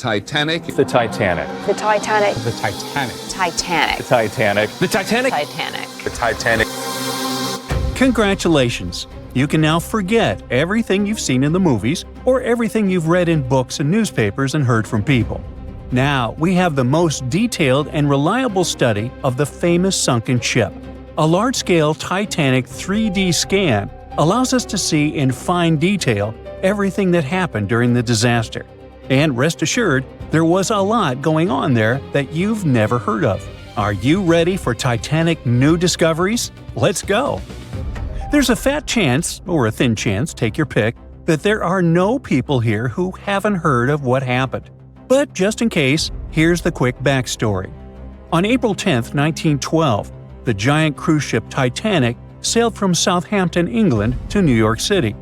Titanic. The Titanic. The Titanic. The Titanic. Titanic. The Titanic. The Titanic. Titanic. The Titanic. Congratulations! You can now forget everything you've seen in the movies or everything you've read in books and newspapers and heard from people. Now we have the most detailed and reliable study of the famous sunken ship. A large-scale Titanic 3D scan allows us to see in fine detail everything that happened during the disaster. And rest assured, there was a lot going on there that you've never heard of. Are you ready for Titanic new discoveries? Let's go! There's a fat chance, or a thin chance, take your pick, that there are no people here who haven't heard of what happened. But just in case, here's the quick backstory. On April 10, 1912, the giant cruise ship Titanic sailed from Southampton, England to New York City.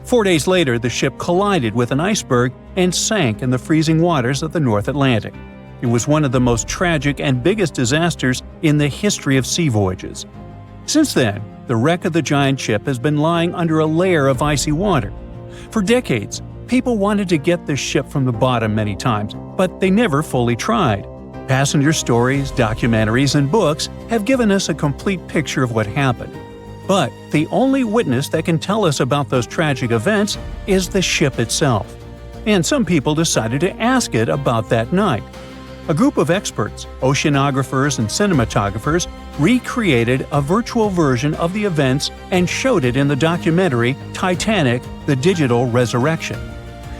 4 days later, the ship collided with an iceberg and sank in the freezing waters of the North Atlantic. It was one of the most tragic and biggest disasters in the history of sea voyages. Since then, the wreck of the giant ship has been lying under a layer of icy water. For decades, people wanted to get this ship from the bottom many times, but they never fully tried. Passenger stories, documentaries, and books have given us a complete picture of what happened. But the only witness that can tell us about those tragic events is the ship itself. And some people decided to ask it about that night. A group of experts, oceanographers and cinematographers, recreated a virtual version of the events and showed it in the documentary Titanic: The Digital Resurrection.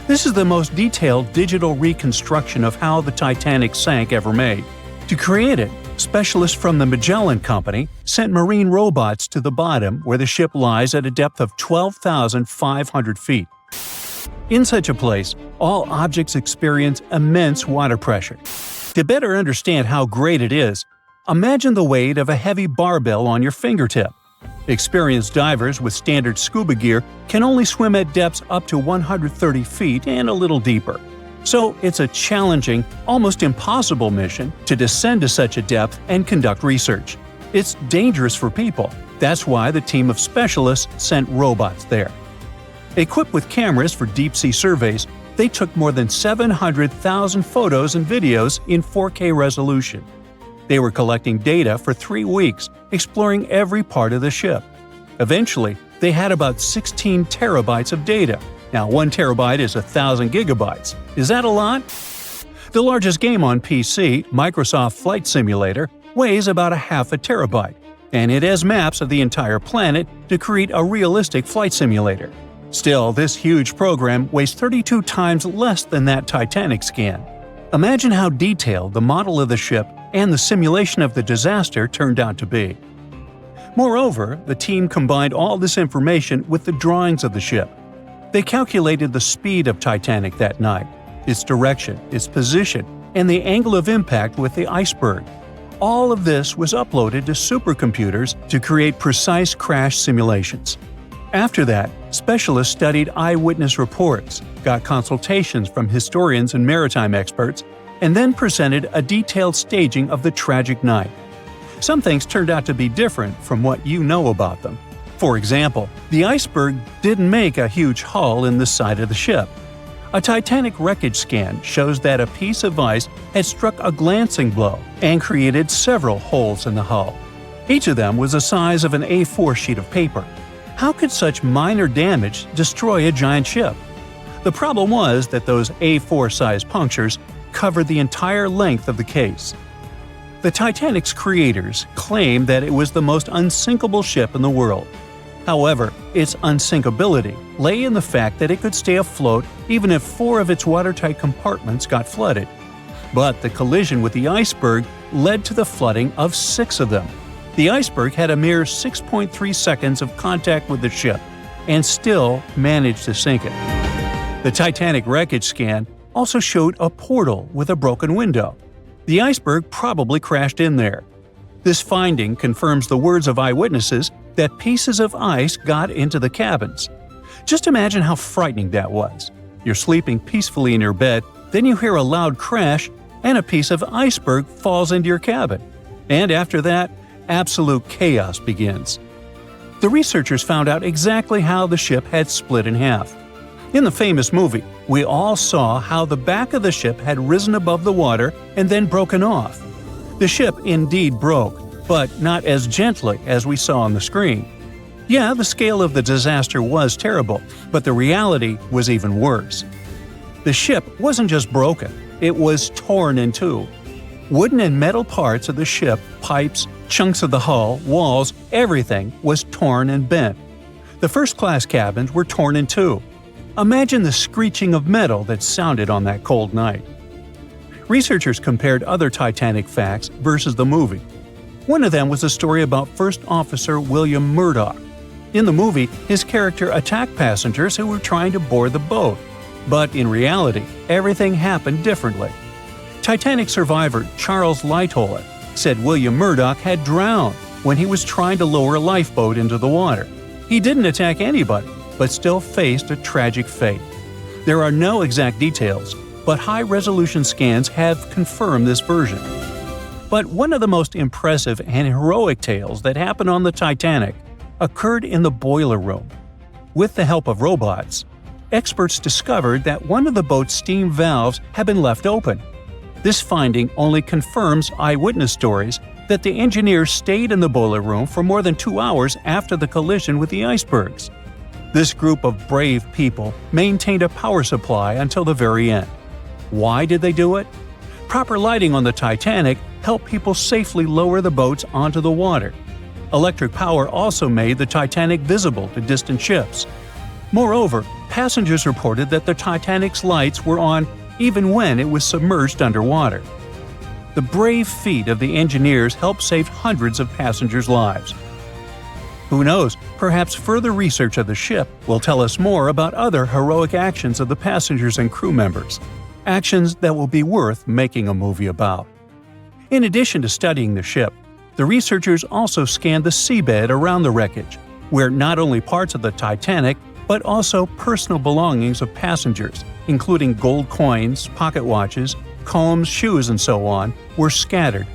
This is the most detailed digital reconstruction of how the Titanic sank ever made. To create it, specialists from the Magellan Company sent marine robots to the bottom where the ship lies at a depth of 12,500 feet. In such a place, all objects experience immense water pressure. To better understand how great it is, imagine the weight of a heavy barbell on your fingertip. Experienced divers with standard scuba gear can only swim at depths up to 130 feet and a little deeper. So it's a challenging, almost impossible mission to descend to such a depth and conduct research. It's dangerous for people. That's why the team of specialists sent robots there. Equipped with cameras for deep-sea surveys, they took more than 700,000 photos and videos in 4K resolution. They were collecting data for 3 weeks, exploring every part of the ship. Eventually, they had about 16 terabytes of data. Now, 1 terabyte is 1,000 gigabytes. Is that a lot? The largest game on PC, Microsoft Flight Simulator, weighs about a half a terabyte, and it has maps of the entire planet to create a realistic flight simulator. Still, this huge program weighs 32 times less than that Titanic scan. Imagine how detailed the model of the ship and the simulation of the disaster turned out to be. Moreover, the team combined all this information with the drawings of the ship. They calculated the speed of Titanic that night, its direction, its position, and the angle of impact with the iceberg. All of this was uploaded to supercomputers to create precise crash simulations. After that, specialists studied eyewitness reports, got consultations from historians and maritime experts, and then presented a detailed staging of the tragic night. Some things turned out to be different from what you know about them. For example, the iceberg didn't make a huge hole in the side of the ship. A Titanic wreckage scan shows that a piece of ice had struck a glancing blow and created several holes in the hull. Each of them was the size of an A4 sheet of paper. How could such minor damage destroy a giant ship? The problem was that those A4-sized punctures covered the entire length of the case. The Titanic's creators claimed that it was the most unsinkable ship in the world. However, its unsinkability lay in the fact that it could stay afloat even if 4 of its watertight compartments got flooded. But the collision with the iceberg led to the flooding of 6 of them. The iceberg had a mere 6.3 seconds of contact with the ship and still managed to sink it. The Titanic wreckage scan also showed a portal with a broken window. The iceberg probably crashed in there. This finding confirms the words of eyewitnesses that pieces of ice got into the cabins. Just imagine how frightening that was. You're sleeping peacefully in your bed, then you hear a loud crash, and a piece of iceberg falls into your cabin. And after that, absolute chaos begins. The researchers found out exactly how the ship had split in half. In the famous movie, We all saw how the back of the ship had risen above the water and then broken off. The ship indeed broke, but not as gently as we saw on the screen. Yeah, the scale of the disaster was terrible, but the reality was even worse. The ship wasn't just broken, it was torn in two. Wooden and metal parts of the ship, pipes, chunks of the hull, walls, everything was torn and bent. The first-class cabins were torn in two. Imagine the screeching of metal that sounded on that cold night. Researchers compared other Titanic facts versus the movie. One of them was a story about First Officer William Murdoch. In the movie, his character attacked passengers who were trying to board the boat. But in reality, everything happened differently. Titanic survivor Charles Lightoller said William Murdoch had drowned when he was trying to lower a lifeboat into the water. He didn't attack anybody, but still faced a tragic fate. There are no exact details, but high-resolution scans have confirmed this version. But one of the most impressive and heroic tales that happened on the Titanic occurred in the boiler room. With the help of robots, experts discovered that one of the boat's steam valves had been left open. This finding only confirms eyewitness stories that the engineers stayed in the boiler room for more than 2 hours after the collision with the icebergs. This group of brave people maintained a power supply until the very end. Why did they do it? Proper lighting on the Titanic helped people safely lower the boats onto the water. Electric power also made the Titanic visible to distant ships. Moreover, passengers reported that the Titanic's lights were on even when it was submerged underwater. The brave feat of the engineers helped save hundreds of passengers' lives. Who knows, perhaps further research of the ship will tell us more about other heroic actions of the passengers and crew members. Actions that will be worth making a movie about. In addition to studying the ship, the researchers also scanned the seabed around the wreckage, where not only parts of the Titanic, but also personal belongings of passengers, including gold coins, pocket watches, combs, shoes, and so on, were scattered.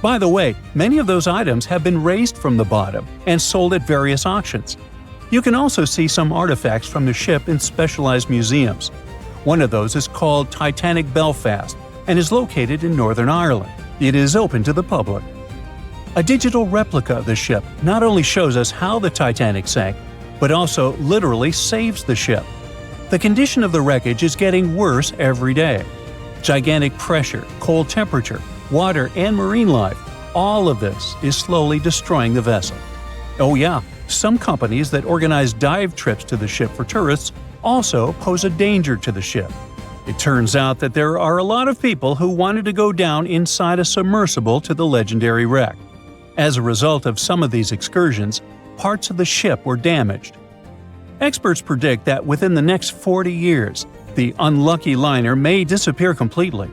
By the way, many of those items have been raised from the bottom and sold at various auctions. You can also see some artifacts from the ship in specialized museums. One of those is called Titanic Belfast and is located in Northern Ireland. It is open to the public. A digital replica of the ship not only shows us how the Titanic sank, but also literally saves the ship. The condition of the wreckage is getting worse every day. Gigantic pressure, cold temperature, water, and marine life, all of this is slowly destroying the vessel. Oh yeah, some companies that organize dive trips to the ship for tourists also pose a danger to the ship. It turns out that there are a lot of people who wanted to go down inside a submersible to the legendary wreck. As a result of some of these excursions, parts of the ship were damaged. Experts predict that within the next 40 years, the unlucky liner may disappear completely.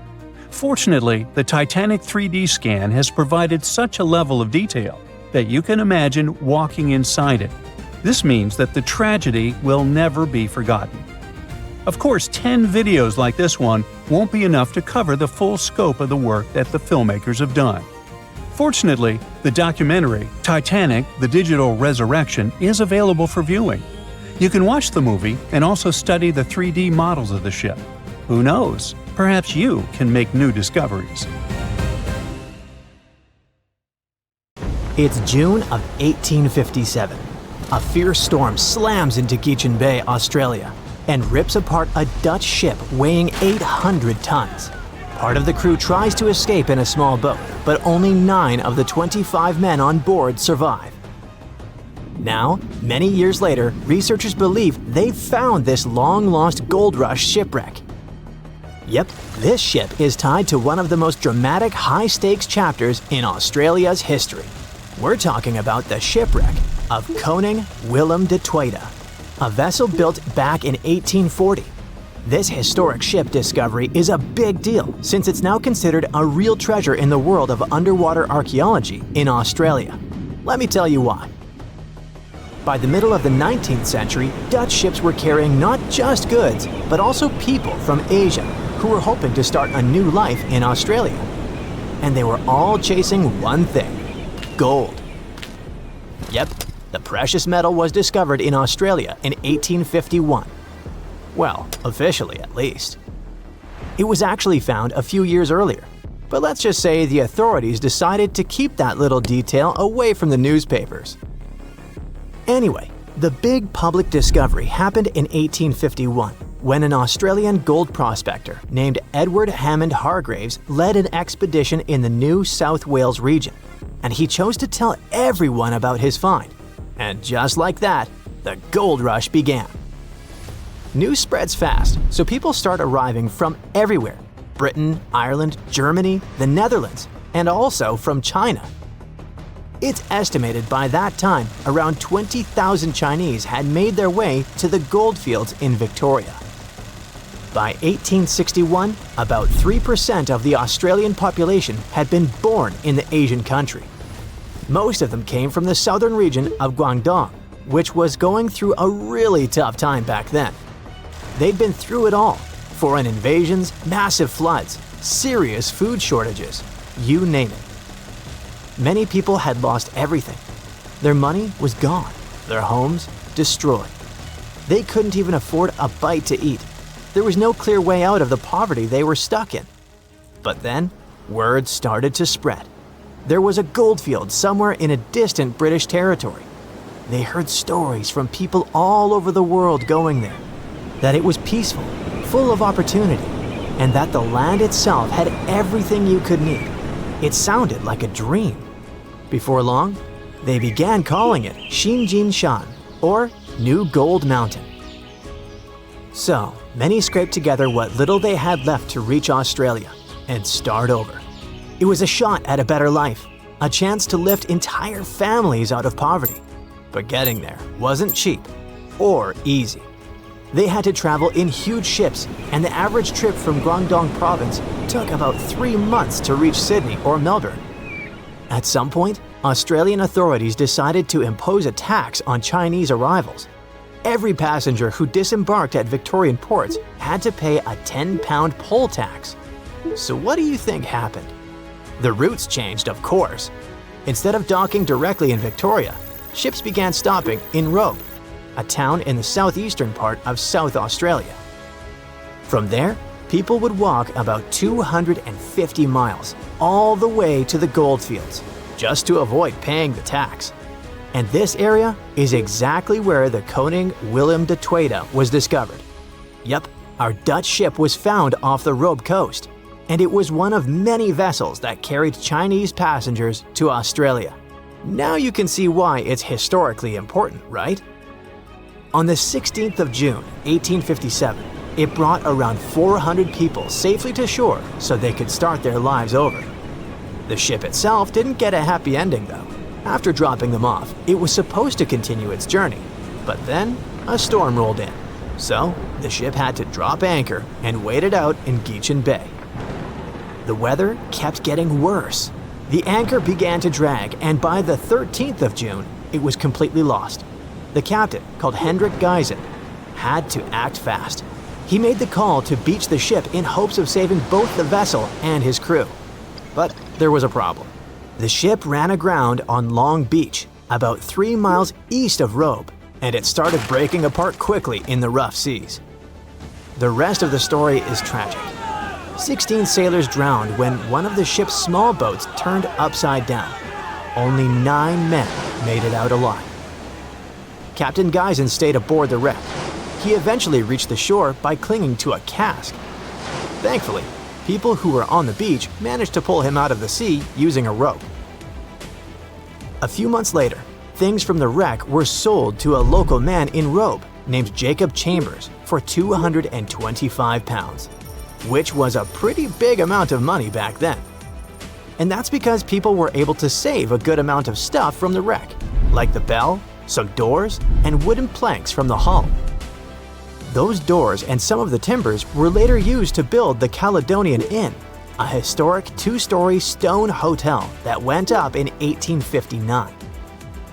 Fortunately, the Titanic 3D scan has provided such a level of detail that you can imagine walking inside it. This means that the tragedy will never be forgotten. Of course, 10 videos like this one won't be enough to cover the full scope of the work that the filmmakers have done. Fortunately, the documentary, Titanic: The Digital Resurrection, is available for viewing. You can watch the movie and also study the 3D models of the ship. Who knows? Perhaps you can make new discoveries. It's June of 1857. A fierce storm slams into Gechen Bay, Australia, and rips apart a Dutch ship weighing 800 tons. Part of the crew tries to escape in a small boat, but only 9 of the 25 men on board survive. Now, many years later, researchers believe they've found this long-lost gold rush shipwreck. Yep, this ship is tied to one of the most dramatic high-stakes chapters in Australia's history. We're talking about the shipwreck of Koning Willem de Tweede, a vessel built back in 1840. This historic ship discovery is a big deal since it's now considered a real treasure in the world of underwater archaeology in Australia. Let me tell you why. By the middle of the 19th century, Dutch ships were carrying not just goods, but also people from Asia who were hoping to start a new life in Australia. And they were all chasing one thing: gold. Yep, the precious metal was discovered in Australia in 1851. Well, officially at least. It was actually found a few years earlier, but let's just say the authorities decided to keep that little detail away from the newspapers. Anyway, the big public discovery happened in 1851 when an Australian gold prospector named Edward Hammond Hargraves led an expedition in the New South Wales region, and he chose to tell everyone about his find. And just like that, the gold rush began. News spreads fast, so people start arriving from everywhere: Britain, Ireland, Germany, the Netherlands, and also from China. It's estimated by that time around 20,000 Chinese had made their way to the goldfields in Victoria. By 1861, about 3% of the Australian population had been born in the Asian country. Most of them came from the southern region of Guangdong, which was going through a really tough time back then. They'd been through it all: foreign invasions, massive floods, serious food shortages, you name it. Many people had lost everything. Their money was gone, their homes destroyed. They couldn't even afford a bite to eat. There was no clear way out of the poverty they were stuck in. But then, word started to spread. There was a goldfield somewhere in a distant British territory. They heard stories from people all over the world going there, that it was peaceful, full of opportunity, and that the land itself had everything you could need. It sounded like a dream. Before long, they began calling it Xinjin Shan, or New Gold Mountain. So, many scraped together what little they had left to reach Australia and start over. It was a shot at a better life, a chance to lift entire families out of poverty. But getting there wasn't cheap or easy. They had to travel in huge ships, and the average trip from Guangdong province took about 3 months to reach Sydney or Melbourne. At some point, Australian authorities decided to impose a tax on Chinese arrivals. Every passenger who disembarked at Victorian ports had to pay a 10-pound poll tax. So what do you think happened? The routes changed, of course. Instead of docking directly in Victoria, ships began stopping in Robe, a town in the southeastern part of South Australia. From there, people would walk about 250 miles all the way to the goldfields, just to avoid paying the tax. And this area is exactly where the Koning Willem de Tweede was discovered. Yep, our Dutch ship was found off the Robe coast, and it was one of many vessels that carried Chinese passengers to Australia. Now you can see why it's historically important, right? On the 16th of June, 1857, it brought around 400 people safely to shore so they could start their lives over. The ship itself didn't get a happy ending though. After dropping them off, it was supposed to continue its journey, but then a storm rolled in. So the ship had to drop anchor and wait it out in Geechin Bay. The weather kept getting worse. The anchor began to drag, and by the 13th of June, it was completely lost. The captain, called Hendrik Geisen, had to act fast. He made the call to beach the ship in hopes of saving both the vessel and his crew. But there was a problem. The ship ran aground on Long Beach, about 3 miles east of Robe, and it started breaking apart quickly in the rough seas. The rest of the story is tragic. 16 sailors drowned when one of the ship's small boats turned upside down. Only 9 men made it out alive. Captain Geisen stayed aboard the wreck. He eventually reached the shore by clinging to a cask. Thankfully, people who were on the beach managed to pull him out of the sea using a rope. A few months later, things from the wreck were sold to a local man in Robe named Jacob Chambers for £225, which was a pretty big amount of money back then. And that's because people were able to save a good amount of stuff from the wreck, like the bell, some doors, and wooden planks from the hull. Those doors and some of the timbers were later used to build the Caledonian Inn, a historic 2-story stone hotel that went up in 1859.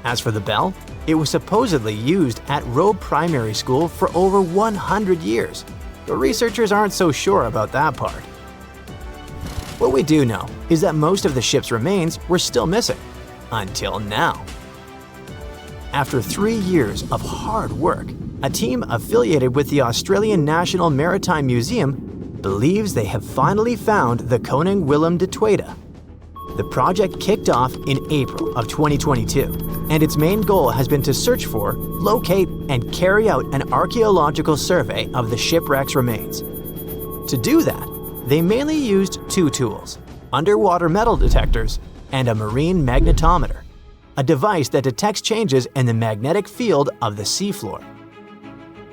As for the bell, it was supposedly used at Robe Primary School for over 100 years, but researchers aren't so sure about that part. What we do know is that most of the ship's remains were still missing, until now. After 3 years of hard work, a team affiliated with the Australian National Maritime Museum believes they have finally found the Koning Willem de Tweede. The project kicked off in April of 2022, and its main goal has been to search for, locate, and carry out an archaeological survey of the shipwreck's remains. To do that, they mainly used two tools: underwater metal detectors and a marine magnetometer, a device that detects changes in the magnetic field of the seafloor.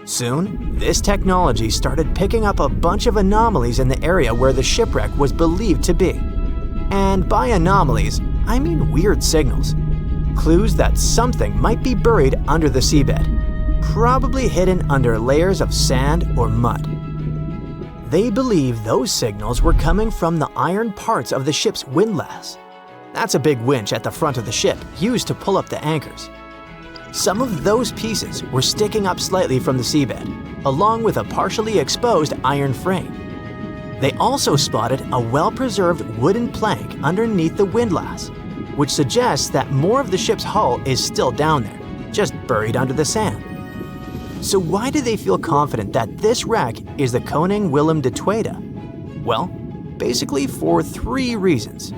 Soon, this technology started picking up a bunch of anomalies in the area where the shipwreck was believed to be. And by anomalies, I mean weird signals. Clues that something might be buried under the seabed, probably hidden under layers of sand or mud. They believe those signals were coming from the iron parts of the ship's windlass. That's a big winch at the front of the ship used to pull up the anchors. Some of those pieces were sticking up slightly from the seabed, along with a partially exposed iron frame. They also spotted a well-preserved wooden plank underneath the windlass, which suggests that more of the ship's hull is still down there, just buried under the sand. So why do they feel confident that this wreck is the Koning Willem de Tweede? Well, basically for three reasons.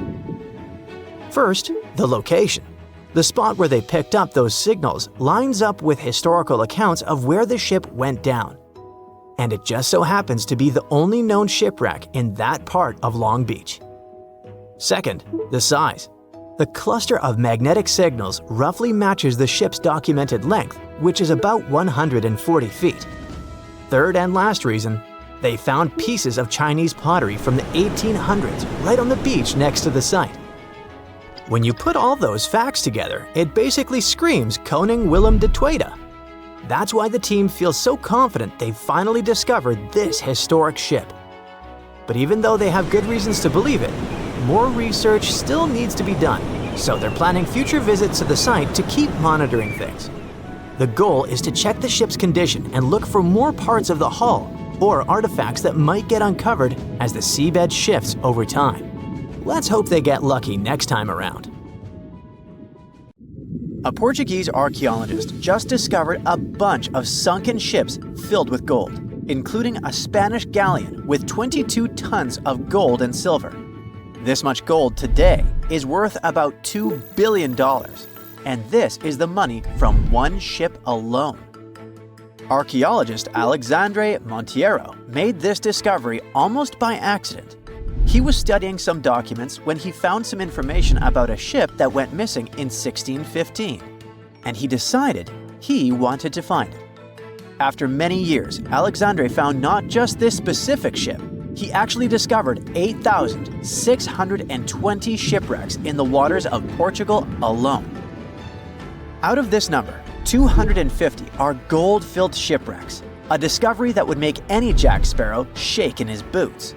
First, the location. The spot where they picked up those signals lines up with historical accounts of where the ship went down. And it just so happens to be the only known shipwreck in that part of Long Beach. Second, the size. The cluster of magnetic signals roughly matches the ship's documented length, which is about 140 feet. Third and last reason, they found pieces of Chinese pottery from the 1800s right on the beach next to the site. When you put all those facts together, it basically screams Koning Willem de Tweede. That's why the team feels so confident they've finally discovered this historic ship. But even though they have good reasons to believe it, more research still needs to be done, so they're planning future visits to the site to keep monitoring things. The goal is to check the ship's condition and look for more parts of the hull or artifacts that might get uncovered as the seabed shifts over time. Let's hope they get lucky next time around. A Portuguese archaeologist just discovered a bunch of sunken ships filled with gold, including a Spanish galleon with 22 tons of gold and silver. This much gold today is worth about $2 billion, and this is the money from one ship alone. Archaeologist Alexandre Monteiro made this discovery almost by accident. He was studying some documents when he found some information about a ship that went missing in 1615, and he decided he wanted to find it. After many years, Alexandre found not just this specific ship, he actually discovered 8,620 shipwrecks in the waters of Portugal alone. Out of this number, 250 are gold-filled shipwrecks, a discovery that would make any Jack Sparrow shake in his boots.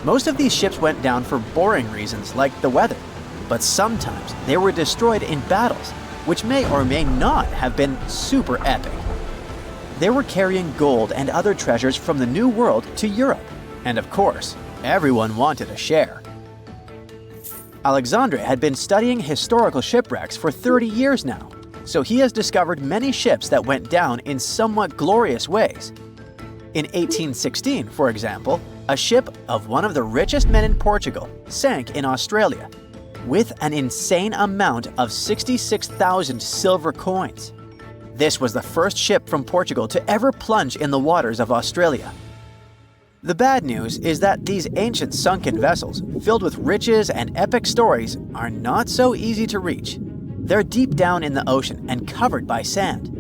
Most of these ships went down for boring reasons like the weather, but sometimes they were destroyed in battles, which may or may not have been super epic. They were carrying gold and other treasures from the New World to Europe, and of course, everyone wanted a share. Alexandre had been studying historical shipwrecks for 30 years now, so he has discovered many ships that went down in somewhat glorious ways. In 1816, for example, a ship of one of the richest men in Portugal sank in Australia, with an insane amount of 66,000 silver coins. This was the first ship from Portugal to ever plunge in the waters of Australia. The bad news is that these ancient sunken vessels, filled with riches and epic stories, are not so easy to reach. They're deep down in the ocean and covered by sand.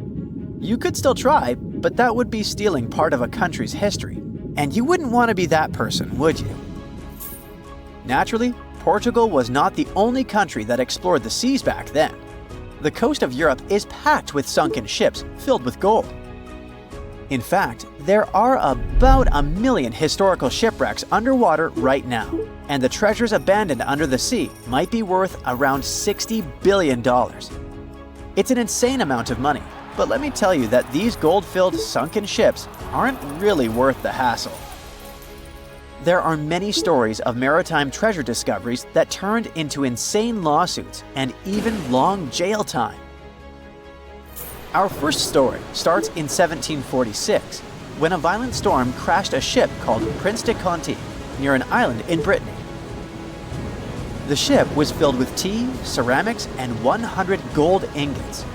You could still try, but that would be stealing part of a country's history. And you wouldn't want to be that person, would you? Naturally, Portugal was not the only country that explored the seas back then. The coast of Europe is packed with sunken ships filled with gold. In fact, there are about 1 million historical shipwrecks underwater right now, and the treasures abandoned under the sea might be worth around $60 billion. It's an insane amount of money, but let me tell you that these gold-filled sunken ships aren't really worth the hassle. There are many stories of maritime treasure discoveries that turned into insane lawsuits and even long jail time. Our first story starts in 1746, when a violent storm crashed a ship called Prince de Conti near an island in Brittany. The ship was filled with tea, ceramics, and 100 gold ingots.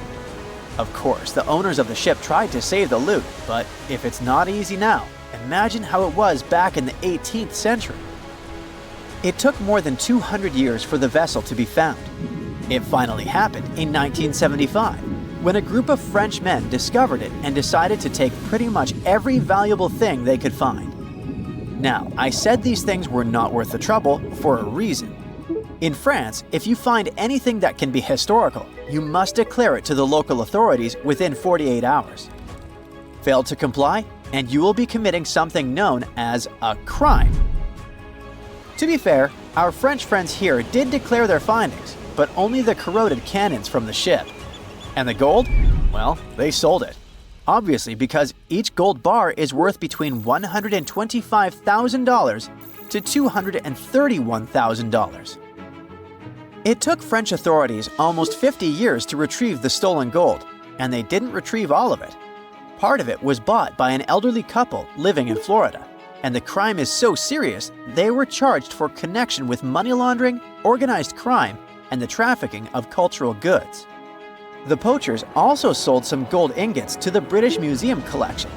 Of course, the owners of the ship tried to save the loot, but if it's not easy now, imagine how it was back in the 18th century. It took more than 200 years for the vessel to be found. It finally happened in 1975, when a group of French men discovered it and decided to take pretty much every valuable thing they could find. Now, I said these things were not worth the trouble for a reason. In France, if you find anything that can be historical, you must declare it to the local authorities within 48 hours. Fail to comply, and you will be committing something known as a crime. To be fair, our French friends here did declare their findings, but only the corroded cannons from the ship. And the gold? Well, they sold it. Obviously, because each gold bar is worth between $125,000 to $231,000. It took French authorities almost 50 years to retrieve the stolen gold, and they didn't retrieve all of it. Part of it was bought by an elderly couple living in Florida, and the crime is so serious they were charged for connection with money laundering, organized crime, and the trafficking of cultural goods. The poachers also sold some gold ingots to the British Museum collection.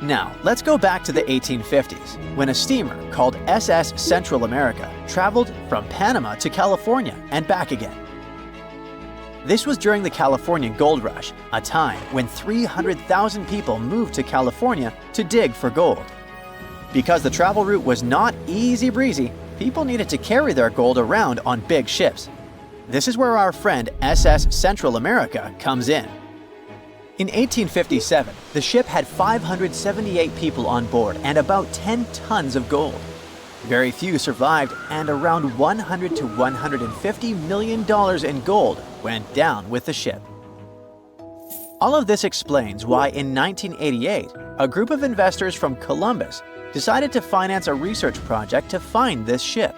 Now, let's go back to the 1850s, when a steamer called SS Central America traveled from Panama to California and back again. This was during the Californian gold rush, a time when 300,000 people moved to California to dig for gold. Because the travel route was not easy breezy, people needed to carry their gold around on big ships. This is where our friend SS Central America comes in. In 1857, the ship had 578 people on board and about 10 tons of gold. Very few survived, and around $100 to $150 million in gold went down with the ship. All of this explains why in 1988, a group of investors from Columbus decided to finance a research project to find this ship.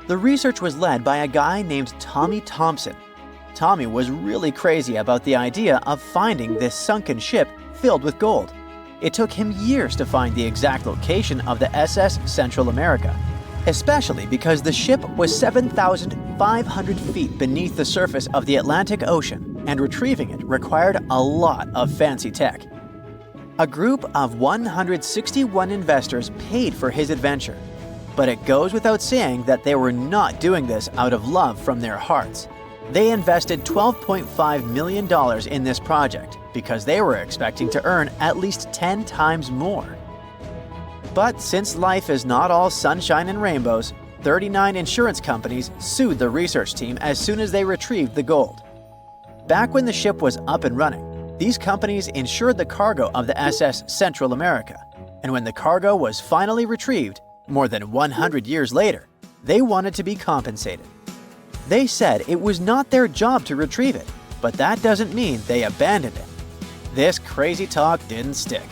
The research was led by a guy named Tommy Thompson. Tommy was really crazy about the idea of finding this sunken ship filled with gold. It took him years to find the exact location of the SS Central America, especially because the ship was 7,500 feet beneath the surface of the Atlantic Ocean, and retrieving it required a lot of fancy tech. A group of 161 investors paid for his adventure, but it goes without saying that they were not doing this out of love from their hearts. They invested $12.5 million in this project because they were expecting to earn at least 10 times more. But since life is not all sunshine and rainbows, 39 insurance companies sued the research team as soon as they retrieved the gold. Back when the ship was up and running, these companies insured the cargo of the SS Central America, and when the cargo was finally retrieved, more than 100 years later, they wanted to be compensated. They said it was not their job to retrieve it, but that doesn't mean they abandoned it. This crazy talk didn't stick,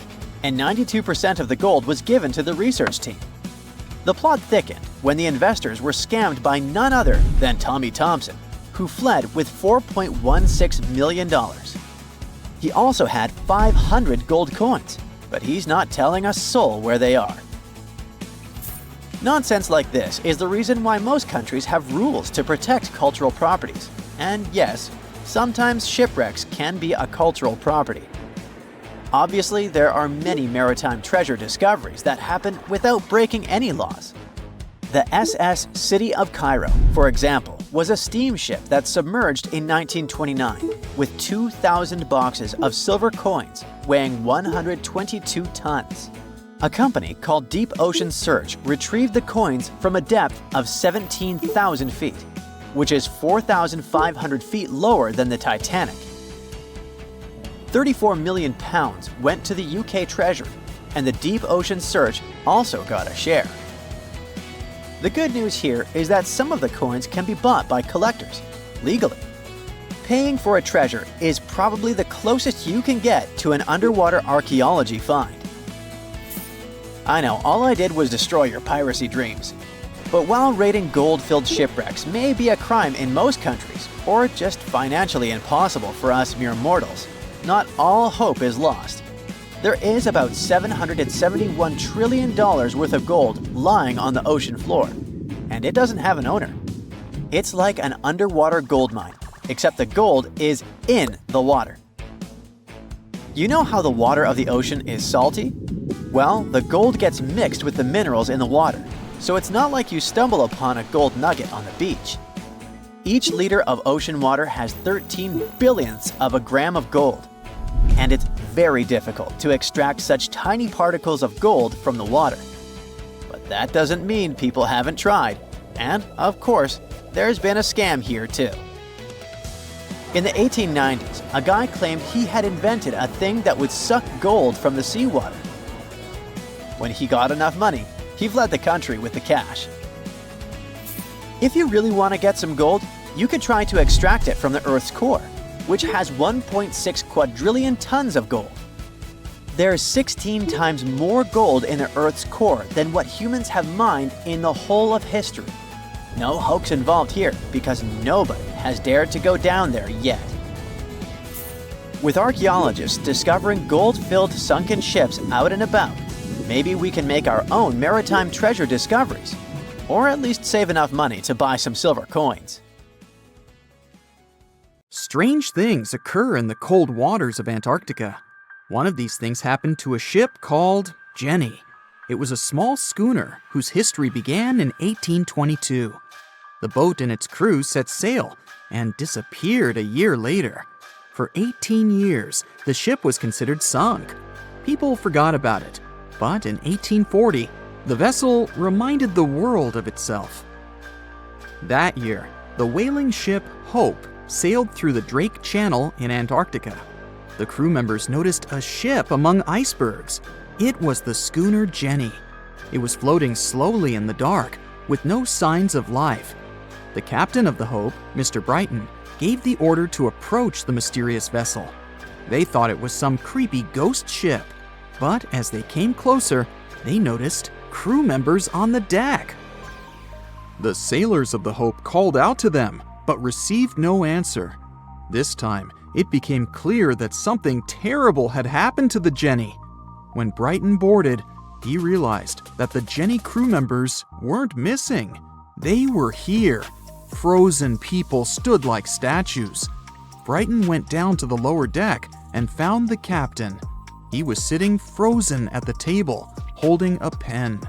and 92% of the gold was given to the research team. The plot thickened when the investors were scammed by none other than Tommy Thompson, who fled with $4.16 million. He also had 500 gold coins, but he's not telling a soul where they are. Nonsense like this is the reason why most countries have rules to protect cultural properties. And yes, sometimes shipwrecks can be a cultural property. Obviously, there are many maritime treasure discoveries that happen without breaking any laws. The SS City of Cairo, for example, was a steamship that submerged in 1929 with 2,000 boxes of silver coins weighing 122 tons. A company called Deep Ocean Search retrieved the coins from a depth of 17,000 feet, which is 4,500 feet lower than the Titanic. 34 million pounds went to the UK Treasury, and the Deep Ocean Search also got a share. The good news here is that some of the coins can be bought by collectors, legally. Paying for a treasure is probably the closest you can get to an underwater archaeology find. I know, all I did was destroy your piracy dreams. But while raiding gold-filled shipwrecks may be a crime in most countries, or just financially impossible for us mere mortals, not all hope is lost. There is about $771 trillion worth of gold lying on the ocean floor, and it doesn't have an owner. It's like an underwater gold mine, except the gold is in the water. You know how the water of the ocean is salty? Well, the gold gets mixed with the minerals in the water, so it's not like you stumble upon a gold nugget on the beach. Each liter of ocean water has 13 billionths of a gram of gold, and it's very difficult to extract such tiny particles of gold from the water. But that doesn't mean people haven't tried, and of course, there's been a scam here too. In the 1890s, a guy claimed he had invented a thing that would suck gold from the seawater. When he got enough money, he fled the country with the cash. If you really want to get some gold, you could try to extract it from the Earth's core, which has 1.6 quadrillion tons of gold. There's 16 times more gold in the Earth's core than what humans have mined in the whole of history. No hoax involved here, because nobody has dared to go down there yet. With archaeologists discovering gold-filled sunken ships out and about, maybe we can make our own maritime treasure discoveries, or at least save enough money to buy some silver coins. Strange things occur in the cold waters of Antarctica. One of these things happened to a ship called Jenny. It was a small schooner whose history began in 1822. The boat and its crew set sail and disappeared a year later. For 18 years, the ship was considered sunk. People forgot about it, but in 1840, the vessel reminded the world of itself. That year, the whaling ship Hope sailed through the Drake Channel in Antarctica. The crew members noticed a ship among icebergs. It was the schooner Jenny. It was floating slowly in the dark, with no signs of life. The captain of the Hope, Mr. Brighton, gave the order to approach the mysterious vessel. They thought it was some creepy ghost ship, but as they came closer, they noticed crew members on the deck. The sailors of the Hope called out to them, but received no answer. This time, it became clear that something terrible had happened to the Jenny. When Brighton boarded, he realized that the Jenny crew members weren't missing. They were here. Frozen people stood like statues. Brighton went down to the lower deck and found the captain. He was sitting frozen at the table, holding a pen.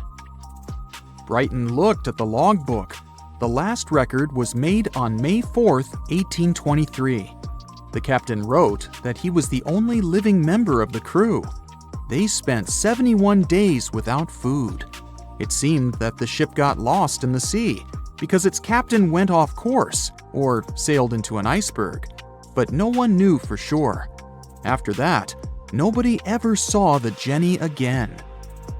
Brighton looked at the logbook. The last record was made on May 4th, 1823. The captain wrote that he was the only living member of the crew. They spent 71 days without food. It seemed that the ship got lost in the sea because its captain went off course or sailed into an iceberg, but no one knew for sure. After that, nobody ever saw the Jenny again.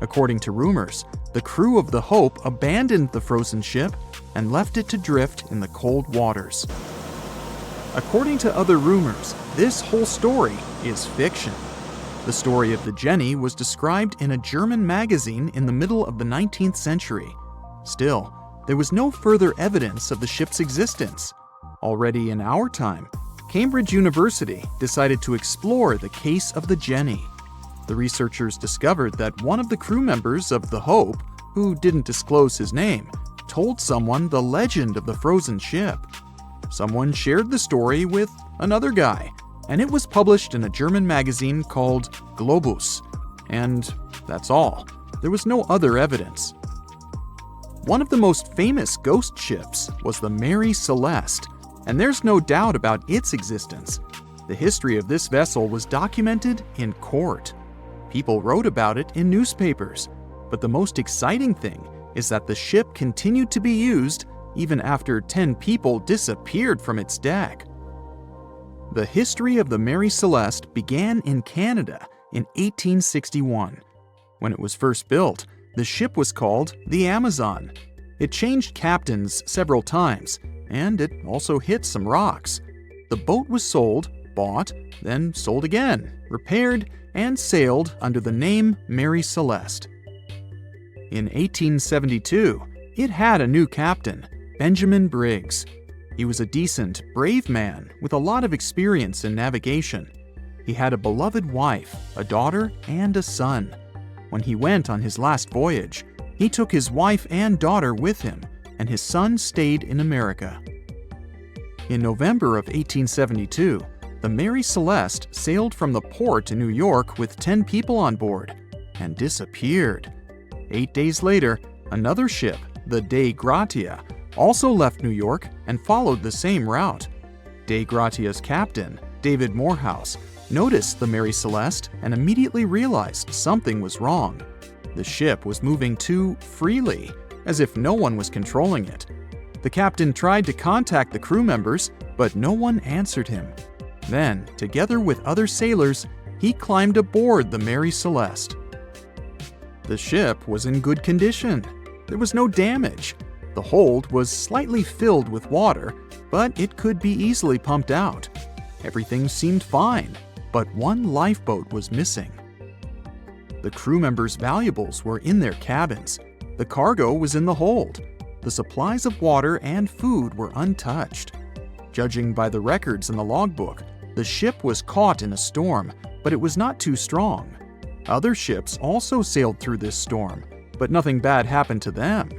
According to rumors, the crew of the Hope abandoned the frozen ship and left it to drift in the cold waters. According to other rumors, this whole story is fiction. The story of the Jenny was described in a German magazine in the middle of the 19th century. Still, there was no further evidence of the ship's existence. Already in our time, Cambridge University decided to explore the case of the Jenny. The researchers discovered that one of the crew members of the Hope, who didn't disclose his name, told someone the legend of the frozen ship. Someone shared the story with another guy, and it was published in a German magazine called Globus. And that's all. There was no other evidence. One of the most famous ghost ships was the Mary Celeste, and there's no doubt about its existence. The history of this vessel was documented in court. People wrote about it in newspapers, but the most exciting thing is that the ship continued to be used even after 10 people disappeared from its deck. The history of the Mary Celeste began in Canada in 1861. When it was first built, the ship was called the Amazon. It changed captains several times, and it also hit some rocks. The boat was sold, bought, then sold again, repaired, and sailed under the name Mary Celeste. In 1872, It had a new captain, Benjamin Briggs. He was a decent, brave man with a lot of experience in navigation. He had a beloved wife, a daughter, and a son. When he went on his last voyage, he took his wife and daughter with him, and his son stayed in America. In November of 1872, the Mary Celeste sailed from the port in New York with 10 people on board and disappeared. 8 days later, another ship, the Dei Gratia, also left New York and followed the same route. Dei Gratia's captain, David Morehouse, noticed the Mary Celeste and immediately realized something was wrong. The ship was moving too freely, as if no one was controlling it. The captain tried to contact the crew members, but no one answered him. Then, together with other sailors, he climbed aboard the Mary Celeste. The ship was in good condition. There was no damage. The hold was slightly filled with water, but it could be easily pumped out. Everything seemed fine, but one lifeboat was missing. The crew members' valuables were in their cabins. The cargo was in the hold. The supplies of water and food were untouched. Judging by the records in the logbook, the ship was caught in a storm, but it was not too strong. Other ships also sailed through this storm, but nothing bad happened to them.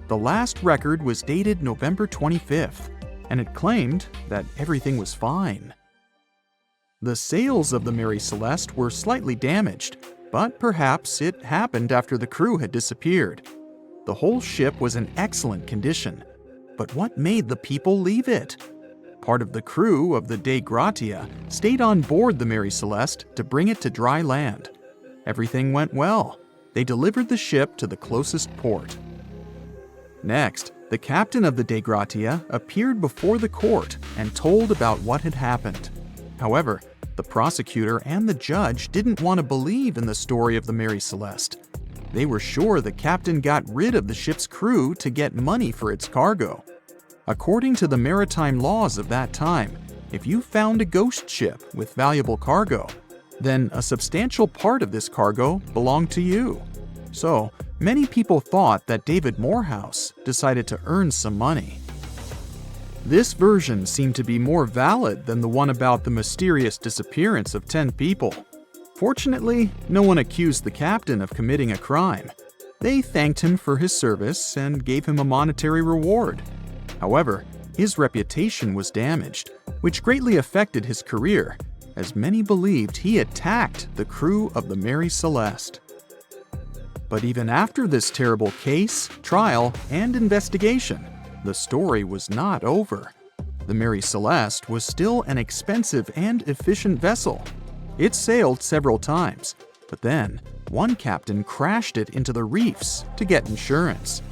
The last record was dated November 25th, and it claimed that everything was fine. The sails of the Mary Celeste were slightly damaged, but perhaps it happened after the crew had disappeared. The whole ship was in excellent condition, but what made the people leave it? Part of the crew of the Dei Gratia stayed on board the Mary Celeste to bring it to dry land. Everything went well. They delivered the ship to the closest port. Next, the captain of the Dei Gratia appeared before the court and told about what had happened. However, the prosecutor and the judge didn't want to believe in the story of the Mary Celeste. They were sure the captain got rid of the ship's crew to get money for its cargo. According to the maritime laws of that time, if you found a ghost ship with valuable cargo, then a substantial part of this cargo belonged to you. So, many people thought that David Morehouse decided to earn some money. This version seemed to be more valid than the one about the mysterious disappearance of 10 people. Fortunately, no one accused the captain of committing a crime. They thanked him for his service and gave him a monetary reward. However, his reputation was damaged, which greatly affected his career, as many believed he attacked the crew of the Mary Celeste. But even after this terrible case, trial, and investigation, the story was not over. The Mary Celeste was still an expensive and efficient vessel. It sailed several times, but then one captain crashed it into the reefs to get insurance.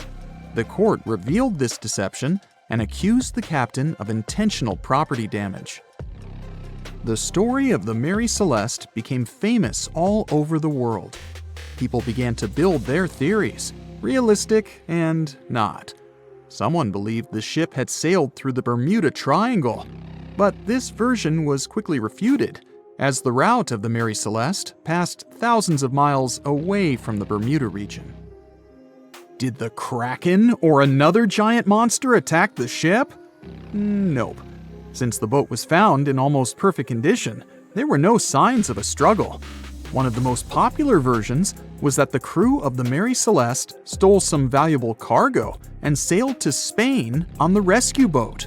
The court revealed this deception and accused the captain of intentional property damage. The story of the Mary Celeste became famous all over the world. People began to build their theories, realistic and not. Someone believed the ship had sailed through the Bermuda Triangle, but this version was quickly refuted, as the route of the Mary Celeste passed thousands of miles away from the Bermuda region. Did the Kraken or another giant monster attack the ship? Nope. Since the boat was found in almost perfect condition, there were no signs of a struggle. One of the most popular versions was that the crew of the Mary Celeste stole some valuable cargo and sailed to Spain on the rescue boat.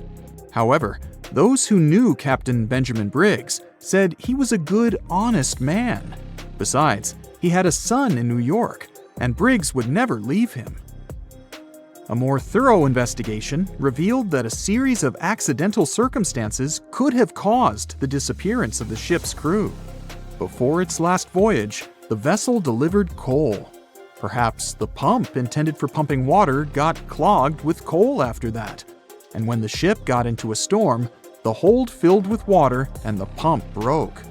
However, those who knew Captain Benjamin Briggs said he was a good, honest man. Besides, he had a son in New York, and Briggs would never leave him. A more thorough investigation revealed that a series of accidental circumstances could have caused the disappearance of the ship's crew. Before its last voyage, the vessel delivered coal. Perhaps the pump intended for pumping water got clogged with coal after that. And when the ship got into a storm, the hold filled with water and the pump broke.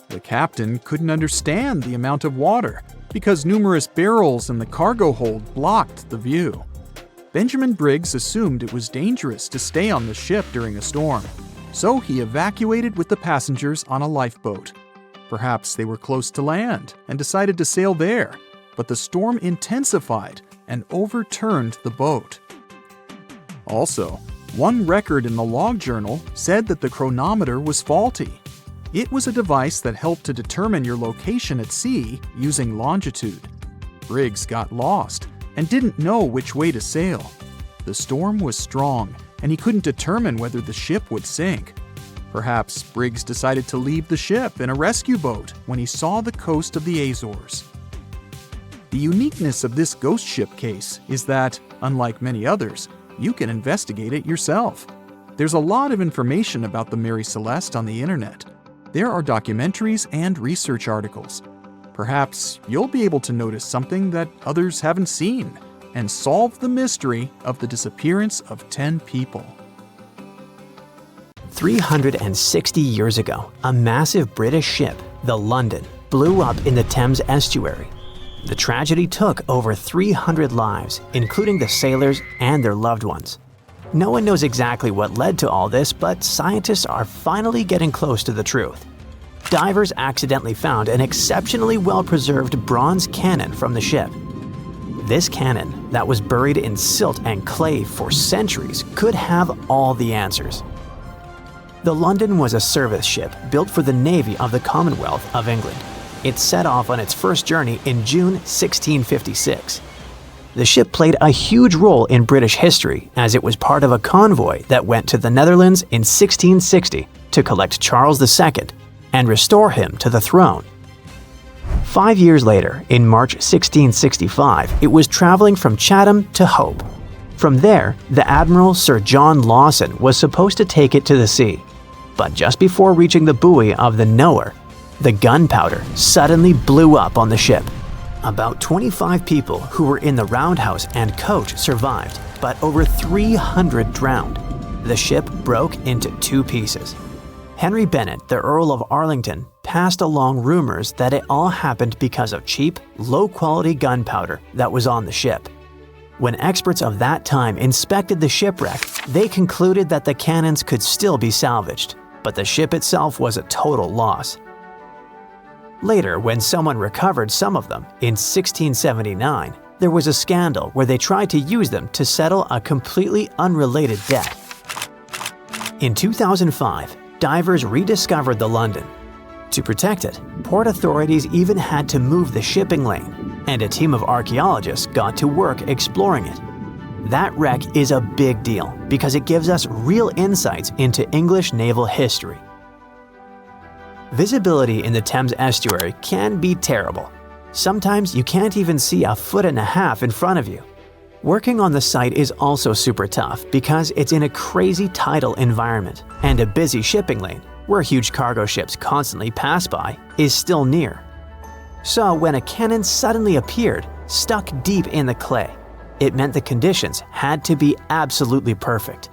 The captain couldn't understand the amount of water because numerous barrels in the cargo hold blocked the view. Benjamin Briggs assumed it was dangerous to stay on the ship during a storm, so he evacuated with the passengers on a lifeboat. Perhaps they were close to land and decided to sail there, but the storm intensified and overturned the boat. Also, one record in the log journal said that the chronometer was faulty. It was a device that helped to determine your location at sea using longitude. Briggs got lost and didn't know which way to sail. The storm was strong, and he couldn't determine whether the ship would sink. Perhaps Briggs decided to leave the ship in a rescue boat when he saw the coast of the Azores. The uniqueness of this ghost ship case is that, unlike many others, you can investigate it yourself. There's a lot of information about the Mary Celeste on the internet. There are documentaries and research articles. Perhaps you'll be able to notice something that others haven't seen and solve the mystery of the disappearance of 10 people. 360 years ago, a massive British ship, the London, blew up in the Thames estuary. The tragedy took over 300 lives, including the sailors and their loved ones. No one knows exactly what led to all this, but scientists are finally getting close to the truth. Divers accidentally found an exceptionally well-preserved bronze cannon from the ship. This cannon, that was buried in silt and clay for centuries, could have all the answers. The London was a service ship built for the Navy of the Commonwealth of England. It set off on its first journey in June 1656. The ship played a huge role in British history as it was part of a convoy that went to the Netherlands in 1660 to collect Charles II and restore him to the throne. 5 years later, in March 1665, it was traveling from Chatham to Hope. From there, the Admiral Sir John Lawson was supposed to take it to the sea. But just before reaching the buoy of the Knower, the gunpowder suddenly blew up on the ship. About 25 people who were in the roundhouse and coach survived, but over 300 drowned. The ship broke into 2 pieces. Henry Bennett, the Earl of Arlington, passed along rumors that it all happened because of cheap, low-quality gunpowder that was on the ship. When experts of that time inspected the shipwreck, they concluded that the cannons could still be salvaged, but the ship itself was a total loss. Later, when someone recovered some of them, in 1679, there was a scandal where they tried to use them to settle a completely unrelated debt. In 2005, divers rediscovered the London. To protect it, port authorities even had to move the shipping lane, and a team of archaeologists got to work exploring it. That wreck is a big deal because it gives us real insights into English naval history. Visibility in the Thames estuary can be terrible. Sometimes you can't even see 1.5 feet in front of you. Working on the site is also super tough because it's in a crazy tidal environment, and a busy shipping lane, where huge cargo ships constantly pass by, is still near. So when a cannon suddenly appeared, stuck deep in the clay, it meant the conditions had to be absolutely perfect.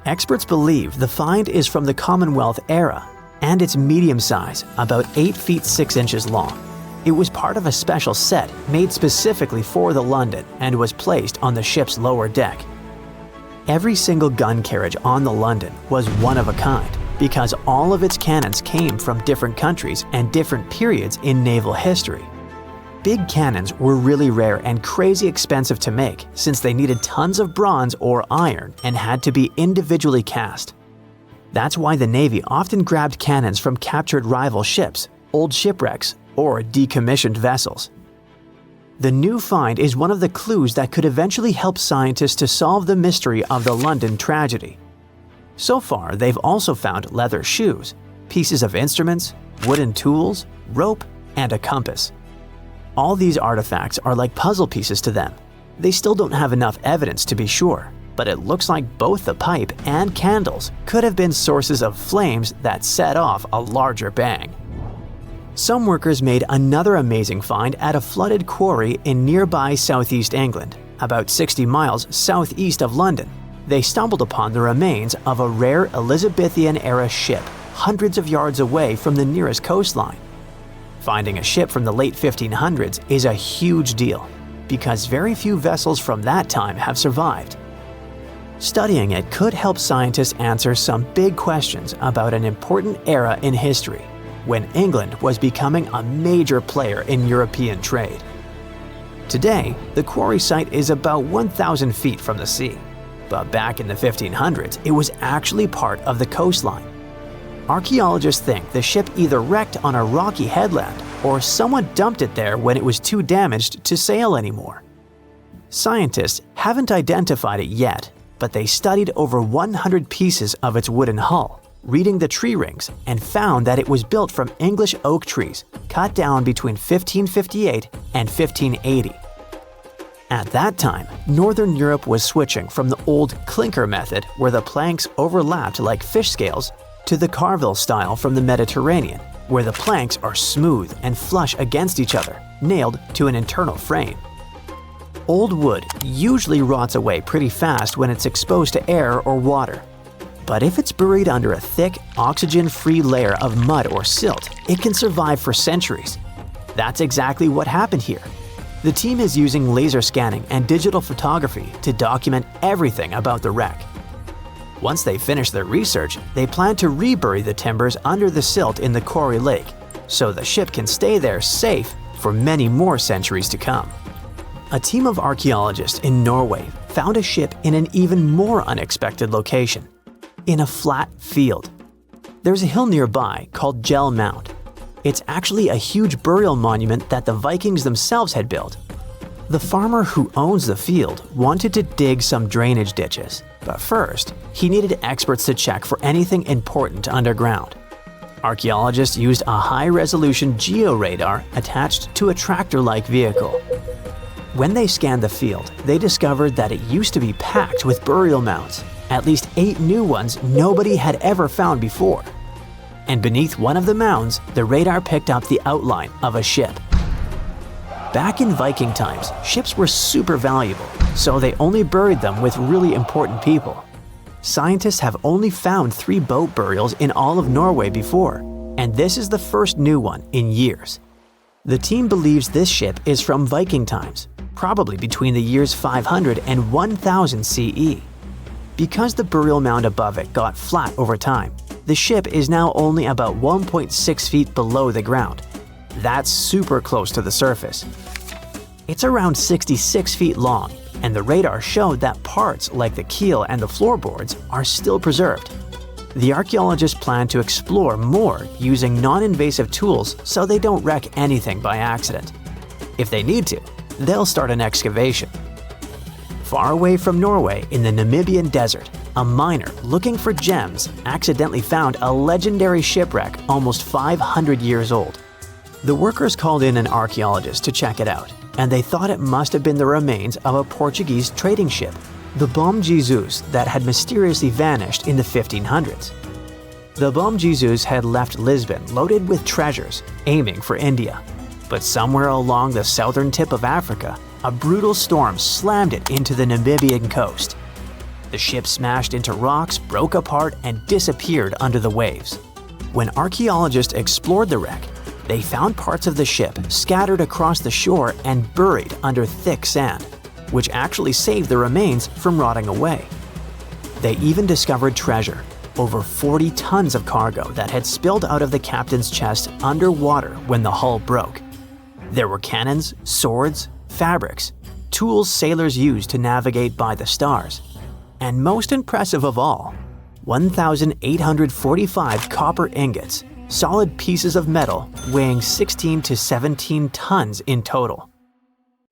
Experts believe the find is from the Commonwealth era, and it's medium size, about 8 feet 6 inches long. It was part of a special set made specifically for the London and was placed on the ship's lower deck. Every single gun carriage on the London was one of a kind because all of its cannons came from different countries and different periods in naval history. Big cannons were really rare and crazy expensive to make since they needed tons of bronze or iron and had to be individually cast. That's why the Navy often grabbed cannons from captured rival ships, old shipwrecks, or decommissioned vessels. The new find is one of the clues that could eventually help scientists to solve the mystery of the London tragedy. So far, they've also found leather shoes, pieces of instruments, wooden tools, rope, and a compass. All these artifacts are like puzzle pieces to them. They still don't have enough evidence to be sure, but it looks like both the pipe and candles could have been sources of flames that set off a larger bang. Some workers made another amazing find at a flooded quarry in nearby southeast England, about 60 miles southeast of London. They stumbled upon the remains of a rare Elizabethan-era ship hundreds of yards away from the nearest coastline. Finding a ship from the late 1500s is a huge deal, because very few vessels from that time have survived. Studying it could help scientists answer some big questions about an important era in history, when England was becoming a major player in European trade. Today, the quarry site is about 1,000 feet from the sea, but back in the 1500s, it was actually part of the coastline. Archaeologists think the ship either wrecked on a rocky headland or someone dumped it there when it was too damaged to sail anymore. Scientists haven't identified it yet, but they studied over 100 pieces of its wooden hull, reading the tree rings, and found that it was built from English oak trees cut down between 1558 and 1580. At that time, Northern Europe was switching from the old clinker method where the planks overlapped like fish scales to the carvel style from the Mediterranean, where the planks are smooth and flush against each other, nailed to an internal frame. Old wood usually rots away pretty fast when it's exposed to air or water. But if it's buried under a thick, oxygen-free layer of mud or silt, it can survive for centuries. That's exactly what happened here. The team is using laser scanning and digital photography to document everything about the wreck. Once they finish their research, they plan to rebury the timbers under the silt in the Quarry Lake, so the ship can stay there safe for many more centuries to come. A team of archaeologists in Norway found a ship in an even more unexpected location, in a flat field. There's a hill nearby called Gel Mound. It's actually a huge burial monument that the Vikings themselves had built. The farmer who owns the field wanted to dig some drainage ditches, but first, he needed experts to check for anything important underground. Archaeologists used a high-resolution georadar attached to a tractor-like vehicle. When they scanned the field, they discovered that it used to be packed with burial mounds, at least 8 new ones nobody had ever found before. And beneath one of the mounds, the radar picked up the outline of a ship. Back in Viking times, ships were super valuable, so they only buried them with really important people. Scientists have only found 3 boat burials in all of Norway before, and this is the first new one in years. The team believes this ship is from Viking times, probably between the years 500 and 1000 CE. Because the burial mound above it got flat over time, the ship is now only about 1.6 feet below the ground. That's super close to the surface. It's around 66 feet long, and the radar showed that parts like the keel and the floorboards are still preserved. The archaeologists plan to explore more using non-invasive tools so they don't wreck anything by accident. If they need to, they'll start an excavation. Far away from Norway in the Namibian desert, a miner looking for gems accidentally found a legendary shipwreck almost 500 years old. The workers called in an archaeologist to check it out, and they thought it must have been the remains of a Portuguese trading ship, the Bom Jesus, that had mysteriously vanished in the 1500s. The Bom Jesus had left Lisbon loaded with treasures, aiming for India. But somewhere along the southern tip of Africa, a brutal storm slammed it into the Namibian coast. The ship smashed into rocks, broke apart, and disappeared under the waves. When archaeologists explored the wreck, they found parts of the ship scattered across the shore and buried under thick sand, which actually saved the remains from rotting away. They even discovered treasure, over 40 tons of cargo that had spilled out of the captain's chest underwater when the hull broke. There were cannons, swords, fabrics, tools sailors used to navigate by the stars, and most impressive of all, 1,845 copper ingots, solid pieces of metal weighing 16 to 17 tons in total.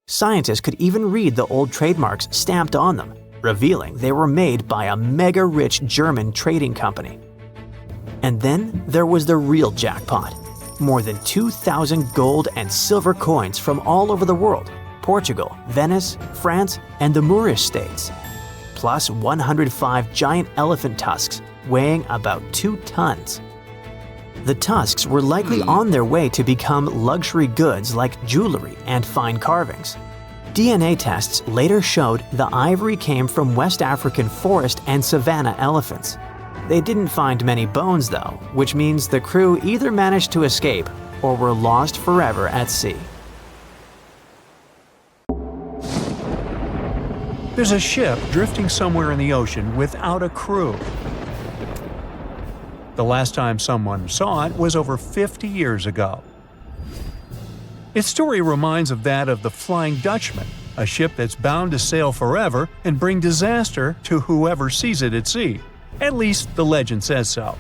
Scientists could even read the old trademarks stamped on them, revealing they were made by a mega-rich German trading company. And then there was the real jackpot. More than 2,000 gold and silver coins from all over the world, Portugal, Venice, France, and the Moorish states, plus 105 giant elephant tusks weighing about 2 tons. The tusks were likely on their way to become luxury goods like jewelry and fine carvings. DNA tests later showed the ivory came from West African forest and savanna elephants. They didn't find many bones though, which means the crew either managed to escape or were lost forever at sea. There's a ship drifting somewhere in the ocean without a crew. The last time someone saw it was over 50 years ago. Its story reminds of that of the Flying Dutchman, a ship that's bound to sail forever and bring disaster to whoever sees it at sea. At least the legend says so.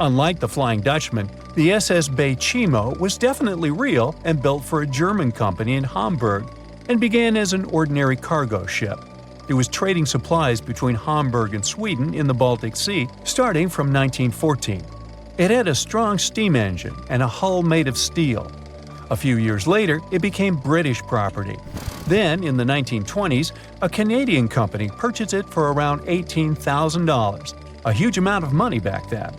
Unlike the Flying Dutchman, the SS Bay Chimo was definitely real and built for a German company in Hamburg and began as an ordinary cargo ship. It was trading supplies between Hamburg and Sweden in the Baltic Sea starting from 1914. It had a strong steam engine and a hull made of steel. A few years later, it became British property. Then, in the 1920s, a Canadian company purchased it for around $18,000, a huge amount of money back then.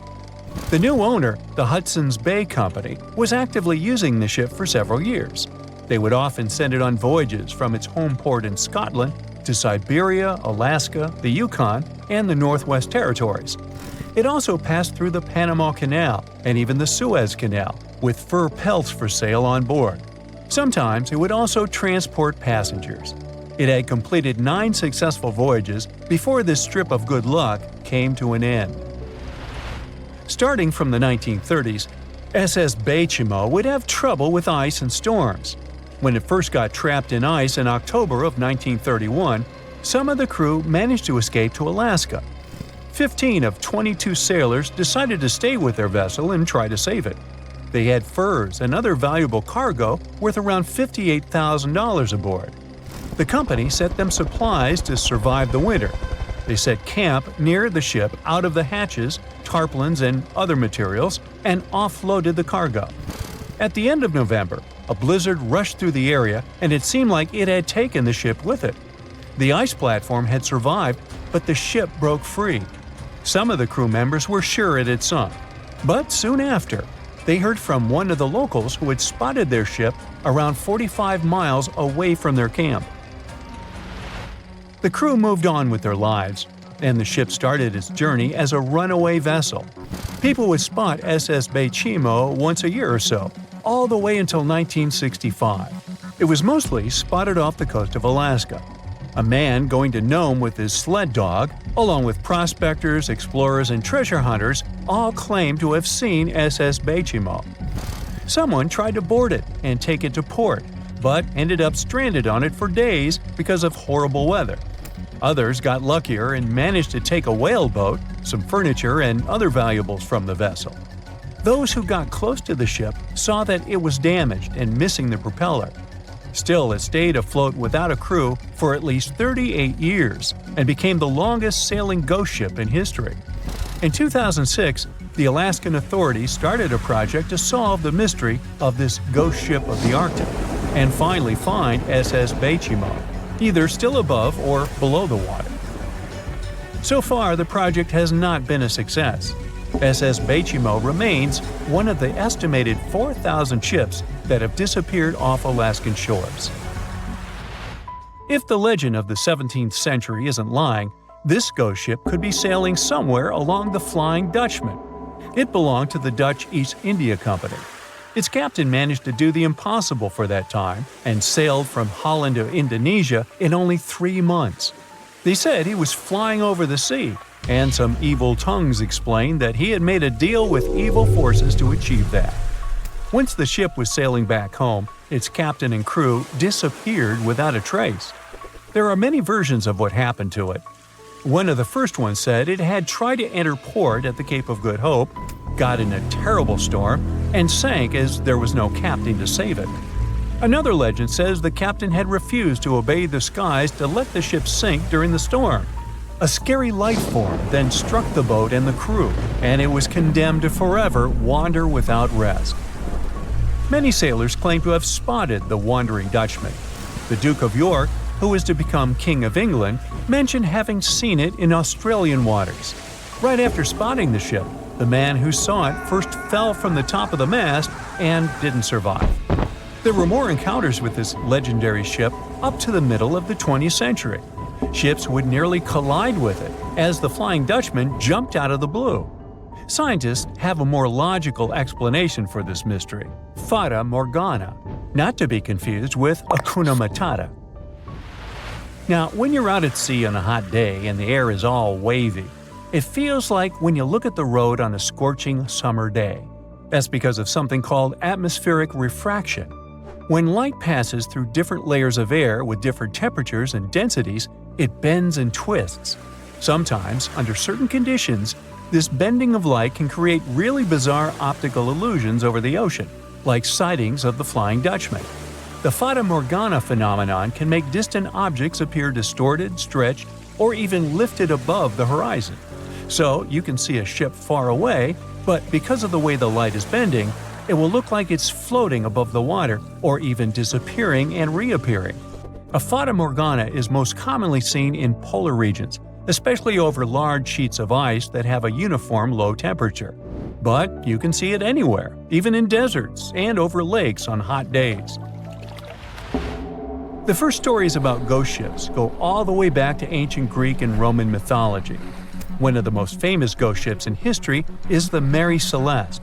The new owner, the Hudson's Bay Company, was actively using the ship for several years. They would often send it on voyages from its home port in Scotland to Siberia, Alaska, the Yukon, and the Northwest Territories. It also passed through the Panama Canal and even the Suez Canal, with fur pelts for sale on board. Sometimes it would also transport passengers. It had completed 9 successful voyages before this strip of good luck came to an end. Starting from the 1930s, SS Bay Chimo would have trouble with ice and storms. When it first got trapped in ice in October of 1931, some of the crew managed to escape to Alaska. 15 of 22 sailors decided to stay with their vessel and try to save it. They had furs and other valuable cargo worth around $58,000 aboard. The company sent them supplies to survive the winter. They set camp near the ship out of the hatches, tarpaulins, and other materials, and offloaded the cargo. At the end of November, a blizzard rushed through the area, and it seemed like it had taken the ship with it. The ice platform had survived, but the ship broke free. Some of the crew members were sure it had sunk. But soon after, they heard from one of the locals who had spotted their ship around 45 miles away from their camp. The crew moved on with their lives, and the ship started its journey as a runaway vessel. People would spot SS Bay Chimo once a year or so, all the way until 1965. It was mostly spotted off the coast of Alaska. A man going to Nome with his sled dog, along with prospectors, explorers, and treasure hunters, all claimed to have seen SS Bay Chimo. Someone tried to board it and take it to port, but ended up stranded on it for days because of horrible weather. Others got luckier and managed to take a whaleboat, some furniture, and other valuables from the vessel. Those who got close to the ship saw that it was damaged and missing the propeller. Still, it stayed afloat without a crew for at least 38 years and became the longest sailing ghost ship in history. In 2006, the Alaskan authorities started a project to solve the mystery of this ghost ship of the Arctic and finally find SS Bay Chimo, either still above or below the water. So far, the project has not been a success. SS Bay Chimo remains one of the estimated 4,000 ships that have disappeared off Alaskan shores. If the legend of the 17th century isn't lying, this ghost ship could be sailing somewhere along the Flying Dutchman. It belonged to the Dutch East India Company. Its captain managed to do the impossible for that time and sailed from Holland to Indonesia in only 3 months. They said he was flying over the sea, and some evil tongues explained that he had made a deal with evil forces to achieve that. Once the ship was sailing back home, its captain and crew disappeared without a trace. There are many versions of what happened to it. One of the first ones said it had tried to enter port at the Cape of Good Hope, got in a terrible storm, and sank as there was no captain to save it. Another legend says the captain had refused to obey the skies to let the ship sink during the storm. A scary life form then struck the boat and the crew, and it was condemned to forever wander without rest. Many sailors claim to have spotted the wandering Dutchman. The Duke of York, who was to become King of England, mentioned having seen it in Australian waters. Right after spotting the ship, the man who saw it first fell from the top of the mast and didn't survive. There were more encounters with this legendary ship up to the middle of the 20th century. Ships would nearly collide with it as the Flying Dutchman jumped out of the blue. Scientists have a more logical explanation for this mystery: Fata Morgana, not to be confused with Hakuna Matata. Now, when you're out at sea on a hot day and the air is all wavy, it feels like when you look at the road on a scorching summer day. That's because of something called atmospheric refraction. When light passes through different layers of air with different temperatures and densities, it bends and twists. Sometimes, under certain conditions, this bending of light can create really bizarre optical illusions over the ocean, like sightings of the Flying Dutchman. The Fata Morgana phenomenon can make distant objects appear distorted, stretched, or even lifted above the horizon. So you can see a ship far away, but because of the way the light is bending, it will look like it's floating above the water or even disappearing and reappearing. A Fata Morgana is most commonly seen in polar regions, especially over large sheets of ice that have a uniform low temperature. But you can see it anywhere, even in deserts and over lakes on hot days. The first stories about ghost ships go all the way back to ancient Greek and Roman mythology. One of the most famous ghost ships in history is the Mary Celeste.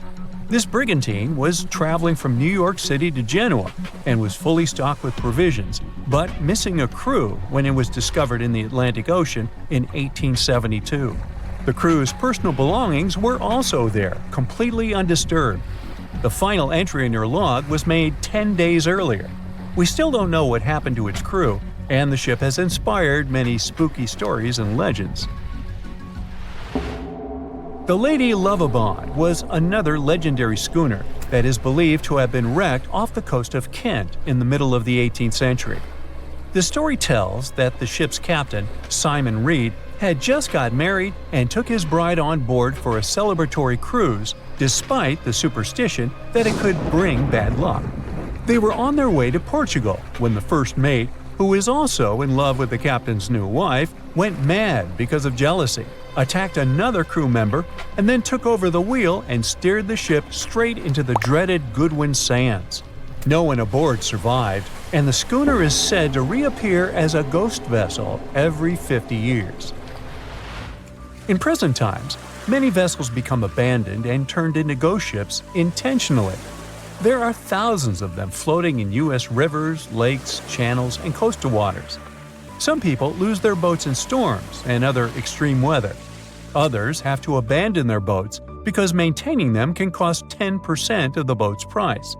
This brigantine was traveling from New York City to Genoa and was fully stocked with provisions, but missing a crew when it was discovered in the Atlantic Ocean in 1872. The crew's personal belongings were also there, completely undisturbed. The final entry in her log was made 10 days earlier. We still don't know what happened to its crew, and the ship has inspired many spooky stories and legends. The Lady Lovibond was another legendary schooner that is believed to have been wrecked off the coast of Kent in the middle of the 18th century. The story tells that the ship's captain, Simon Reed, had just got married and took his bride on board for a celebratory cruise, despite the superstition that it could bring bad luck. They were on their way to Portugal when the first mate, who is also in love with the captain's new wife, went mad because of jealousy, attacked another crew member, and then took over the wheel and steered the ship straight into the dreaded Goodwin Sands. No one aboard survived, and the schooner is said to reappear as a ghost vessel every 50 years. In present times, many vessels become abandoned and turned into ghost ships intentionally. There are thousands of them floating in U.S. rivers, lakes, channels, and coastal waters. Some people lose their boats in storms and other extreme weather. Others have to abandon their boats because maintaining them can cost 10% of the boat's price.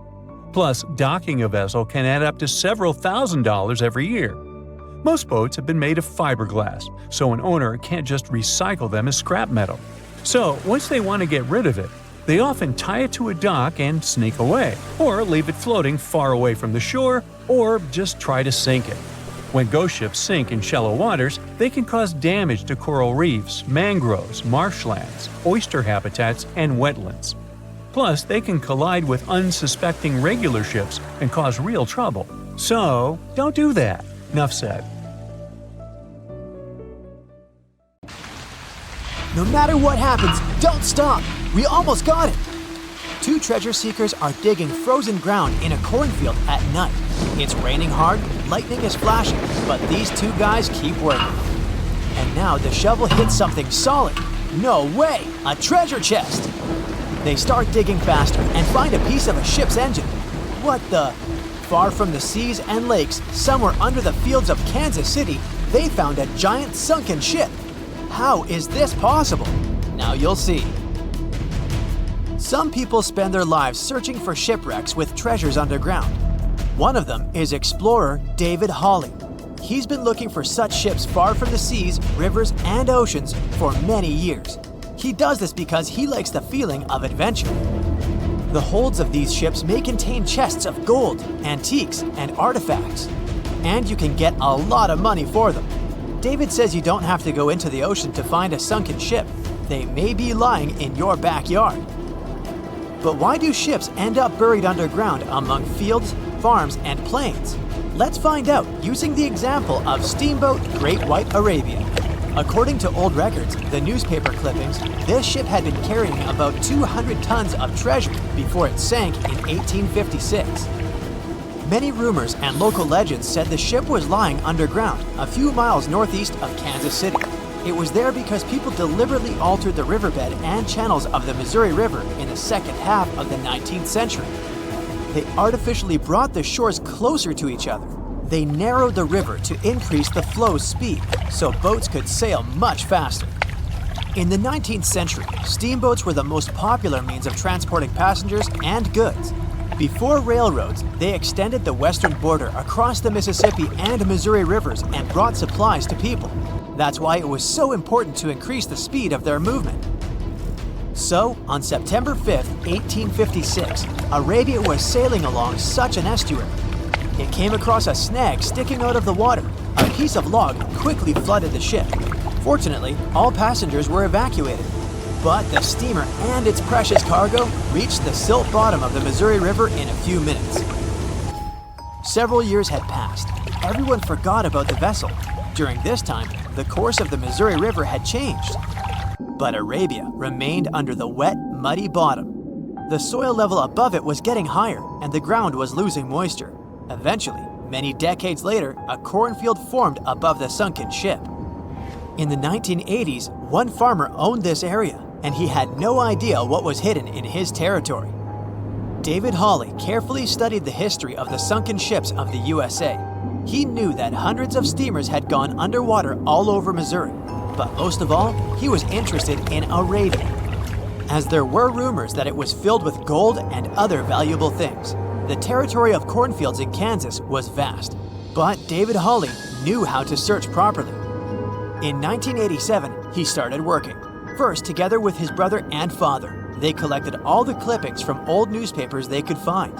Plus, docking a vessel can add up to several $1,000s every year. Most boats have been made of fiberglass, so an owner can't just recycle them as scrap metal. So, once they want to get rid of it, they often tie it to a dock and sneak away, or leave it floating far away from the shore, or just try to sink it. When ghost ships sink in shallow waters, they can cause damage to coral reefs, mangroves, marshlands, oyster habitats, and wetlands. Plus, they can collide with unsuspecting regular ships and cause real trouble. So, don't do that. Enough said. No matter what happens, don't stop! We almost got it! Two treasure seekers are digging frozen ground in a cornfield at night. It's raining hard, lightning is flashing, but these two guys keep working. And now the shovel hits something solid. No way! A treasure chest! They start digging faster and find a piece of a ship's engine. What the? Far from the seas and lakes, somewhere under the fields of Kansas City, they found a giant sunken ship. How is this possible? Now you'll see. Some people spend their lives searching for shipwrecks with treasures underground. One of them is explorer David Hawley. He's been looking for such ships far from the seas, rivers, and oceans for many years. He does this because he likes the feeling of adventure. The holds of these ships may contain chests of gold, antiques, and artifacts. And you can get a lot of money for them. David says you don't have to go into the ocean to find a sunken ship. They may be lying in your backyard. But why do ships end up buried underground among fields, farms, and plains? Let's find out using the example of Steamboat Great White Arabia. According to old records, the newspaper clippings, this ship had been carrying about 200 tons of treasure before it sank in 1856. Many rumors and local legends said the ship was lying underground, a few miles northeast of Kansas City. It was there because people deliberately altered the riverbed and channels of the Missouri River in the second half of the 19th century. They artificially brought the shores closer to each other. They narrowed the river to increase the flow speed, so boats could sail much faster. In the 19th century, steamboats were the most popular means of transporting passengers and goods. Before railroads, they extended the western border across the Mississippi and Missouri rivers and brought supplies to people. That's why it was so important to increase the speed of their movement. So, on September 5, 1856, Arabia was sailing along such an estuary. It came across a snag sticking out of the water. A piece of log quickly flooded the ship. Fortunately, all passengers were evacuated. But the steamer and its precious cargo reached the silt bottom of the Missouri River in a few minutes. Several years had passed. Everyone forgot about the vessel. During this time, the course of the Missouri River had changed. But Arabia remained under the wet, muddy bottom. The soil level above it was getting higher, and the ground was losing moisture. Eventually, many decades later, a cornfield formed above the sunken ship. In the 1980s, one farmer owned this area, and he had no idea what was hidden in his territory. David Hawley carefully studied the history of the sunken ships of the USA. He knew that hundreds of steamers had gone underwater all over Missouri, but most of all, he was interested in Arabia, as there were rumors that it was filled with gold and other valuable things. The territory of cornfields in Kansas was vast, but David Hawley knew how to search properly. In 1987, he started working. First, together with his brother and father, they collected all the clippings from old newspapers they could find.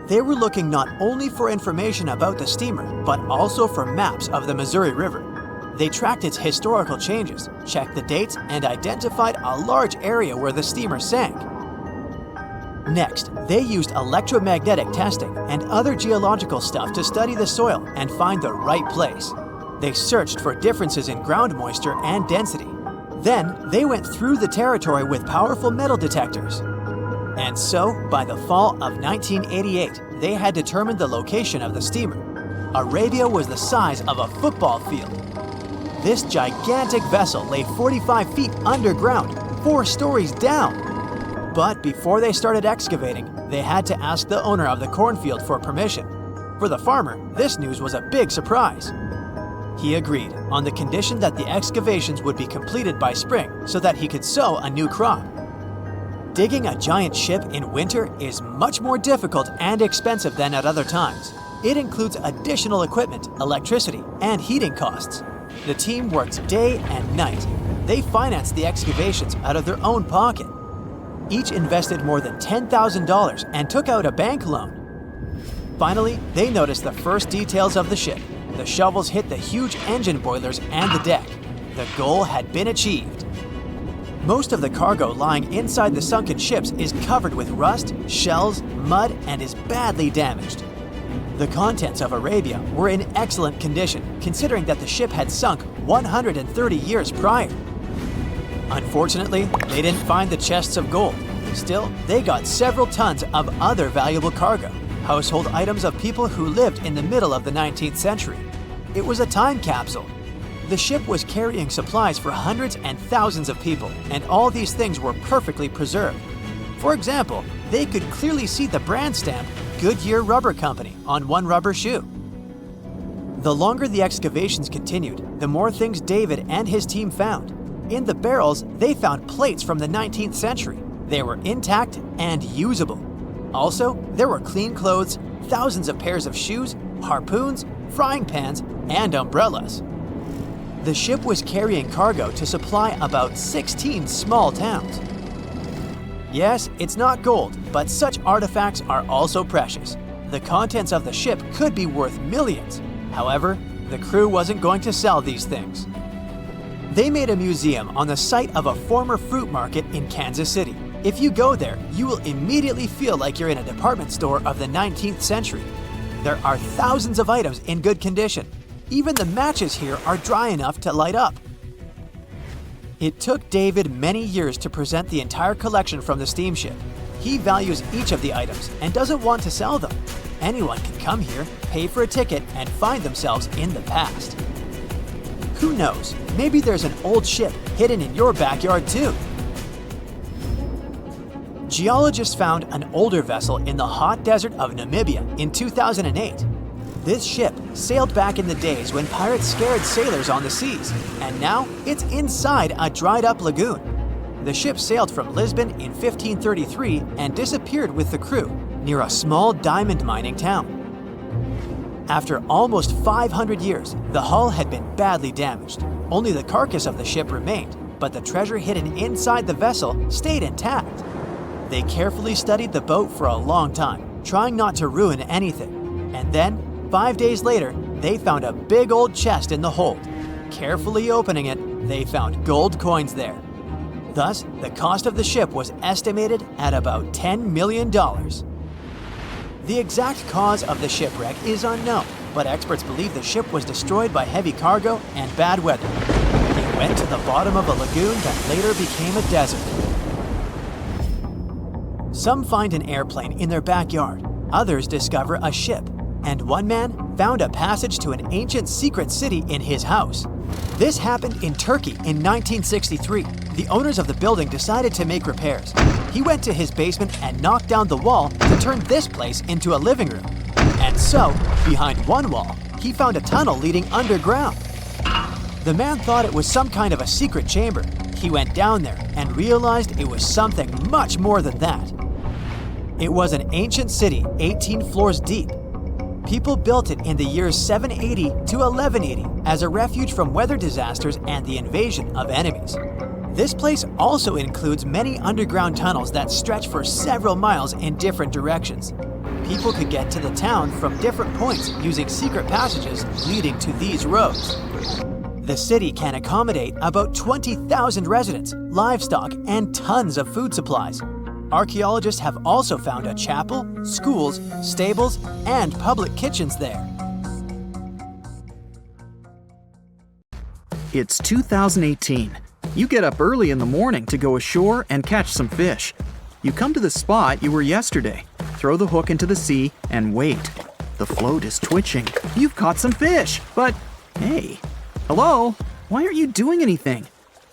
They were looking not only for information about the steamer, but also for maps of the Missouri River. They tracked its historical changes, checked the dates, and identified a large area where the steamer sank. Next, they used electromagnetic testing and other geological stuff to study the soil and find the right place. They searched for differences in ground moisture and density. Then, they went through the territory with powerful metal detectors. And so, by the fall of 1988, they had determined the location of the steamer. Arabia was the size of a football field. This gigantic vessel lay 45 feet underground, 4 stories down. But before they started excavating, they had to ask the owner of the cornfield for permission. For the farmer, this news was a big surprise. He agreed, on the condition that the excavations would be completed by spring so that he could sow a new crop. Digging a giant ship in winter is much more difficult and expensive than at other times. It includes additional equipment, electricity, and heating costs. The team worked day and night. They financed the excavations out of their own pocket. Each invested more than $10,000 and took out a bank loan. Finally, they noticed the first details of the ship. The shovels hit the huge engine boilers and the deck. The goal had been achieved. Most of the cargo lying inside the sunken ships is covered with rust, shells, mud, and is badly damaged. The contents of Arabia were in excellent condition, considering that the ship had sunk 130 years prior. Unfortunately, they didn't find the chests of gold. Still, they got several tons of other valuable cargo, household items of people who lived in the middle of the 19th century. It was a time capsule. The ship was carrying supplies for hundreds and thousands of people, and all these things were perfectly preserved. For example, they could clearly see the brand stamp Goodyear Rubber Company on one rubber shoe. The longer the excavations continued, the more things David and his team found. In the barrels, they found plates from the 19th century. They were intact and usable. Also, there were clean clothes, thousands of pairs of shoes, harpoons, frying pans, and umbrellas. The ship was carrying cargo to supply about 16 small towns. Yes, it's not gold, but such artifacts are also precious. The contents of the ship could be worth millions. However, the crew wasn't going to sell these things. They made a museum on the site of a former fruit market in Kansas City. If you go there, you will immediately feel like you're in a department store of the 19th century. There are thousands of items in good condition. Even the matches here are dry enough to light up. It took David many years to present the entire collection from the steamship. He values each of the items and doesn't want to sell them. Anyone can come here, pay for a ticket, and find themselves in the past. Who knows, maybe there's an old ship hidden in your backyard too. Geologists found an older vessel in the hot desert of Namibia in 2008. This ship sailed back in the days when pirates scared sailors on the seas, and now it's inside a dried-up lagoon. The ship sailed from Lisbon in 1533 and disappeared with the crew. near a small diamond mining town. After almost 500 years, the hull had been badly damaged. Only the carcass of the ship remained, but the treasure hidden inside the vessel stayed intact. They carefully studied the boat for a long time, trying not to ruin anything. And then, 5 days later, they found a big old chest in the hold. Carefully opening it, they found gold coins there. Thus, the cost of the ship was estimated at about $10 million. The exact cause of the shipwreck is unknown, but experts believe the ship was destroyed by heavy cargo and bad weather. It went to the bottom of a lagoon that later became a desert. Some find an airplane in their backyard, others discover a ship, and one man found a passage to an ancient secret city in his house. This happened in Turkey in 1963. The owners of the building decided to make repairs. He went to his basement and knocked down the wall to turn this place into a living room. And so, behind one wall, he found a tunnel leading underground. The man thought it was some kind of a secret chamber. He went down there and realized it was something much more than that. It was an ancient city 18 floors deep. People built it in the years 780 to 1180 as a refuge from weather disasters and the invasion of enemies. This place also includes many underground tunnels that stretch for several miles in different directions. People could get to the town from different points using secret passages leading to these roads. The city can accommodate about 20,000 residents, livestock, and tons of food supplies. Archaeologists have also found a chapel, schools, stables, and public kitchens there. It's 2018. You get up early in the morning to go ashore and catch some fish. You come to the spot you were yesterday, throw the hook into the sea, and wait. The float is twitching. You've caught some fish, but hey, hello? Why aren't you doing anything?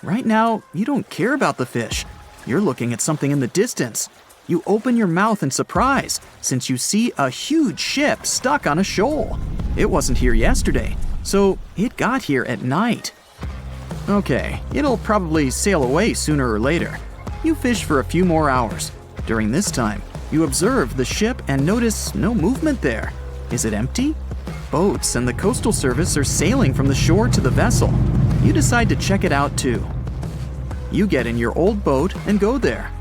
Right now, you don't care about the fish. You're looking at something in the distance. You open your mouth in surprise since you see a huge ship stuck on a shoal. It wasn't here yesterday, so it got here at night. Okay, it'll probably sail away sooner or later. You fish for a few more hours. During this time, you observe the ship and notice no movement there. Is it empty? Boats and the Coastal Service are sailing from the shore to the vessel. You decide to check it out too. You get in your old boat and go there.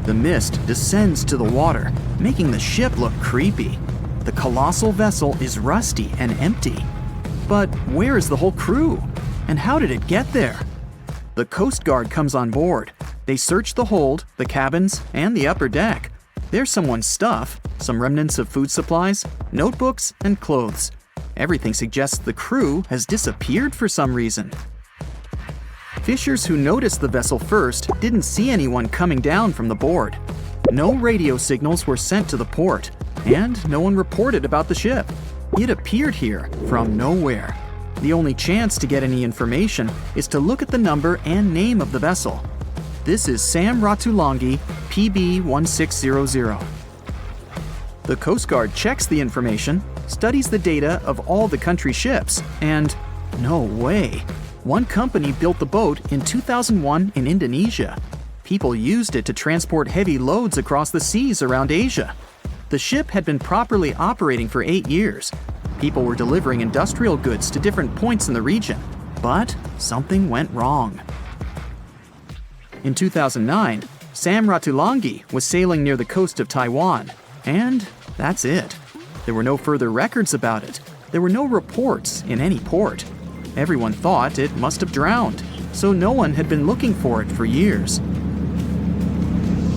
The mist descends to the water, making the ship look creepy. The colossal vessel is rusty and empty. But where is the whole crew? And how did it get there? The Coast Guard comes on board. They search the hold, the cabins, and the upper deck. There's someone's stuff, some remnants of food supplies, notebooks, and clothes. Everything suggests the crew has disappeared for some reason. Fishers who noticed the vessel first didn't see anyone coming down from the board. No radio signals were sent to the port, and no one reported about the ship. It appeared here from nowhere. The only chance to get any information is to look at the number and name of the vessel. This is Sam Ratulangi, PB 1600. The Coast Guard checks the information, studies the data of all the country's ships, and no way. One company built the boat in 2001 in Indonesia. People used it to transport heavy loads across the seas around Asia. The ship had been properly operating for 8 years. People were delivering industrial goods to different points in the region, but something went wrong. In 2009, Sam Ratulangi was sailing near the coast of Taiwan, and that's it. There were no further records about it. There were no reports in any port. Everyone thought it must have drowned, so no one had been looking for it for years.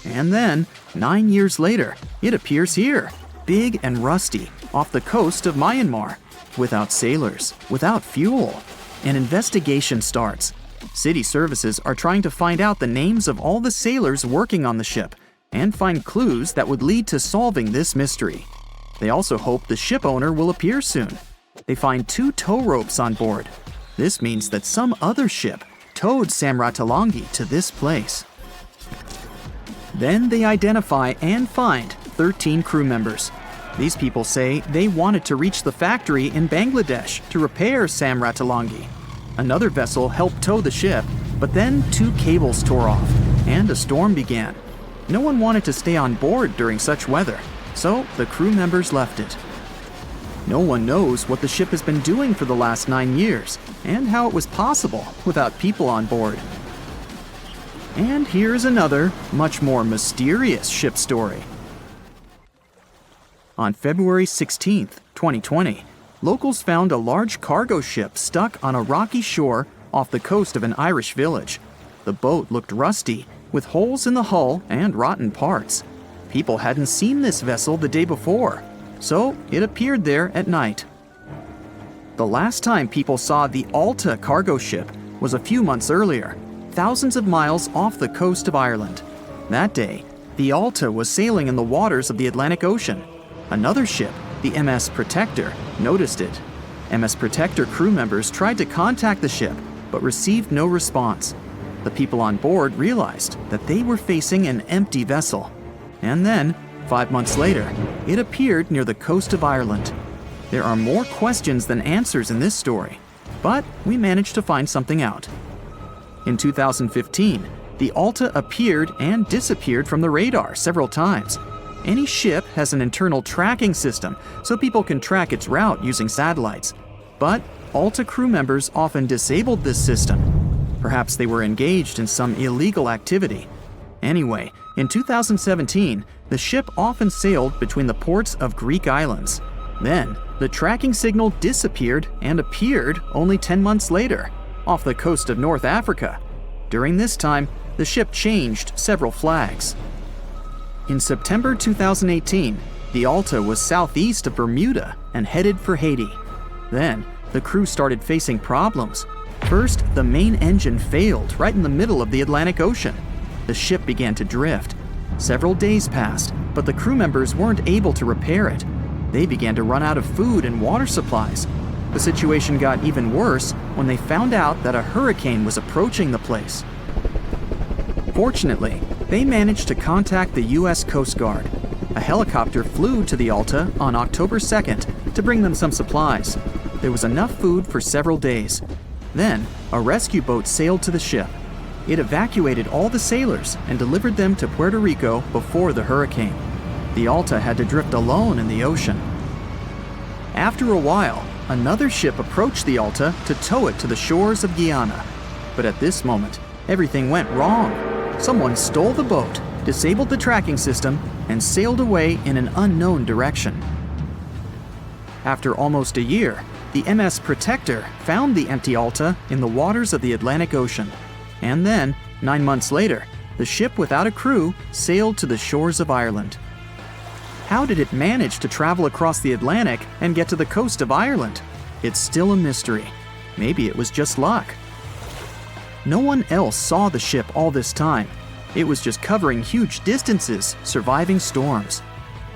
And then, 9 years later, it appears here, big and rusty, off the coast of Myanmar, without sailors, without fuel. An investigation starts. City services are trying to find out the names of all the sailors working on the ship and find clues that would lead to solving this mystery. They also hope the ship owner will appear soon. They find 2 tow ropes on board. This means that some other ship towed Sam Ratulangi to this place. Then they identify and find 13 crew members. These people say they wanted to reach the factory in Bangladesh to repair Sam Ratulangi. Another vessel helped tow the ship, but then 2 cables tore off, and a storm began. No one wanted to stay on board during such weather, so the crew members left it. No one knows what the ship has been doing for the last 9 years and how it was possible without people on board. And here's another, much more mysterious ship story. On February 16, 2020, locals found a large cargo ship stuck on a rocky shore off the coast of an Irish village. The boat looked rusty, with holes in the hull and rotten parts. People hadn't seen this vessel the day before, so it appeared there at night. The last time people saw the Alta cargo ship was a few months earlier, thousands of miles off the coast of Ireland. That day, the Alta was sailing in the waters of the Atlantic Ocean. Another ship, the MS Protector, noticed it. MS Protector crew members tried to contact the ship, but received no response. The people on board realized that they were facing an empty vessel. And then, 5 months later, it appeared near the coast of Ireland. There are more questions than answers in this story, but we managed to find something out. In 2015, the Alta appeared and disappeared from the radar several times. Any ship has an internal tracking system, so people can track its route using satellites. But Alta crew members often disabled this system. Perhaps they were engaged in some illegal activity. Anyway, in 2017, the ship often sailed between the ports of Greek islands. Then, the tracking signal disappeared and appeared only 10 months later, off the coast of North Africa. During this time, the ship changed several flags. In September 2018, the Alta was southeast of Bermuda and headed for Haiti. Then, the crew started facing problems. First, the main engine failed right in the middle of the Atlantic Ocean. The ship began to drift. Several days passed, but the crew members weren't able to repair it. They began to run out of food and water supplies. The situation got even worse when they found out that a hurricane was approaching the place. Fortunately, they managed to contact the U.S. Coast Guard. A helicopter flew to the Alta on October 2nd to bring them some supplies. There was enough food for several days. Then, a rescue boat sailed to the ship. It evacuated all the sailors and delivered them to Puerto Rico before the hurricane. The Alta had to drift alone in the ocean. After a while, another ship approached the Alta to tow it to the shores of Guyana. But at this moment, everything went wrong. Someone stole the boat, disabled the tracking system, and sailed away in an unknown direction. After almost a year, the MS Protector found the empty Alta in the waters of the Atlantic Ocean. And then, 9 months later, the ship without a crew sailed to the shores of Ireland. How did it manage to travel across the Atlantic and get to the coast of Ireland? It's still a mystery. Maybe it was just luck. No one else saw the ship all this time. It was just covering huge distances, surviving storms.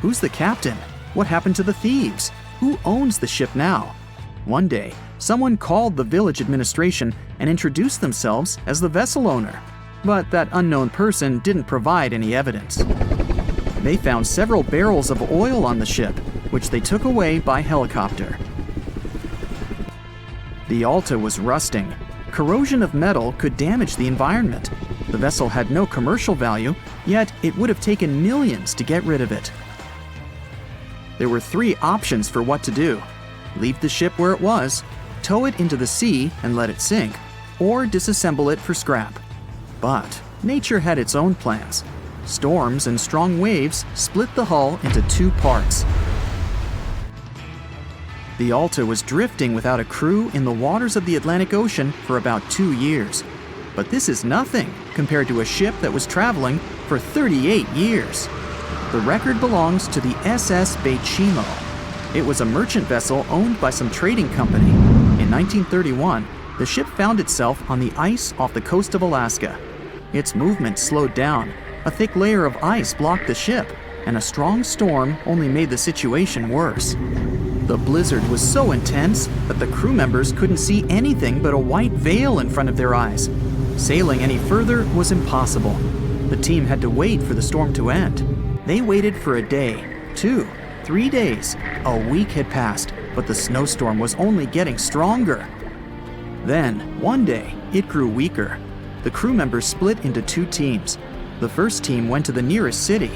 Who's the captain? What happened to the thieves? Who owns the ship now? One day, someone called the village administration and introduced themselves as the vessel owner. But that unknown person didn't provide any evidence. They found several barrels of oil on the ship, which they took away by helicopter. The Alta was rusting. Corrosion of metal could damage the environment. The vessel had no commercial value, yet it would have taken millions to get rid of it. There were 3 options for what to do: leave the ship where it was, tow it into the sea and let it sink, or disassemble it for scrap. But nature had its own plans. Storms and strong waves split the hull into 2 parts. The Alta was drifting without a crew in the waters of the Atlantic Ocean for about 2 years. But this is nothing compared to a ship that was traveling for 38 years. The record belongs to the SS Bechimo. It was a merchant vessel owned by some trading company. In 1931, the ship found itself on the ice off the coast of Alaska. Its movement slowed down. A thick layer of ice blocked the ship, and a strong storm only made the situation worse. The blizzard was so intense that the crew members couldn't see anything but a white veil in front of their eyes. Sailing any further was impossible. The team had to wait for the storm to end. They waited for a day, 2, 3 days. A week had passed, but the snowstorm was only getting stronger. Then, one day, it grew weaker. The crew members split into 2 teams. The first team went to the nearest city.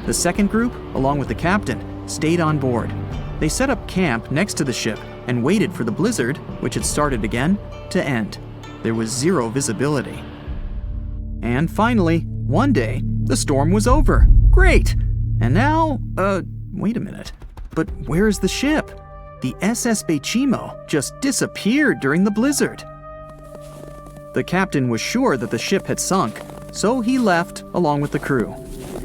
The second group, along with the captain, stayed on board. They set up camp next to the ship and waited for the blizzard, which had started again, to end. There was zero visibility. And finally, one day, the storm was over. Great! And now, wait a minute. But where is the ship? The SS Bechimo just disappeared during the blizzard. The captain was sure that the ship had sunk, so he left along with the crew.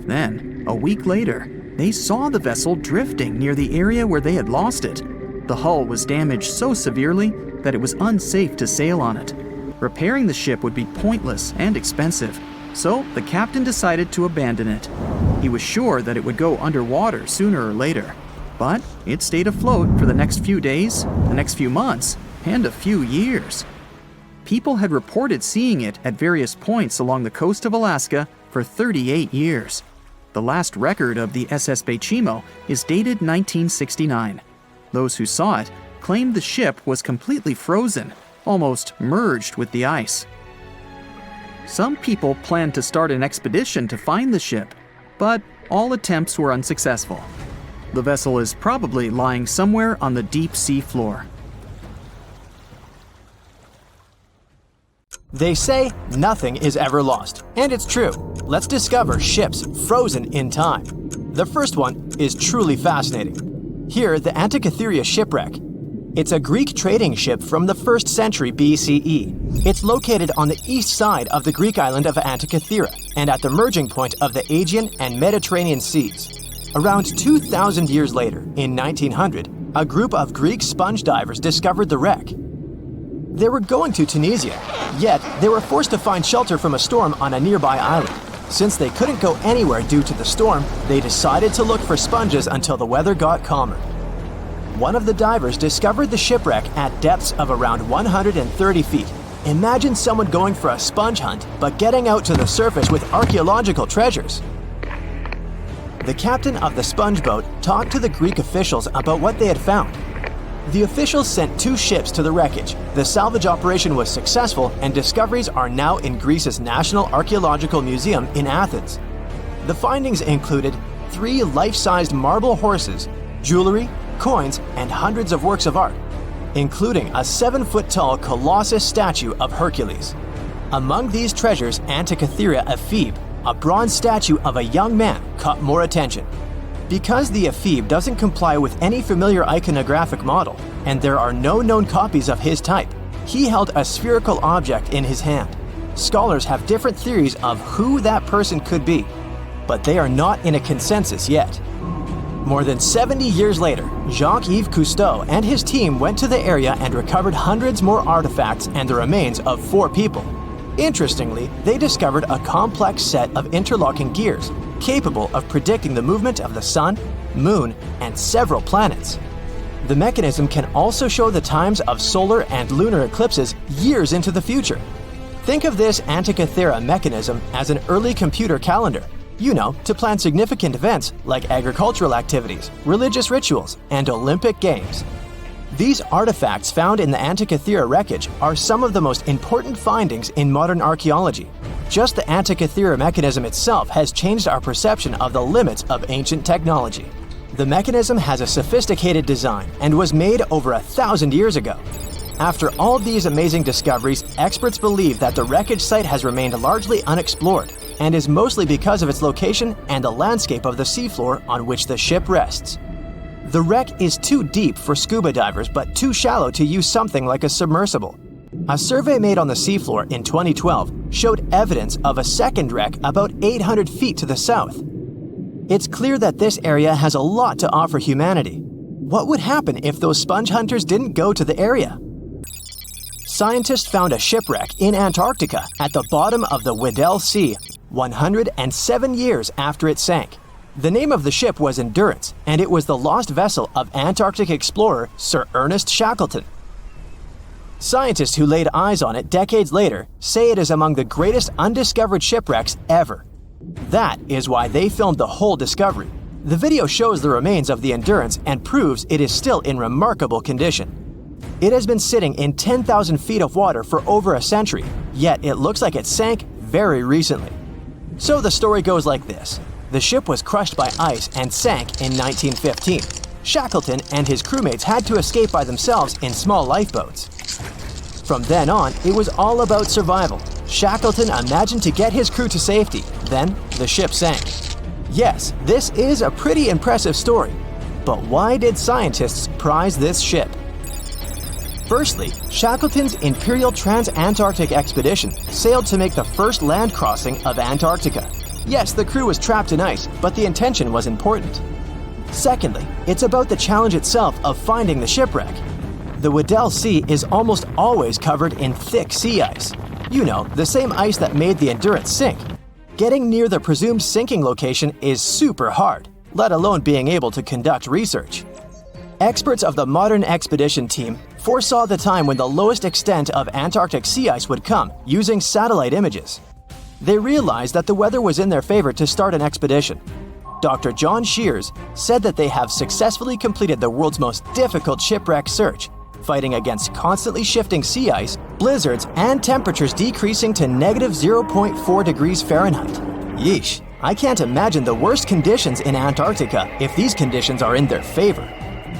Then, a week later, they saw the vessel drifting near the area where they had lost it. The hull was damaged so severely that it was unsafe to sail on it. Repairing the ship would be pointless and expensive, so the captain decided to abandon it. He was sure that it would go underwater sooner or later, but it stayed afloat for the next few days, the next few months, and a few years. People had reported seeing it at various points along the coast of Alaska for 38 years. The last record of the SS Bechimo is dated 1969. Those who saw it claimed the ship was completely frozen, almost merged with the ice. Some people planned to start an expedition to find the ship, but all attempts were unsuccessful. The vessel is probably lying somewhere on the deep sea floor. They say nothing is ever lost, and it's true. Let's discover ships frozen in time. The first one is truly fascinating. Here, the Antikythera shipwreck. It's a Greek trading ship from the 1st century BCE. It's located on the east side of the Greek island of Antikythera and at the merging point of the Aegean and Mediterranean seas. Around 2,000 years later, in 1900, a group of Greek sponge divers discovered the wreck. They were going to Tunisia, yet they were forced to find shelter from a storm on a nearby island. Since they couldn't go anywhere due to the storm, they decided to look for sponges until the weather got calmer. One of the divers discovered the shipwreck at depths of around 130 feet. Imagine someone going for a sponge hunt, but getting out to the surface with archaeological treasures. The captain of the sponge boat talked to the Greek officials about what they had found. The officials sent 2 ships to the wreckage. The salvage operation was successful, and discoveries are now in Greece's National Archaeological Museum in Athens. The findings included 3 life-sized marble horses, jewelry, coins, and hundreds of works of art, including a 7-foot-tall Colossus statue of Hercules. Among these treasures, Antikythera Ephebe, a bronze statue of a young man, caught more attention. Because the ephebe doesn't comply with any familiar iconographic model, and there are no known copies of his type, he held a spherical object in his hand. Scholars have different theories of who that person could be, but they are not in a consensus yet. More than 70 years later, Jacques-Yves Cousteau and his team went to the area and recovered hundreds more artifacts and the remains of 4 people. Interestingly, they discovered a complex set of interlocking gears, capable of predicting the movement of the sun, moon, and several planets. The mechanism can also show the times of solar and lunar eclipses years into the future. Think of this Antikythera mechanism as an early computer calendar, to plan significant events like agricultural activities, religious rituals, and Olympic Games. These artifacts found in the Antikythera wreckage are some of the most important findings in modern archaeology. Just the Antikythera mechanism itself has changed our perception of the limits of ancient technology. The mechanism has a sophisticated design and was made over 1,000 years ago. After all these amazing discoveries, experts believe that the wreckage site has remained largely unexplored and is mostly because of its location and the landscape of the seafloor on which the ship rests. The wreck is too deep for scuba divers but too shallow to use something like a submersible. A survey made on the seafloor in 2012 showed evidence of a second wreck about 800 feet to the south. It's clear that this area has a lot to offer humanity. What would happen if those sponge hunters didn't go to the area? Scientists found a shipwreck in Antarctica at the bottom of the Weddell Sea 107 years after it sank. The name of the ship was Endurance, and it was the lost vessel of Antarctic explorer Sir Ernest Shackleton. Scientists who laid eyes on it decades later say it is among the greatest undiscovered shipwrecks ever. That is why they filmed the whole discovery. The video shows the remains of the Endurance and proves it is still in remarkable condition. It has been sitting in 10,000 feet of water for over a century, yet it looks like it sank very recently. So the story goes like this. the ship was crushed by ice and sank in 1915. Shackleton and his crewmates had to escape by themselves in small lifeboats. From then on, it was all about survival. Shackleton imagined to get his crew to safety. Then, the ship sank. Yes, this is a pretty impressive story. But why did scientists prize this ship? Firstly, Shackleton's Imperial Trans-Antarctic Expedition sailed to make the first land crossing of Antarctica. Yes, the crew was trapped in ice, but the intention was important. Secondly, it's about the challenge itself of finding the shipwreck. The Weddell Sea is almost always covered in thick sea ice. You know, the same ice that made the Endurance sink. Getting near the presumed sinking location is super hard, let alone being able to conduct research. Experts of the modern expedition team foresaw the time when the lowest extent of Antarctic sea ice would come using satellite images. They realized that the weather was in their favor to start an expedition. Dr. John Shears said that they have successfully completed the world's most difficult shipwreck search, fighting against constantly shifting sea ice, blizzards, and temperatures decreasing to -0.4 degrees Fahrenheit. Yeesh, I can't imagine the worst conditions in Antarctica if these conditions are in their favor.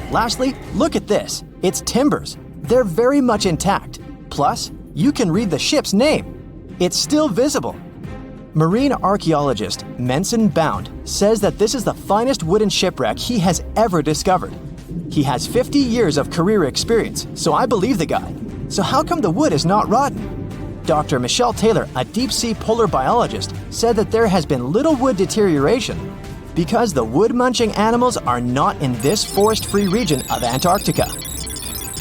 Lastly, look at this. It's timbers. They're very much intact. Plus, you can read the ship's name. It's still visible. Marine archaeologist Menson Bound says that this is the finest wooden shipwreck he has ever discovered. He has 50 years of career experience, so I believe the guy. So how come the wood is not rotten? Dr. Michelle Taylor, a deep-sea polar biologist, said that there has been little wood deterioration because the wood-munching animals are not in this forest-free region of Antarctica.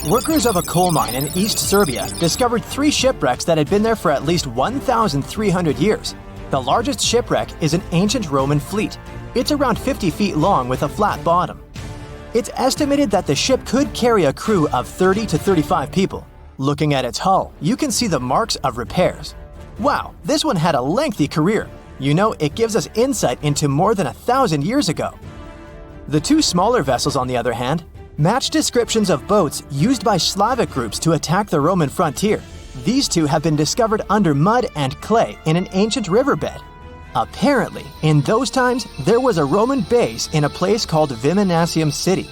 Workers of a coal mine in East Serbia discovered 3 shipwrecks that had been there for at least 1,300 years. The largest shipwreck is an ancient Roman fleet. It's around 50 feet long with a flat bottom. It's estimated that the ship could carry a crew of 30 to 35 people. Looking at its hull, you can see the marks of repairs. Wow, this one had a lengthy career. You know, it gives us insight into more than 1,000 years ago. The 2 smaller vessels, on the other hand, match descriptions of boats used by Slavic groups to attack the Roman frontier. These 2 have been discovered under mud and clay in an ancient riverbed. Apparently, in those times, there was a Roman base in a place called Viminacium City.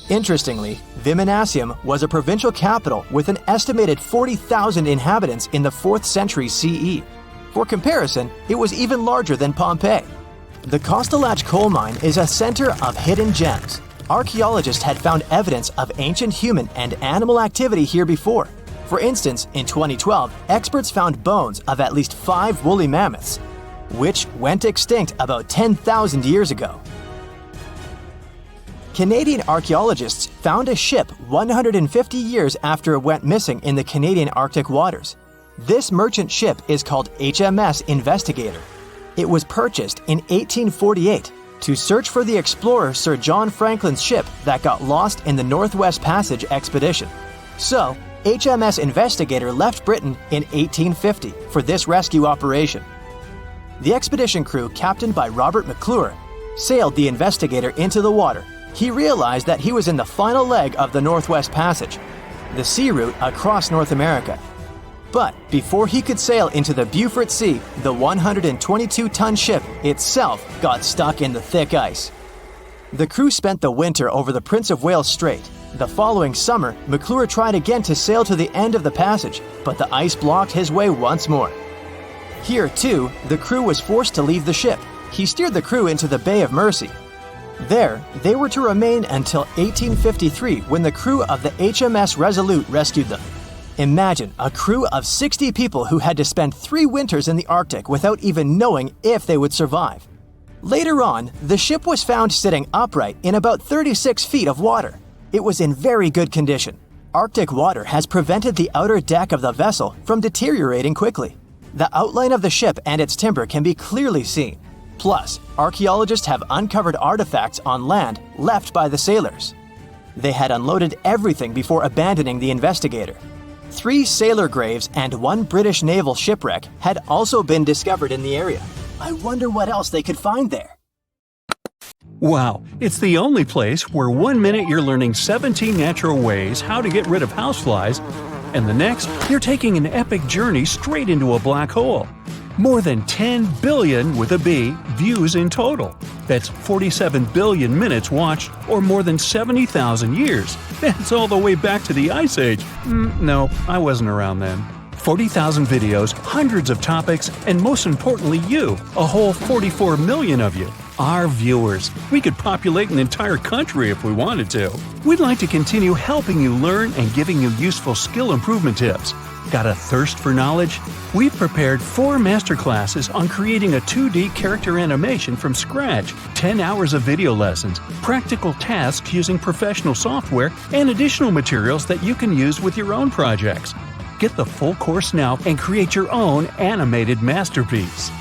Interestingly, Viminacium was a provincial capital with an estimated 40,000 inhabitants in the 4th century CE. For comparison, it was even larger than Pompeii. The Kostelach coal mine is a center of hidden gems. Archaeologists had found evidence of ancient human and animal activity here before. For instance, in 2012, experts found bones of at least 5 woolly mammoths, which went extinct about 10,000 years ago. Canadian archaeologists found a ship 150 years after it went missing in the Canadian Arctic waters. This merchant ship is called HMS Investigator. It was purchased in 1848 to search for the explorer Sir John Franklin's ship that got lost in the Northwest Passage expedition. So, HMS Investigator left Britain in 1850 for this rescue operation. The expedition crew, captained by Robert McClure, sailed the Investigator into the water. He realized that he was in the final leg of the Northwest Passage, the sea route across North America. But before he could sail into the Beaufort Sea, the 122-ton ship itself got stuck in the thick ice. The crew spent the winter over the Prince of Wales Strait. The following summer, McClure tried again to sail to the end of the passage, but the ice blocked his way once more. Here, too, the crew was forced to leave the ship. He steered the crew into the Bay of Mercy. There, they were to remain until 1853 when the crew of the HMS Resolute rescued them. Imagine a crew of 60 people who had to spend 3 winters in the Arctic without even knowing if they would survive. Later on, the ship was found sitting upright in about 36 feet of water. It was in very good condition. Arctic water has prevented the outer deck of the vessel from deteriorating quickly. The outline of the ship and its timber can be clearly seen. Plus, archaeologists have uncovered artifacts on land left by the sailors. They had unloaded everything before abandoning the Investigator. 3 sailor graves and 1 British naval shipwreck had also been discovered in the area. I wonder what else they could find there. Wow, it's the only place where 1 minute you're learning 17 natural ways how to get rid of houseflies, and the next, you're taking an epic journey straight into a black hole. More than 10 billion with a B views in total. That's 47 billion minutes watched, or more than 70,000 years. That's all the way back to the Ice Age. No, I wasn't around then. 40,000 videos, hundreds of topics, and most importantly you, a whole 44 million of you. Our viewers. We could populate an entire country if we wanted to. We'd like to continue helping you learn and giving you useful skill improvement tips. Got a thirst for knowledge? We've prepared 4 masterclasses on creating a 2D character animation from scratch, 10 hours of video lessons, practical tasks using professional software, and additional materials that you can use with your own projects. Get the full course now and create your own animated masterpiece.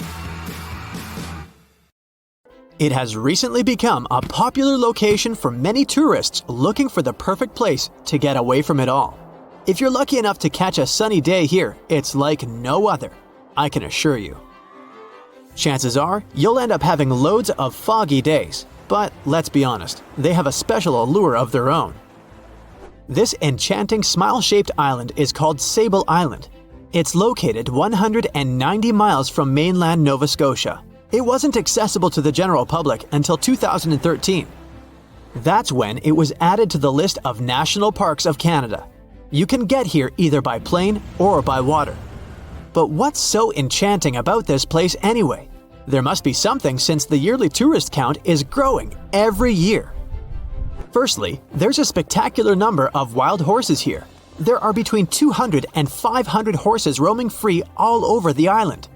It has recently become a popular location for many tourists looking for the perfect place to get away from it all. If you're lucky enough to catch a sunny day here, it's like no other, I can assure you. Chances are, you'll end up having loads of foggy days, but let's be honest, they have a special allure of their own. This enchanting smile-shaped island is called Sable Island. It's located 190 miles from mainland Nova Scotia. It wasn't accessible to the general public until 2013. That's when it was added to the list of National Parks of Canada. You can get here either by plane or by water. But what's so enchanting about this place anyway? There must be something, since the yearly tourist count is growing every year. Firstly, there's a spectacular number of wild horses here. There are between 200 and 500 horses roaming free all over the island.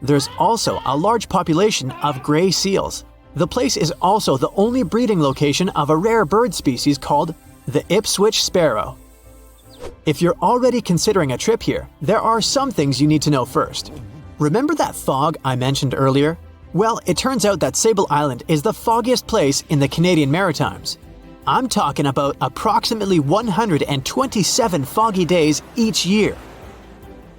There's also a large population of gray seals. The place is also the only breeding location of a rare bird species called the Ipswich sparrow. If you're already considering a trip here, there are some things you need to know first. Remember that fog I mentioned earlier? Well, it turns out that Sable Island is the foggiest place in the Canadian Maritimes. I'm talking about approximately 127 foggy days each year.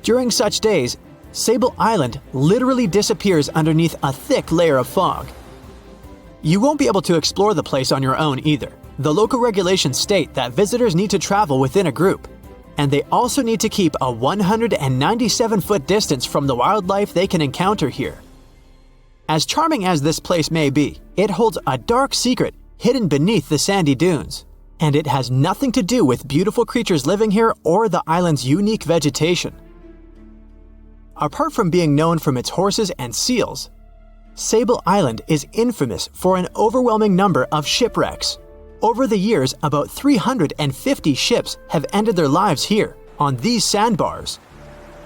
During such days, Sable Island literally disappears underneath a thick layer of fog. You won't be able to explore the place on your own either. The local regulations state that visitors need to travel within a group, and they also need to keep a 197-foot distance from the wildlife they can encounter here. As charming as this place may be, it holds a dark secret hidden beneath the sandy dunes, and it has nothing to do with beautiful creatures living here or the island's unique vegetation. Apart from being known from its horses and seals, Sable Island is infamous for an overwhelming number of shipwrecks. Over the years, about 350 ships have ended their lives here, on these sandbars.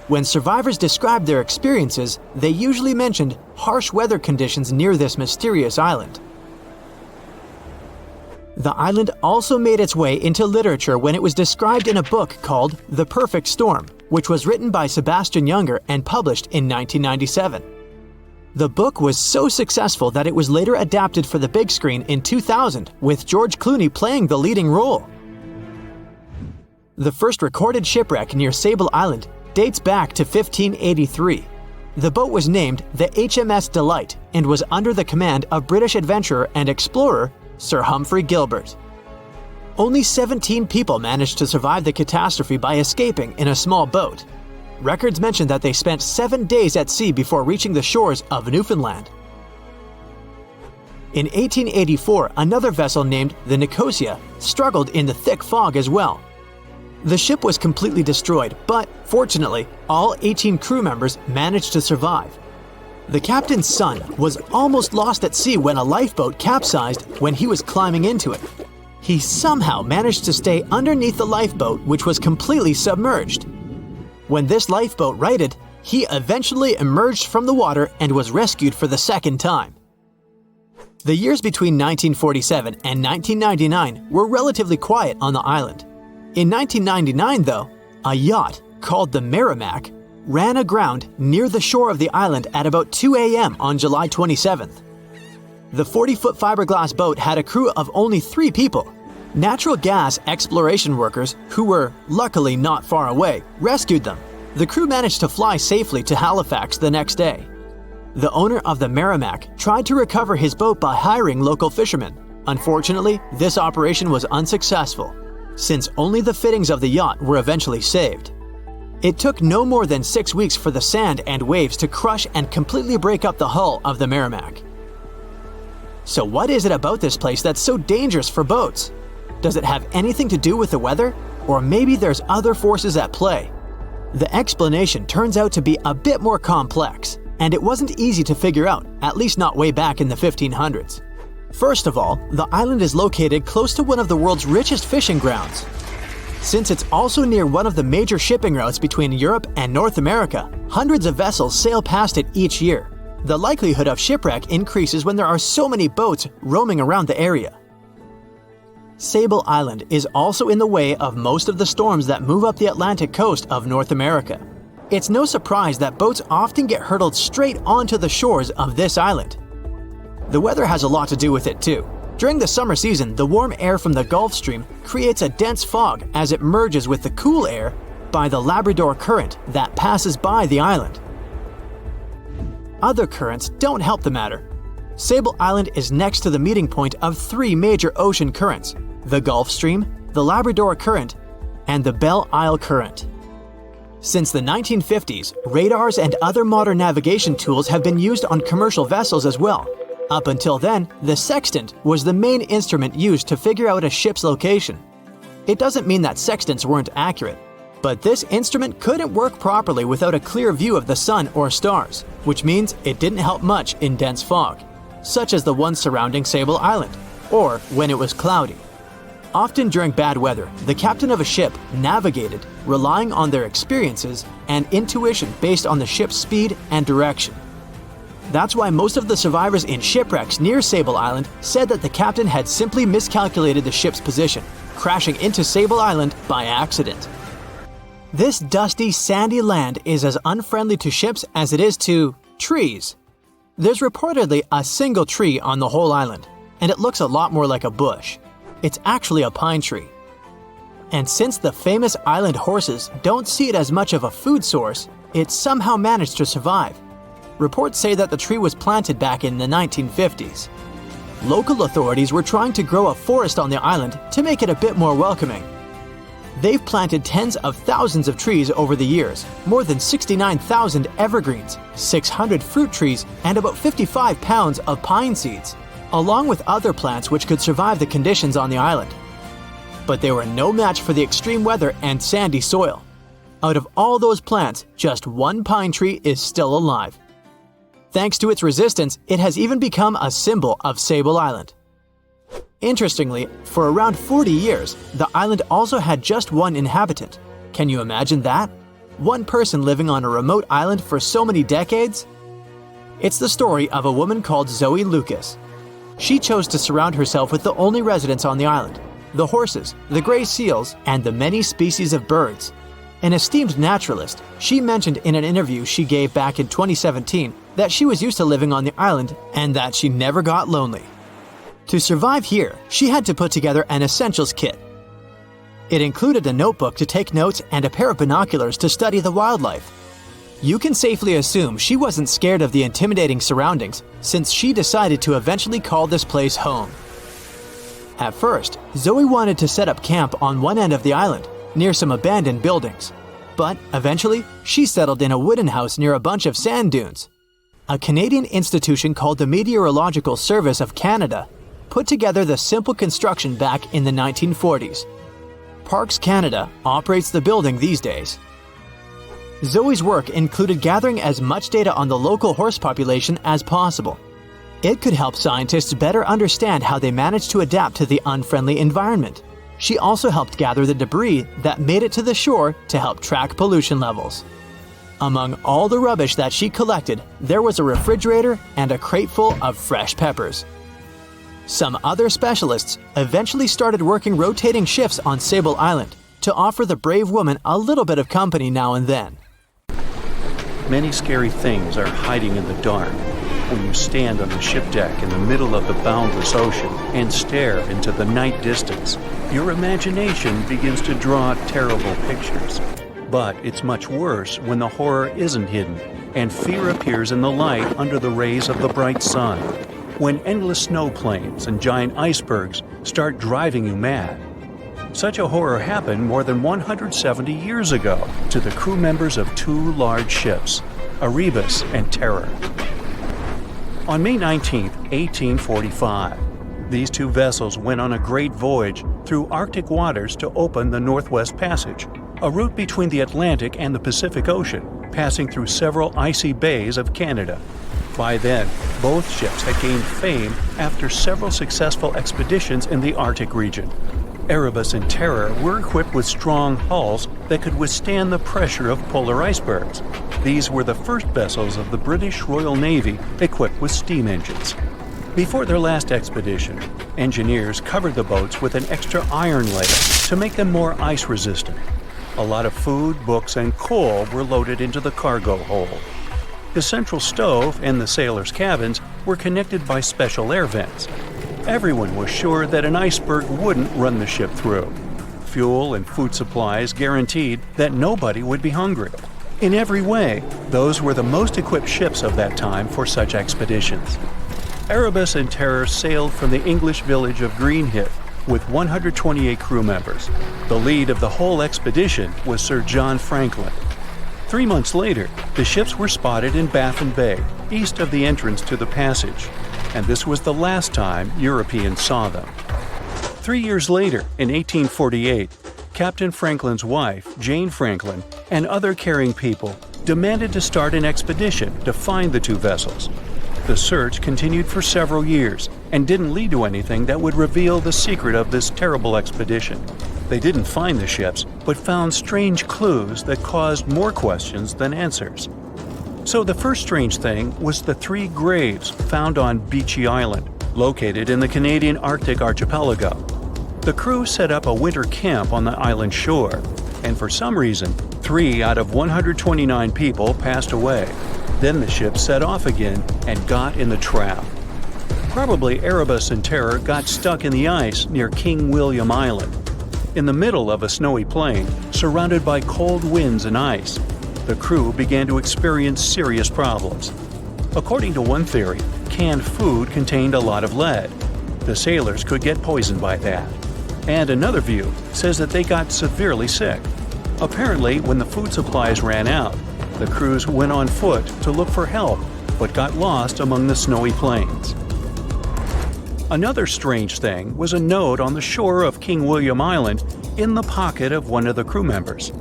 When survivors described their experiences, they usually mentioned harsh weather conditions near this mysterious island. The island also made its way into literature when it was described in a book called The Perfect Storm, which was written by Sebastian Junger and published in 1997. The book was so successful that it was later adapted for the big screen in 2000, with George Clooney playing the leading role. The first recorded shipwreck near Sable Island dates back to 1583. The boat was named the HMS Delight and was under the command of British adventurer and explorer Sir Humphrey Gilbert. Only 17 people managed to survive the catastrophe by escaping in a small boat. Records mention that they spent 7 days at sea before reaching the shores of Newfoundland. In 1884, another vessel named the Nicosia struggled in the thick fog as well. The ship was completely destroyed, but fortunately, all 18 crew members managed to survive. The captain's son was almost lost at sea when a lifeboat capsized when he was climbing into it. He somehow managed to stay underneath the lifeboat, which was completely submerged. When this lifeboat righted, he eventually emerged from the water and was rescued for the second time. The years between 1947 and 1999 were relatively quiet on the island. In 1999, though, a yacht called the Merrimack ran aground near the shore of the island at about 2 a.m. on July 27th. The 40-foot fiberglass boat had a crew of only 3 people. Natural gas exploration workers, who were luckily not far away, rescued them. The crew managed to fly safely to Halifax the next day. The owner of the Merrimack tried to recover his boat by hiring local fishermen. Unfortunately, this operation was unsuccessful, since only the fittings of the yacht were eventually saved. It took no more than 6 weeks for the sand and waves to crush and completely break up the hull of the Merrimack. So what is it about this place that's so dangerous for boats? Does it have anything to do with the weather? Or maybe there's other forces at play? The explanation turns out to be a bit more complex, and it wasn't easy to figure out, at least not way back in the 1500s. First of all, the island is located close to one of the world's richest fishing grounds. Since it's also near one of the major shipping routes between Europe and North America, hundreds of vessels sail past it each year. The likelihood of shipwreck increases when there are so many boats roaming around the area. Sable Island is also in the way of most of the storms that move up the Atlantic coast of North America. It's no surprise that boats often get hurtled straight onto the shores of this island. The weather has a lot to do with it too. During the summer season, the warm air from the Gulf Stream creates a dense fog as it merges with the cool air by the Labrador Current that passes by the island. Other currents don't help the matter. Sable Island is next to the meeting point of 3 major ocean currents: the Gulf Stream, the Labrador Current, and the Belle Isle Current. Since the 1950s, radars and other modern navigation tools have been used on commercial vessels as well. Up until then, the sextant was the main instrument used to figure out a ship's location. It doesn't mean that sextants weren't accurate, but this instrument couldn't work properly without a clear view of the sun or stars, which means it didn't help much in dense fog, such as the one surrounding Sable Island, or when it was cloudy. Often during bad weather, the captain of a ship navigated, relying on their experiences and intuition based on the ship's speed and direction. That's why most of the survivors in shipwrecks near Sable Island said that the captain had simply miscalculated the ship's position, crashing into Sable Island by accident. This dusty, sandy land is as unfriendly to ships as it is to trees. There's reportedly a single tree on the whole island, and it looks a lot more like a bush. It's actually a pine tree. And since the famous island horses don't see it as much of a food source, it somehow managed to survive. Reports say that the tree was planted back in the 1950s. Local authorities were trying to grow a forest on the island to make it a bit more welcoming. They've planted tens of thousands of trees over the years, more than 69,000 evergreens, 600 fruit trees, and about 55 pounds of pine seeds, along with other plants which could survive the conditions on the island. But they were no match for the extreme weather and sandy soil. Out of all those plants, just one pine tree is still alive. Thanks to its resistance, it has even become a symbol of Sable Island. Interestingly, for around 40 years, the island also had just one inhabitant. Can you imagine that? One person living on a remote island for so many decades? It's the story of a woman called Zoe Lucas. She chose to surround herself with the only residents on the island: the horses, the gray seals, and the many species of birds. An esteemed naturalist, she mentioned in an interview she gave back in 2017 that she was used to living on the island and that she never got lonely. To survive here, she had to put together an essentials kit. It included a notebook to take notes and a pair of binoculars to study the wildlife. You can safely assume she wasn't scared of the intimidating surroundings, since she decided to eventually call this place home. At first, Zoe wanted to set up camp on one end of the island, near some abandoned buildings. But eventually, she settled in a wooden house near a bunch of sand dunes. A Canadian institution called the Meteorological Service of Canada put together the simple construction back in the 1940s. Parks Canada operates the building these days. Zoe's work included gathering as much data on the local horse population as possible. It could help scientists better understand how they managed to adapt to the unfriendly environment. She also helped gather the debris that made it to the shore to help track pollution levels. Among all the rubbish that she collected, there was a refrigerator and a crate full of fresh peppers. Some other specialists eventually started working rotating shifts on Sable Island to offer the brave woman a little bit of company now and then. Many scary things are hiding in the dark when you stand on the ship deck in the middle of the boundless ocean and stare into the night distance. Your imagination begins to draw terrible pictures. But it's much worse when the horror isn't hidden and fear appears in the light under the rays of the bright sun. When endless snow plains and giant icebergs start driving you mad. Such a horror happened more than 170 years ago to the crew members of two large ships, Erebus and Terror. On May 19, 1845, these two vessels went on a great voyage through Arctic waters to open the Northwest Passage, a route between the Atlantic and the Pacific Ocean, passing through several icy bays of Canada. By then, both ships had gained fame after several successful expeditions in the Arctic region. Erebus and Terror were equipped with strong hulls that could withstand the pressure of polar icebergs. These were the first vessels of the British Royal Navy equipped with steam engines. Before their last expedition, engineers covered the boats with an extra iron layer to make them more ice-resistant. A lot of food, books, and coal were loaded into the cargo hold. The central stove and the sailors' cabins were connected by special air vents. Everyone was sure that an iceberg wouldn't run the ship through. Fuel and food supplies guaranteed that nobody would be hungry. In every way, those were the most equipped ships of that time for such expeditions. Erebus and Terror sailed from the English village of Greenhithe with 128 crew members. The lead of the whole expedition was Sir John Franklin. 3 months later, the ships were spotted in Baffin Bay, east of the entrance to the passage, and this was the last time Europeans saw them. 3 years later, in 1848, Captain Franklin's wife, Jane Franklin, and other caring people demanded to start an expedition to find the two vessels. The search continued for several years and didn't lead to anything that would reveal the secret of this terrible expedition. They didn't find the ships, but found strange clues that caused more questions than answers. So the first strange thing was the 3 graves found on Beechey Island, located in the Canadian Arctic archipelago. The crew set up a winter camp on the island shore, and for some reason, 3 out of 129 people passed away. Then the ship set off again and got in the trap. Probably Erebus and Terror got stuck in the ice near King William Island. In the middle of a snowy plain, surrounded by cold winds and ice, the crew began to experience serious problems. According to one theory, canned food contained a lot of lead. The sailors could get poisoned by that. And another view says that they got severely sick. Apparently, when the food supplies ran out, the crews went on foot to look for help, but got lost among the snowy plains. Another strange thing was a note on the shore of King William Island in the pocket of one of the crew members.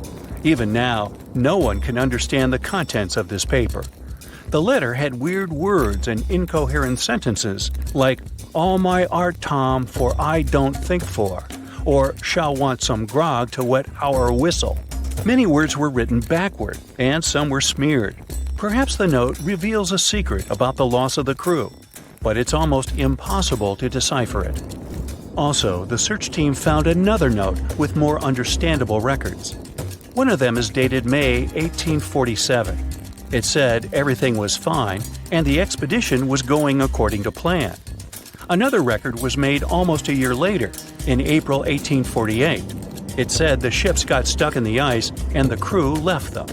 Even now, no one can understand the contents of this paper. The letter had weird words and incoherent sentences like, "All my art, Tom, for I don't think for," or "shall want some grog to wet our whistle." Many words were written backward, and some were smeared. Perhaps the note reveals a secret about the loss of the crew, but it's almost impossible to decipher it. Also, the search team found another note with more understandable records. One of them is dated May 1847. It said everything was fine and the expedition was going according to plan. Another record was made almost a year later, in April 1848. It said the ships got stuck in the ice and the crew left them.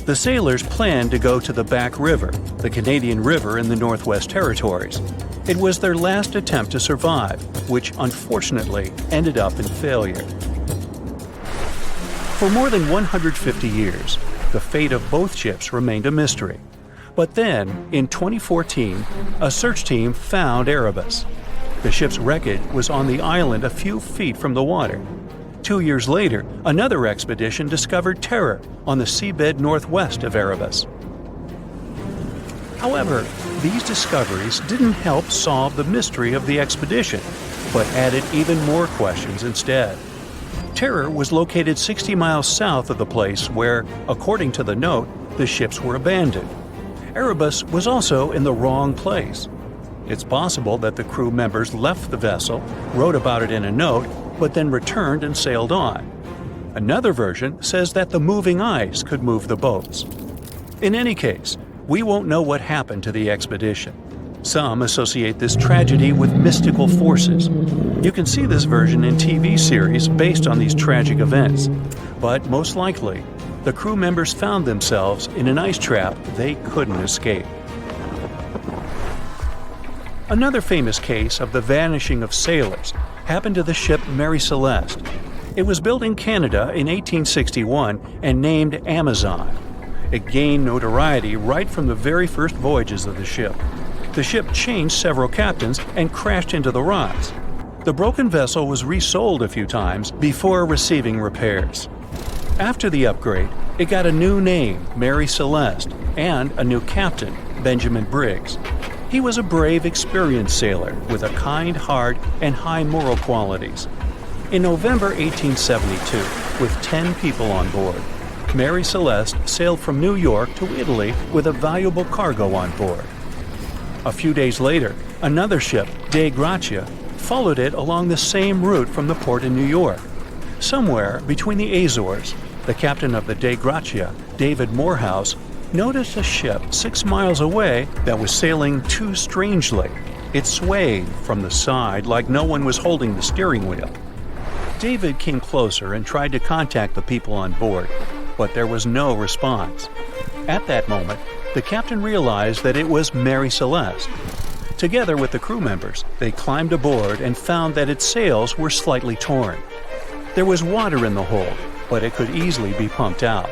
The sailors planned to go to the Back River, the Canadian River in the Northwest Territories. It was their last attempt to survive, which unfortunately ended up in failure. For more than 150 years, the fate of both ships remained a mystery. But then, in 2014, a search team found Erebus. The ship's wreckage was on the island a few feet from the water. 2 years later, another expedition discovered Terror on the seabed northwest of Erebus. However, these discoveries didn't help solve the mystery of the expedition, but added even more questions instead. Terror was located 60 miles south of the place where, according to the note, the ships were abandoned. Erebus was also in the wrong place. It's possible that the crew members left the vessel, wrote about it in a note, but then returned and sailed on. Another version says that the moving ice could move the boats. In any case, we won't know what happened to the expedition. Some associate this tragedy with mystical forces. You can see this version in TV series based on these tragic events. But most likely, the crew members found themselves in an ice trap they couldn't escape. Another famous case of the vanishing of sailors happened to the ship Mary Celeste. It was built in Canada in 1861 and named Amazon. It gained notoriety right from the very first voyages of the ship. The ship changed several captains and crashed into the rocks. The broken vessel was resold a few times before receiving repairs. After the upgrade, it got a new name, Mary Celeste, and a new captain, Benjamin Briggs. He was a brave, experienced sailor with a kind heart and high moral qualities. In November 1872, with 10 people on board, Mary Celeste sailed from New York to Italy with a valuable cargo on board. A few days later, another ship, Dei Gratia, followed it along the same route from the port in New York. Somewhere between the Azores, the captain of the Dei Gratia, David Morehouse, noticed a ship 6 miles away that was sailing too strangely. It swayed from the side like no one was holding the steering wheel. David came closer and tried to contact the people on board, but there was no response. At that moment, the captain realized that it was Mary Celeste. Together with the crew members, they climbed aboard and found that its sails were slightly torn. There was water in the hold, but it could easily be pumped out.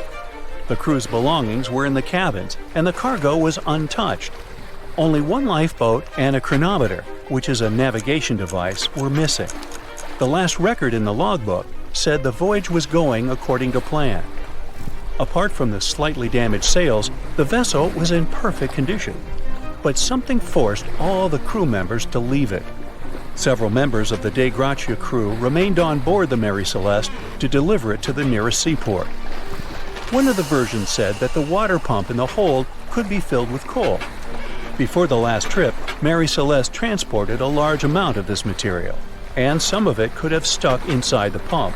The crew's belongings were in the cabins, and the cargo was untouched. Only one lifeboat and a chronometer, which is a navigation device, were missing. The last record in the logbook said the voyage was going according to plan. Apart from the slightly damaged sails, the vessel was in perfect condition. But something forced all the crew members to leave it. Several members of the Dei Gratia crew remained on board the Mary Celeste to deliver it to the nearest seaport. One of the versions said that the water pump in the hold could be filled with coal. Before the last trip, Mary Celeste transported a large amount of this material, and some of it could have stuck inside the pump.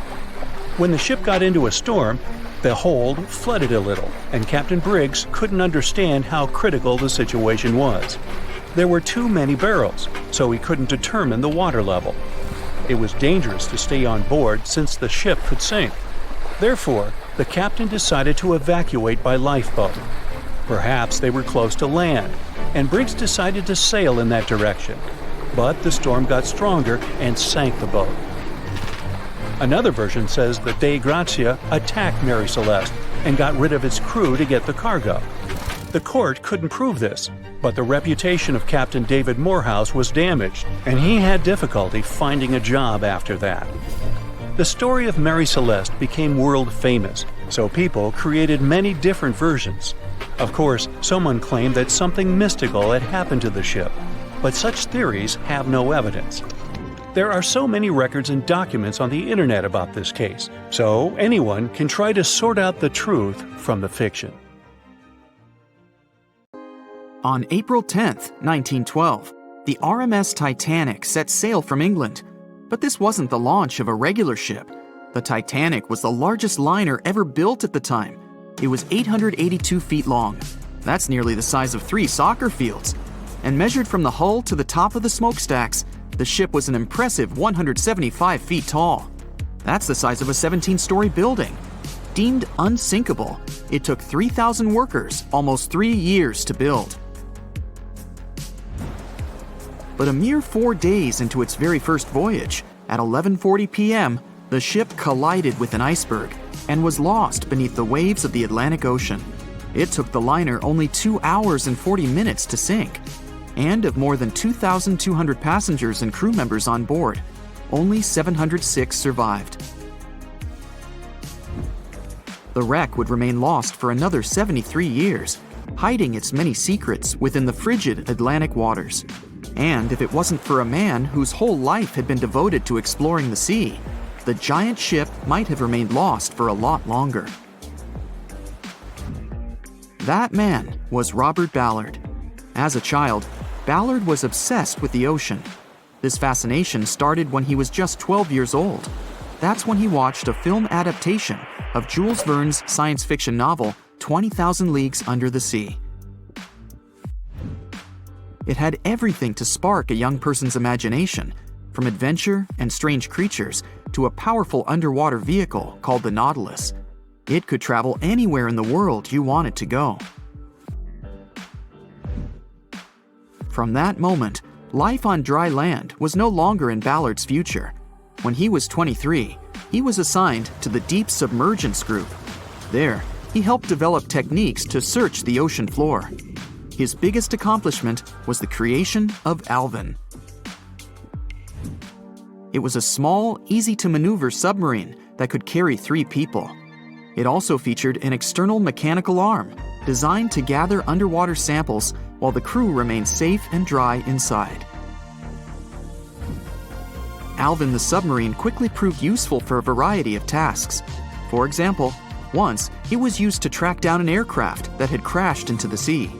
When the ship got into a storm, the hold flooded a little, and Captain Briggs couldn't understand how critical the situation was. There were too many barrels, so he couldn't determine the water level. It was dangerous to stay on board since the ship could sink. Therefore, the captain decided to evacuate by lifeboat. Perhaps they were close to land, and Briggs decided to sail in that direction. But the storm got stronger and sank the boat. Another version says that Dei Gratia attacked Mary Celeste and got rid of its crew to get the cargo. The court couldn't prove this, but the reputation of Captain David Morehouse was damaged, and he had difficulty finding a job after that. The story of Mary Celeste became world famous, so people created many different versions. Of course, someone claimed that something mystical had happened to the ship, but such theories have no evidence. There are so many records and documents on the internet about this case, so anyone can try to sort out the truth from the fiction. On April 10, 1912, the RMS Titanic set sail from England. But this wasn't the launch of a regular ship. The Titanic was the largest liner ever built at the time. It was 882 feet long. That's nearly the size of 3 soccer fields. And measured from the hull to the top of the smokestacks, the ship was an impressive 175 feet tall. That's the size of a 17-story building. Deemed unsinkable, it took 3,000 workers almost 3 years to build. But a mere 4 days into its very first voyage, at 11:40 p.m., the ship collided with an iceberg and was lost beneath the waves of the Atlantic Ocean. It took the liner only 2 hours and 40 minutes to sink. And of more than 2,200 passengers and crew members on board, only 706 survived. The wreck would remain lost for another 73 years, hiding its many secrets within the frigid Atlantic waters. And if it wasn't for a man whose whole life had been devoted to exploring the sea, the giant ship might have remained lost for a lot longer. That man was Robert Ballard. As a child, Ballard was obsessed with the ocean. This fascination started when he was just 12 years old. That's when he watched a film adaptation of Jules Verne's science fiction novel, 20,000 Leagues Under the Sea. It had everything to spark a young person's imagination, from adventure and strange creatures to a powerful underwater vehicle called the Nautilus. It could travel anywhere in the world you wanted to go. From that moment, life on dry land was no longer in Ballard's future. When he was 23, he was assigned to the Deep Submergence Group. There, he helped develop techniques to search the ocean floor. His biggest accomplishment was the creation of Alvin. It was a small, easy-to-maneuver submarine that could carry 3 people. It also featured an external mechanical arm designed to gather underwater samples while the crew remained safe and dry inside. Alvin the submarine quickly proved useful for a variety of tasks. For example, once it was used to track down an aircraft that had crashed into the sea.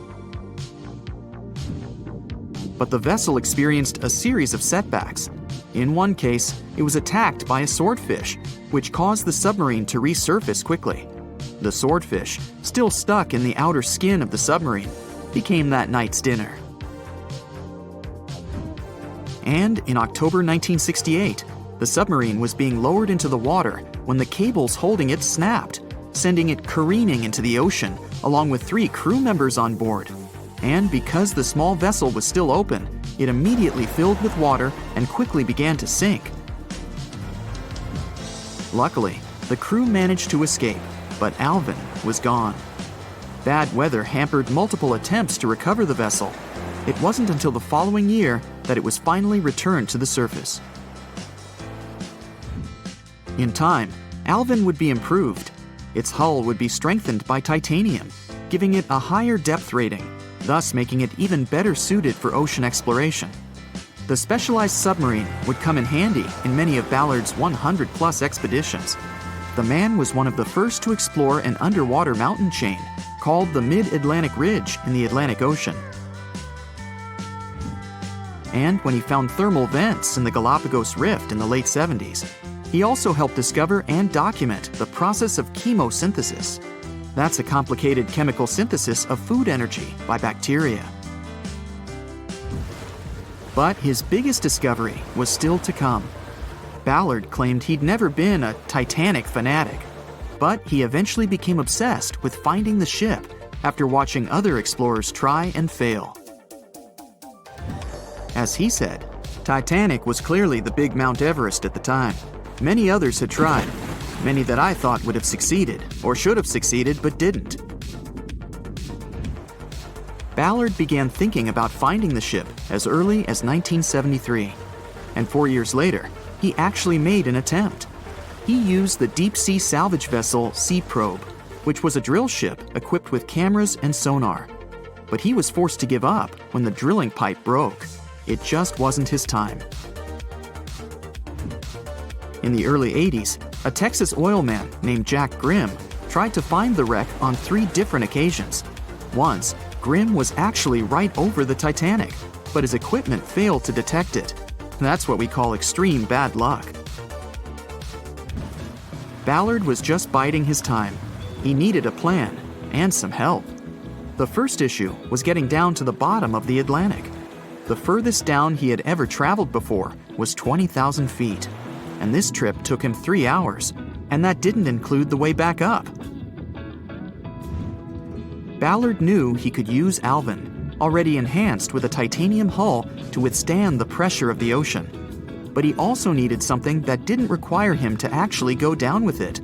But the vessel experienced a series of setbacks. In one case, it was attacked by a swordfish, which caused the submarine to resurface quickly. The swordfish, still stuck in the outer skin of the submarine, became that night's dinner. And in October 1968, the submarine was being lowered into the water when the cables holding it snapped, sending it careening into the ocean along with 3 crew members on board. And because the small vessel was still open, it immediately filled with water and quickly began to sink. Luckily, the crew managed to escape, but Alvin was gone. Bad weather hampered multiple attempts to recover the vessel. It wasn't until the following year that it was finally returned to the surface. In time, Alvin would be improved. Its hull would be strengthened by titanium, giving it a higher depth rating, thus making it even better suited for ocean exploration. The specialized submarine would come in handy in many of Ballard's 100-plus expeditions. The man was one of the first to explore an underwater mountain chain called the Mid-Atlantic Ridge in the Atlantic Ocean. And when he found thermal vents in the Galapagos Rift in the late 70s, he also helped discover and document the process of chemosynthesis. That's a complicated chemical synthesis of food energy by bacteria. But his biggest discovery was still to come. Ballard claimed he'd never been a Titanic fanatic, but he eventually became obsessed with finding the ship after watching other explorers try and fail. As he said, Titanic was clearly the big Mount Everest at the time. Many others had tried, many that I thought would have succeeded, or should have succeeded but didn't. Ballard began thinking about finding the ship as early as 1973, and 4 years later, he actually made an attempt. He used the deep-sea salvage vessel Sea Probe, which was a drill ship equipped with cameras and sonar. But he was forced to give up when the drilling pipe broke. It just wasn't his time. In the early 80s, a Texas oil man named Jack Grimm tried to find the wreck on 3 different occasions. Once, Grimm was actually right over the Titanic, but his equipment failed to detect it. That's what we call extreme bad luck. Ballard was just biding his time. He needed a plan and some help. The first issue was getting down to the bottom of the Atlantic. The furthest down he had ever traveled before was 20,000 feet, and this trip took him 3 hours, and that didn't include the way back up. Ballard knew he could use Alvin, already enhanced with a titanium hull to withstand the pressure of the ocean. But he also needed something that didn't require him to actually go down with it.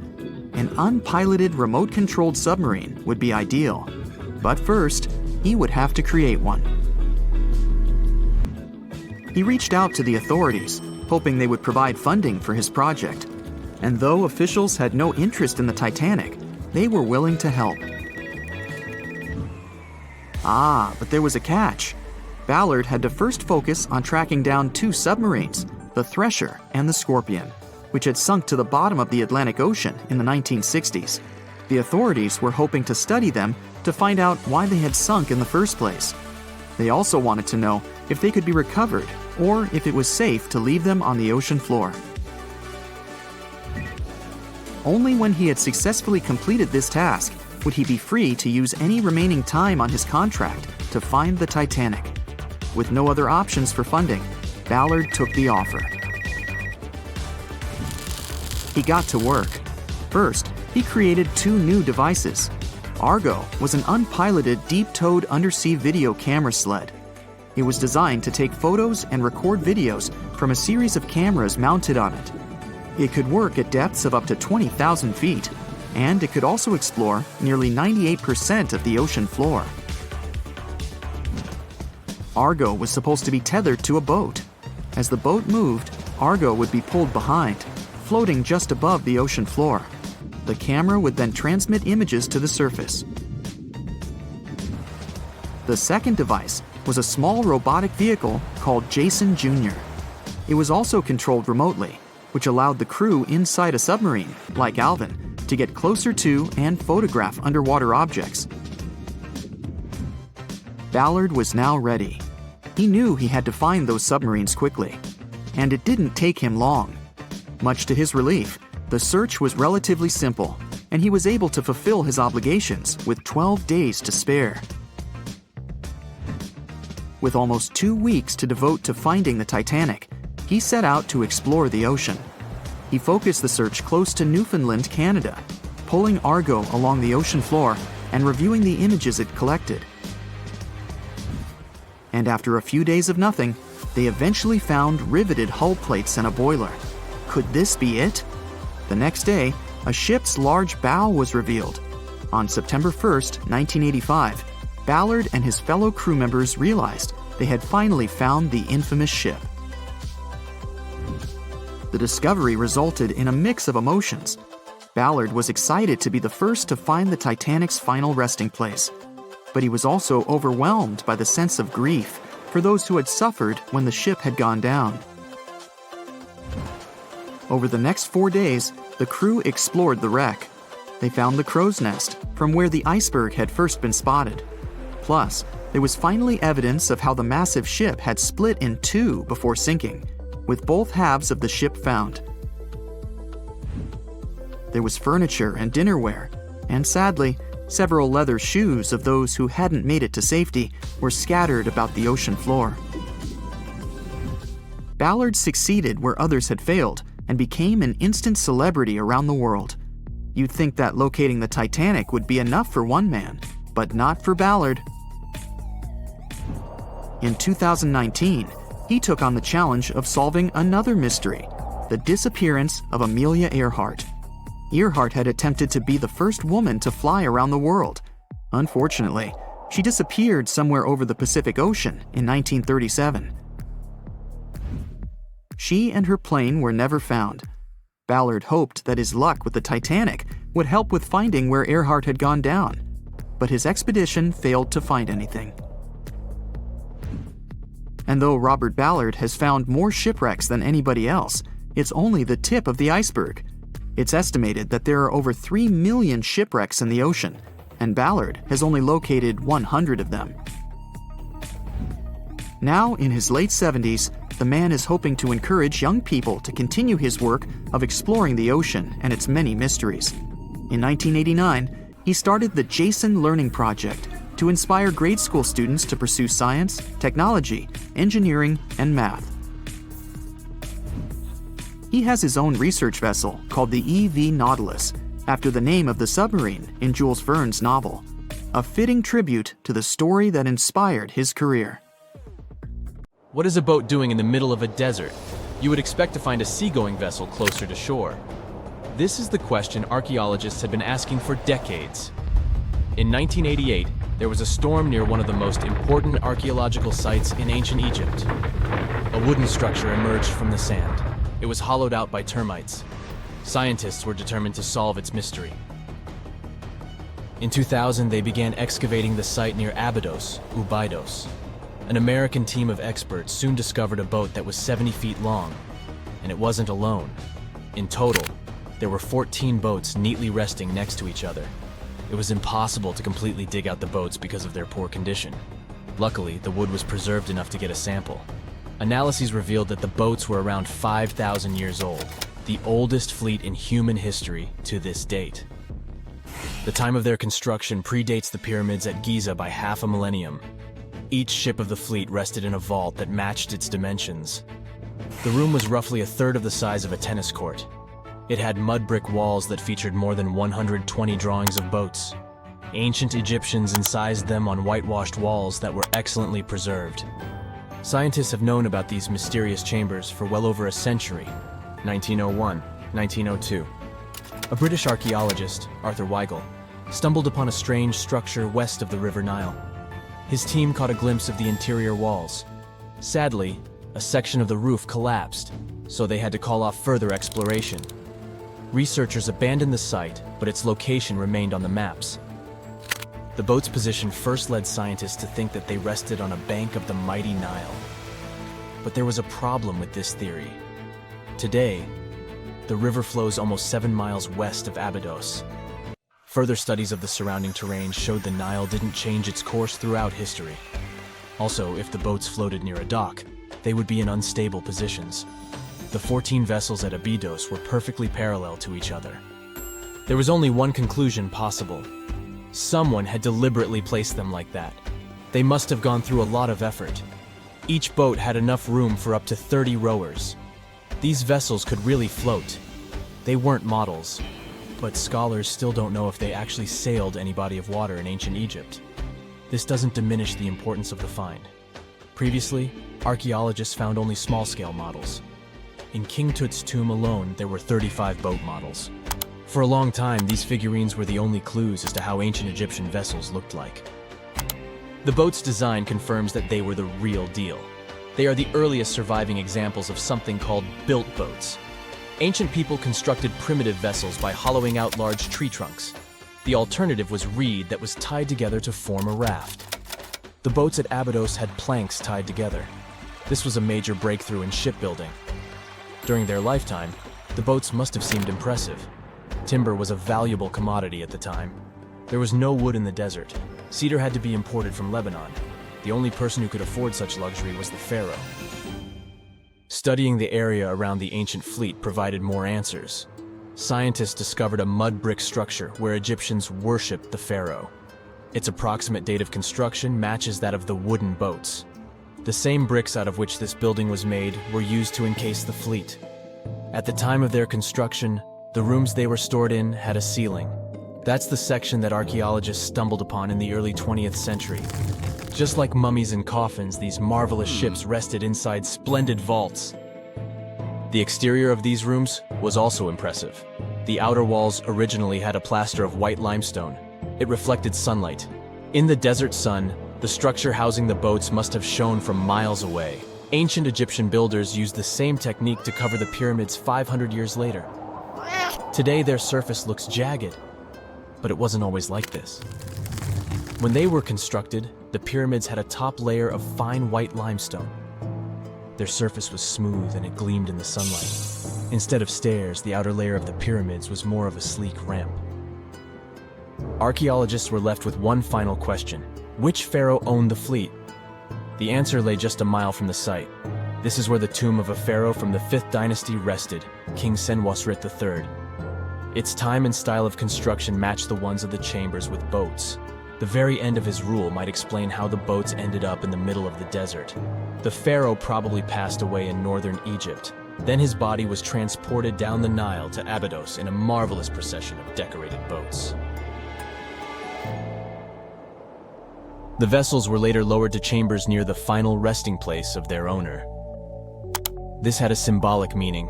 An unpiloted remote-controlled submarine would be ideal. But first, he would have to create one. He reached out to the authorities, hoping they would provide funding for his project. And though officials had no interest in the Titanic, they were willing to help. But there was a catch. Ballard had to first focus on tracking down 2 submarines, the Thresher and the Scorpion, which had sunk to the bottom of the Atlantic Ocean in the 1960s. The authorities were hoping to study them to find out why they had sunk in the first place. They also wanted to know if they could be recovered or if it was safe to leave them on the ocean floor. Only when he had successfully completed this task would he be free to use any remaining time on his contract to find the Titanic. With no other options for funding, Ballard took the offer. He got to work. First, he created 2 new devices. Argo was an unpiloted deep-towed undersea video camera sled. It was designed to take photos and record videos from a series of cameras mounted on it. It could work at depths of up to 20,000 feet, and it could also explore nearly 98% of the ocean floor. Argo was supposed to be tethered to a boat. As the boat moved, Argo would be pulled behind, floating just above the ocean floor. The camera would then transmit images to the surface. The second device was a small robotic vehicle called Jason Jr. It was also controlled remotely, which allowed the crew inside a submarine, like Alvin, to get closer to and photograph underwater objects. Ballard was now ready. He knew he had to find those submarines quickly, and it didn't take him long. Much to his relief, the search was relatively simple, and he was able to fulfill his obligations with 12 days to spare. With almost 2 weeks to devote to finding the Titanic, he set out to explore the ocean. He focused the search close to Newfoundland, Canada, pulling Argo along the ocean floor and reviewing the images it collected. And after a few days of nothing, they eventually found riveted hull plates and a boiler. Could this be it? The next day, a ship's large bow was revealed. On September 1st, 1985, Ballard and his fellow crew members realized they had finally found the infamous ship. The discovery resulted in a mix of emotions. Ballard was excited to be the first to find the Titanic's final resting place, but he was also overwhelmed by the sense of grief for those who had suffered when the ship had gone down. Over the next 4 days, the crew explored the wreck. They found the crow's nest, from where the iceberg had first been spotted. Plus, there was finally evidence of how the massive ship had split in two before sinking, with both halves of the ship found. There was furniture and dinnerware, and sadly, several leather shoes of those who hadn't made it to safety were scattered about the ocean floor. Ballard succeeded where others had failed and became an instant celebrity around the world. You'd think that locating the Titanic would be enough for one man, but not for Ballard. In 2019, he took on the challenge of solving another mystery, the disappearance of Amelia Earhart. Earhart had attempted to be the first woman to fly around the world. Unfortunately, she disappeared somewhere over the Pacific Ocean in 1937. She and her plane were never found. Ballard hoped that his luck with the Titanic would help with finding where Earhart had gone down, but his expedition failed to find anything. And though Robert Ballard has found more shipwrecks than anybody else, it's only the tip of the iceberg. It's estimated that there are over 3 million shipwrecks in the ocean, and Ballard has only located 100 of them. Now, in his late 70s, the man is hoping to encourage young people to continue his work of exploring the ocean and its many mysteries. In 1989, he started the Jason Learning Project to inspire grade school students to pursue science, technology, engineering, and math. He has his own research vessel called the EV Nautilus, after the name of the submarine in Jules Verne's novel, a fitting tribute to the story that inspired his career. What is a boat doing in the middle of a desert? You would expect to find a seagoing vessel closer to shore. This is the question archaeologists had been asking for decades. In 1988, there was a storm near one of the most important archaeological sites in ancient Egypt. A wooden structure emerged from the sand. It was hollowed out by termites. Scientists were determined to solve its mystery. In 2000, they began excavating the site near Abydos, Ubidos. An American team of experts soon discovered a boat that was 70 feet long, and it wasn't alone. In total, there were 14 boats neatly resting next to each other. It was impossible to completely dig out the boats because of their poor condition. Luckily, the wood was preserved enough to get a sample. Analyses revealed that the boats were around 5,000 years old, the oldest fleet in human history to this date. The time of their construction predates the pyramids at Giza by half a millennium. Each ship of the fleet rested in a vault that matched its dimensions. The room was roughly a third of the size of a tennis court. It had mud brick walls that featured more than 120 drawings of boats. Ancient Egyptians incised them on whitewashed walls that were excellently preserved. Scientists have known about these mysterious chambers for well over a century. 1901, 1902. A British archaeologist, Arthur Weigel, stumbled upon a strange structure west of the River Nile. His team caught a glimpse of the interior walls. Sadly, a section of the roof collapsed, so they had to call off further exploration. Researchers abandoned the site, but its location remained on the maps. The boat's position first led scientists to think that they rested on a bank of the mighty Nile. But there was a problem with this theory. Today, the river flows almost 7 miles west of Abydos. Further studies of the surrounding terrain showed the Nile didn't change its course throughout history. Also, if the boats floated near a dock, they would be in unstable positions. The 14 vessels at Abydos were perfectly parallel to each other. There was only one conclusion possible. Someone had deliberately placed them like that. They must have gone through a lot of effort. Each boat had enough room for up to 30 rowers. These vessels could really float. They weren't models, but scholars still don't know if they actually sailed any body of water in ancient Egypt. This doesn't diminish the importance of the find. Previously, archaeologists found only small-scale models. In King Tut's tomb alone, there were 35 boat models. For a long time, these figurines were the only clues as to how ancient Egyptian vessels looked like. The boat's design confirms that they were the real deal. They are the earliest surviving examples of something called built boats. Ancient people constructed primitive vessels by hollowing out large tree trunks. The alternative was reed that was tied together to form a raft. The boats at Abydos had planks tied together. This was a major breakthrough in shipbuilding. During their lifetime, the boats must have seemed impressive. Timber was a valuable commodity at the time. There was no wood in the desert. Cedar had to be imported from Lebanon. The only person who could afford such luxury was the pharaoh. Studying the area around the ancient fleet provided more answers. Scientists discovered a mud brick structure where Egyptians worshipped the pharaoh. Its approximate date of construction matches that of the wooden boats. The same bricks out of which this building was made were used to encase the fleet. At the time of their construction, the rooms they were stored in had a ceiling. That's the section that archaeologists stumbled upon in the early 20th century. Just like mummies and coffins, these marvelous ships rested inside splendid vaults. The exterior of these rooms was also impressive. The outer walls originally had a plaster of white limestone. It reflected sunlight. In the desert sun, the structure housing the boats must have shone from miles away. Ancient Egyptian builders used the same technique to cover the pyramids 500 years later. Today, their surface looks jagged, but it wasn't always like this. When they were constructed, the pyramids had a top layer of fine white limestone. Their surface was smooth and it gleamed in the sunlight. Instead of stairs, the outer layer of the pyramids was more of a sleek ramp. Archaeologists were left with one final question. Which pharaoh owned the fleet? The answer lay just a mile from the site. This is where the tomb of a pharaoh from the 5th dynasty rested, King Senwosret III. Its time and style of construction matched the ones of the chambers with boats. The very end of his rule might explain how the boats ended up in the middle of the desert. The pharaoh probably passed away in northern Egypt. Then his body was transported down the Nile to Abydos in a marvelous procession of decorated boats. The vessels were later lowered to chambers near the final resting place of their owner. This had a symbolic meaning.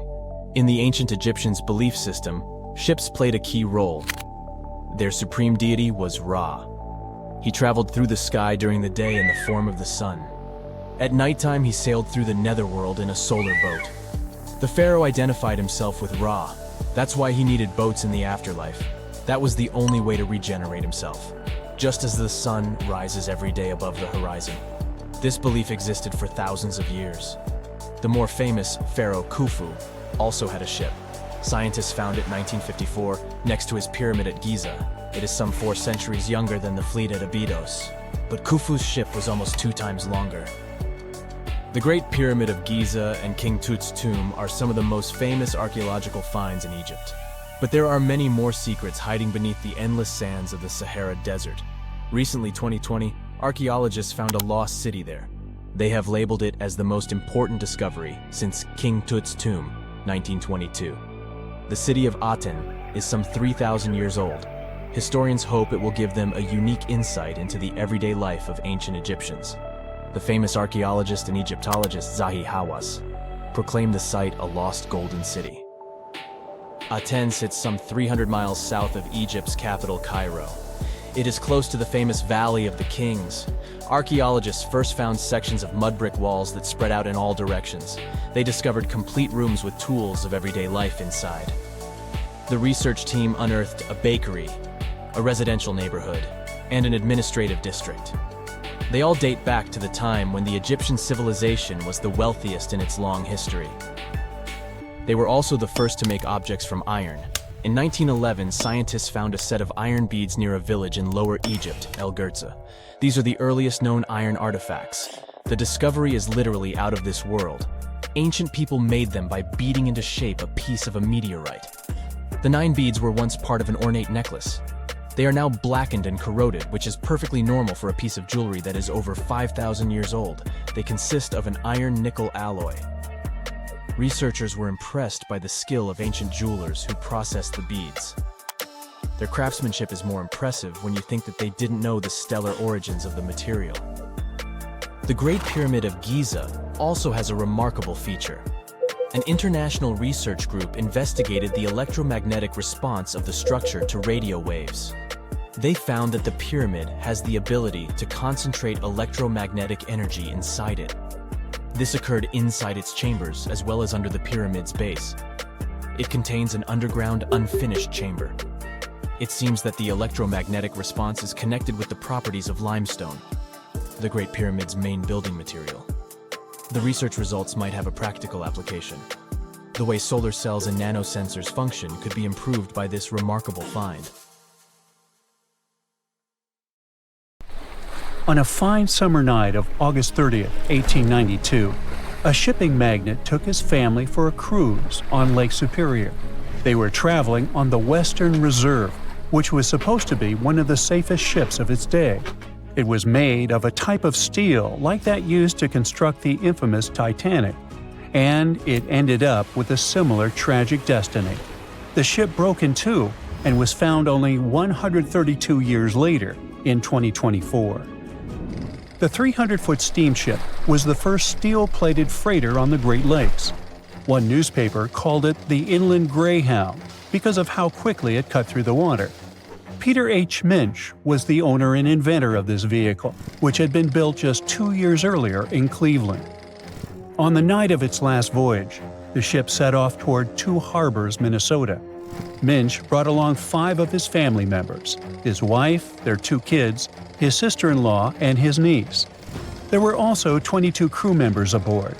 In the ancient Egyptians' belief system, ships played a key role. Their supreme deity was Ra. He traveled through the sky during the day in the form of the sun. At nighttime, he sailed through the netherworld in a solar boat. The pharaoh identified himself with Ra. That's why he needed boats in the afterlife. That was the only way to regenerate himself. Just as the sun rises every day above the horizon. This belief existed for thousands of years. The more famous Pharaoh Khufu also had a ship. Scientists found it in 1954 next to his pyramid at Giza. It is some 4 centuries younger than the fleet at Abydos, but Khufu's ship was almost 2 times longer. The Great Pyramid of Giza and King Tut's tomb are some of the most famous archaeological finds in Egypt. But there are many more secrets hiding beneath the endless sands of the Sahara Desert. Recently, 2020, archaeologists found a lost city there. They have labeled it as the most important discovery since King Tut's tomb, 1922. The city of Aten is some 3,000 years old. Historians hope it will give them a unique insight into the everyday life of ancient Egyptians. The famous archaeologist and Egyptologist Zahi Hawass proclaimed the site a lost golden city. Aten sits some 300 miles south of Egypt's capital, Cairo. It is close to the famous Valley of the Kings. Archaeologists first found sections of mud brick walls that spread out in all directions. They discovered complete rooms with tools of everyday life inside. The research team unearthed a bakery, a residential neighborhood, and an administrative district. They all date back to the time when the Egyptian civilization was the wealthiest in its long history. They were also the first to make objects from iron. In 1911, scientists found a set of iron beads near a village in Lower Egypt, El Girza. These are the earliest known iron artifacts. The discovery is literally out of this world. Ancient people made them by beating into shape a piece of a meteorite. The 9 beads were once part of an ornate necklace. They are now blackened and corroded, which is perfectly normal for a piece of jewelry that is over 5,000 years old. They consist of an iron-nickel alloy. Researchers were impressed by the skill of ancient jewelers who processed the beads. Their craftsmanship is more impressive when you think that they didn't know the stellar origins of the material. The Great Pyramid of Giza also has a remarkable feature. An international research group investigated the electromagnetic response of the structure to radio waves. They found that the pyramid has the ability to concentrate electromagnetic energy inside it. This occurred inside its chambers as well as under the pyramid's base. It contains an underground, unfinished chamber. It seems that the electromagnetic response is connected with the properties of limestone, the Great Pyramid's main building material. The research results might have a practical application. The way solar cells and nanosensors function could be improved by this remarkable find. On a fine summer night of August 30th, 1892, a shipping magnate took his family for a cruise on Lake Superior. They were traveling on the Western Reserve, which was supposed to be one of the safest ships of its day. It was made of a type of steel like that used to construct the infamous Titanic, and it ended up with a similar tragic destiny. The ship broke in two and was found only 132 years later, in 2024. The 300-foot steamship was the first steel-plated freighter on the Great Lakes. One newspaper called it the Inland Greyhound because of how quickly it cut through the water. Peter H. Minch was the owner and inventor of this vehicle, which had been built just 2 years earlier in Cleveland. On the night of its last voyage, the ship set off toward Two Harbors, Minnesota. Minch brought along 5 of his family members: his wife, their 2 kids, his sister-in-law, and his niece. There were also 22 crew members aboard.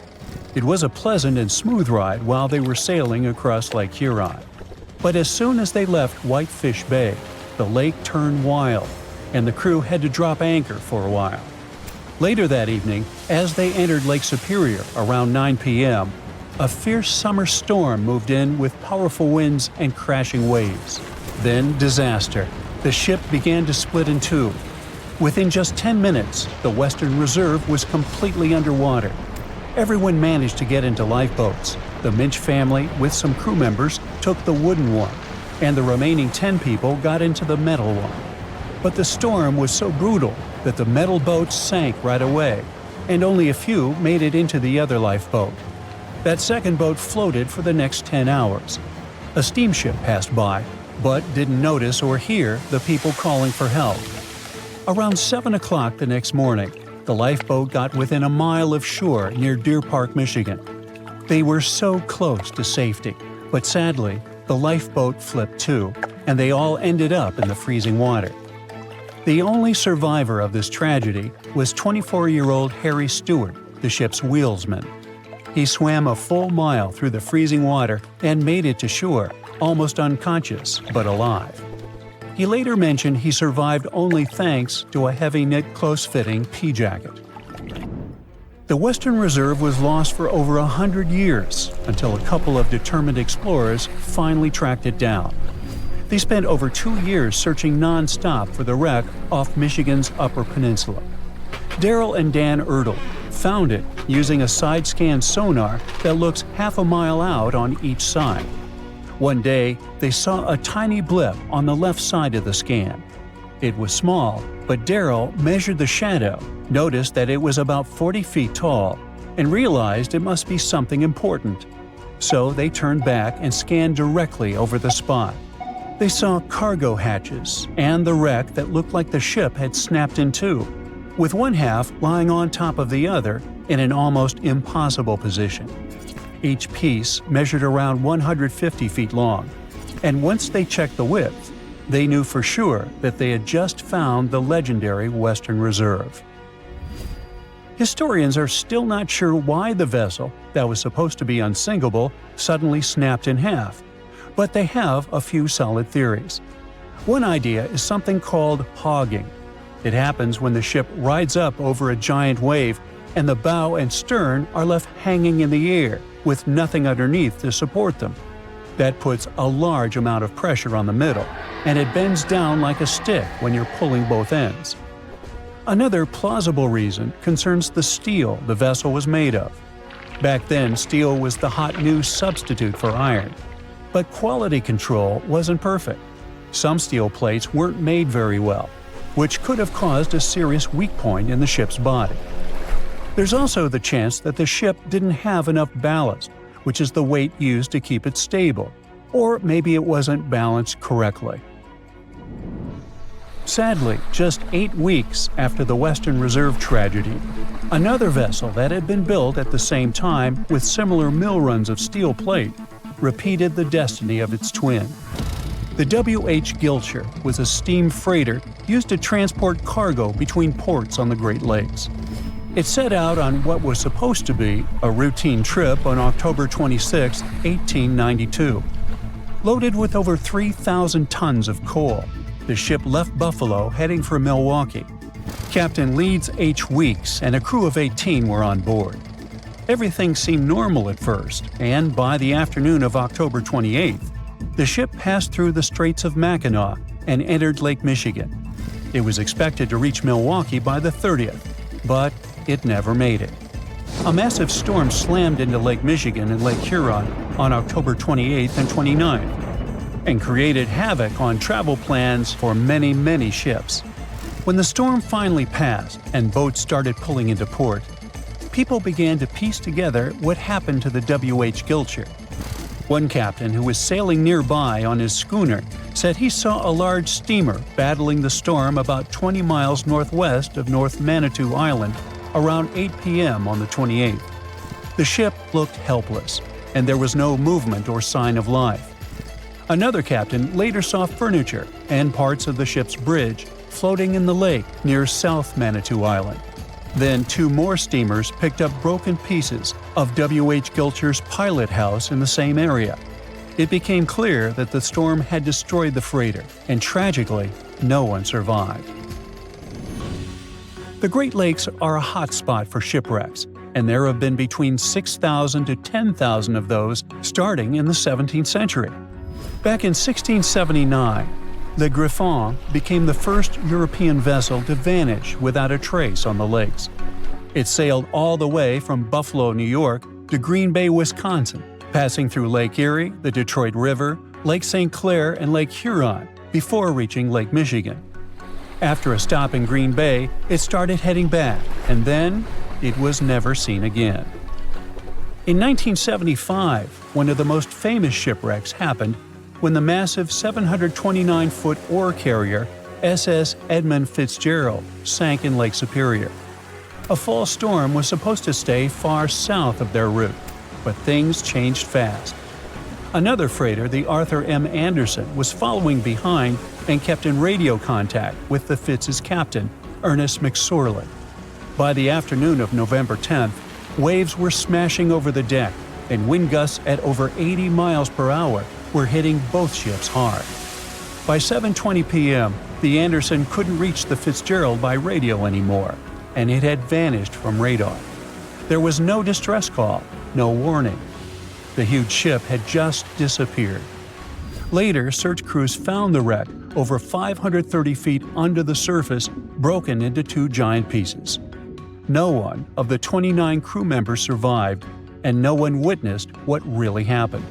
It was a pleasant and smooth ride while they were sailing across Lake Huron. But as soon as they left Whitefish Bay, the lake turned wild, and the crew had to drop anchor for a while. Later that evening, as they entered Lake Superior around 9 p.m., a fierce summer storm moved in with powerful winds and crashing waves. Then disaster. The ship began to split in two. Within just 10 minutes, the Western Reserve was completely underwater. Everyone managed to get into lifeboats. The Minch family, with some crew members, took the wooden one, and the remaining 10 people got into the metal one. But the storm was so brutal that the metal boats sank right away, and only a few made it into the other lifeboat. That second boat floated for the next 10 hours. A steamship passed by, but didn't notice or hear the people calling for help. Around 7 o'clock the next morning, the lifeboat got within a mile of shore near Deer Park, Michigan. They were so close to safety, but sadly, the lifeboat flipped too, and they all ended up in the freezing water. The only survivor of this tragedy was 24-year-old Harry Stewart, the ship's wheelsman. He swam a full mile through the freezing water and made it to shore, almost unconscious but alive. He later mentioned he survived only thanks to a heavy-knit, close-fitting pea jacket. The Western Reserve was lost for over 100 years until a couple of determined explorers finally tracked it down. They spent over 2 years searching non-stop for the wreck off Michigan's Upper Peninsula. Daryl and Dan Ertl found it using a side-scan sonar that looks half a mile out on each side. One day, they saw a tiny blip on the left side of the scan. It was small, but Daryl measured the shadow, noticed that it was about 40 feet tall, and realized it must be something important. So they turned back and scanned directly over the spot. They saw cargo hatches and the wreck that looked like the ship had snapped in two, with one half lying on top of the other in an almost impossible position. Each piece measured around 150 feet long, and once they checked the width, they knew for sure that they had just found the legendary Western Reserve. Historians are still not sure why the vessel, that was supposed to be unsinkable, suddenly snapped in half, but they have a few solid theories. One idea is something called hogging. It happens when the ship rides up over a giant wave and the bow and stern are left hanging in the air with nothing underneath to support them. That puts a large amount of pressure on the middle, and it bends down like a stick when you're pulling both ends. Another plausible reason concerns the steel the vessel was made of. Back then, steel was the hot new substitute for iron. But quality control wasn't perfect. Some steel plates weren't made very well, which could have caused a serious weak point in the ship's body. There's also the chance that the ship didn't have enough ballast, which is the weight used to keep it stable, or maybe it wasn't balanced correctly. Sadly, just 8 weeks after the Western Reserve tragedy, another vessel that had been built at the same time with similar mill runs of steel plate repeated the destiny of its twin. The W.H. Gilcher was a steam freighter used to transport cargo between ports on the Great Lakes. It set out on what was supposed to be a routine trip on October 26, 1892. Loaded with over 3,000 tons of coal, the ship left Buffalo heading for Milwaukee. Captain Leeds H. Weeks and a crew of 18 were on board. Everything seemed normal at first, and by the afternoon of October 28th, the ship passed through the Straits of Mackinac and entered Lake Michigan. It was expected to reach Milwaukee by the 30th, but it never made it. A massive storm slammed into Lake Michigan and Lake Huron on October 28th and 29th, and created havoc on travel plans for many, many ships. When the storm finally passed and boats started pulling into port, people began to piece together what happened to the W.H. Gilcher. One captain who was sailing nearby on his schooner said he saw a large steamer battling the storm about 20 miles northwest of North Manitou Island around 8 p.m. on the 28th. The ship looked helpless, and there was no movement or sign of life. Another captain later saw furniture and parts of the ship's bridge floating in the lake near South Manitou Island. Then 2 more steamers picked up broken pieces of W.H. Gilcher's pilot house in the same area. It became clear that the storm had destroyed the freighter, and tragically, no one survived. The Great Lakes are a hot spot for shipwrecks, and there have been between 6,000 to 10,000 of those starting in the 17th century. Back in 1679, the Griffon became the first European vessel to vanish without a trace on the lakes. It sailed all the way from Buffalo, New York, to Green Bay, Wisconsin, passing through Lake Erie, the Detroit River, Lake St. Clair, and Lake Huron before reaching Lake Michigan. After a stop in Green Bay, it started heading back, and then it was never seen again. In 1975, one of the most famous shipwrecks happened when the massive 729-foot ore carrier SS Edmund Fitzgerald sank in Lake Superior. A fall storm was supposed to stay far south of their route, but things changed fast. Another freighter, the Arthur M. Anderson, was following behind and kept in radio contact with the Fitz's captain, Ernest McSorley. By the afternoon of November 10th, waves were smashing over the deck, and wind gusts at over 80 miles per hour were hitting both ships hard. By 7:20 p.m., the Anderson couldn't reach the Fitzgerald by radio anymore, and it had vanished from radar. There was no distress call, no warning. The huge ship had just disappeared. Later, search crews found the wreck over 530 feet under the surface, broken into 2 giant pieces. No one of the 29 crew members survived, and no one witnessed what really happened.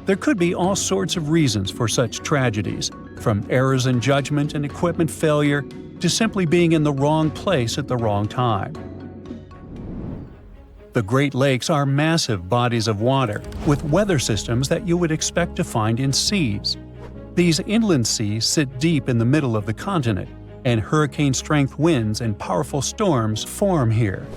There could be all sorts of reasons for such tragedies, from errors in judgment and equipment failure to simply being in the wrong place at the wrong time. The Great Lakes are massive bodies of water, with weather systems that you would expect to find in seas. These inland seas sit deep in the middle of the continent, and hurricane-strength winds and powerful storms form here.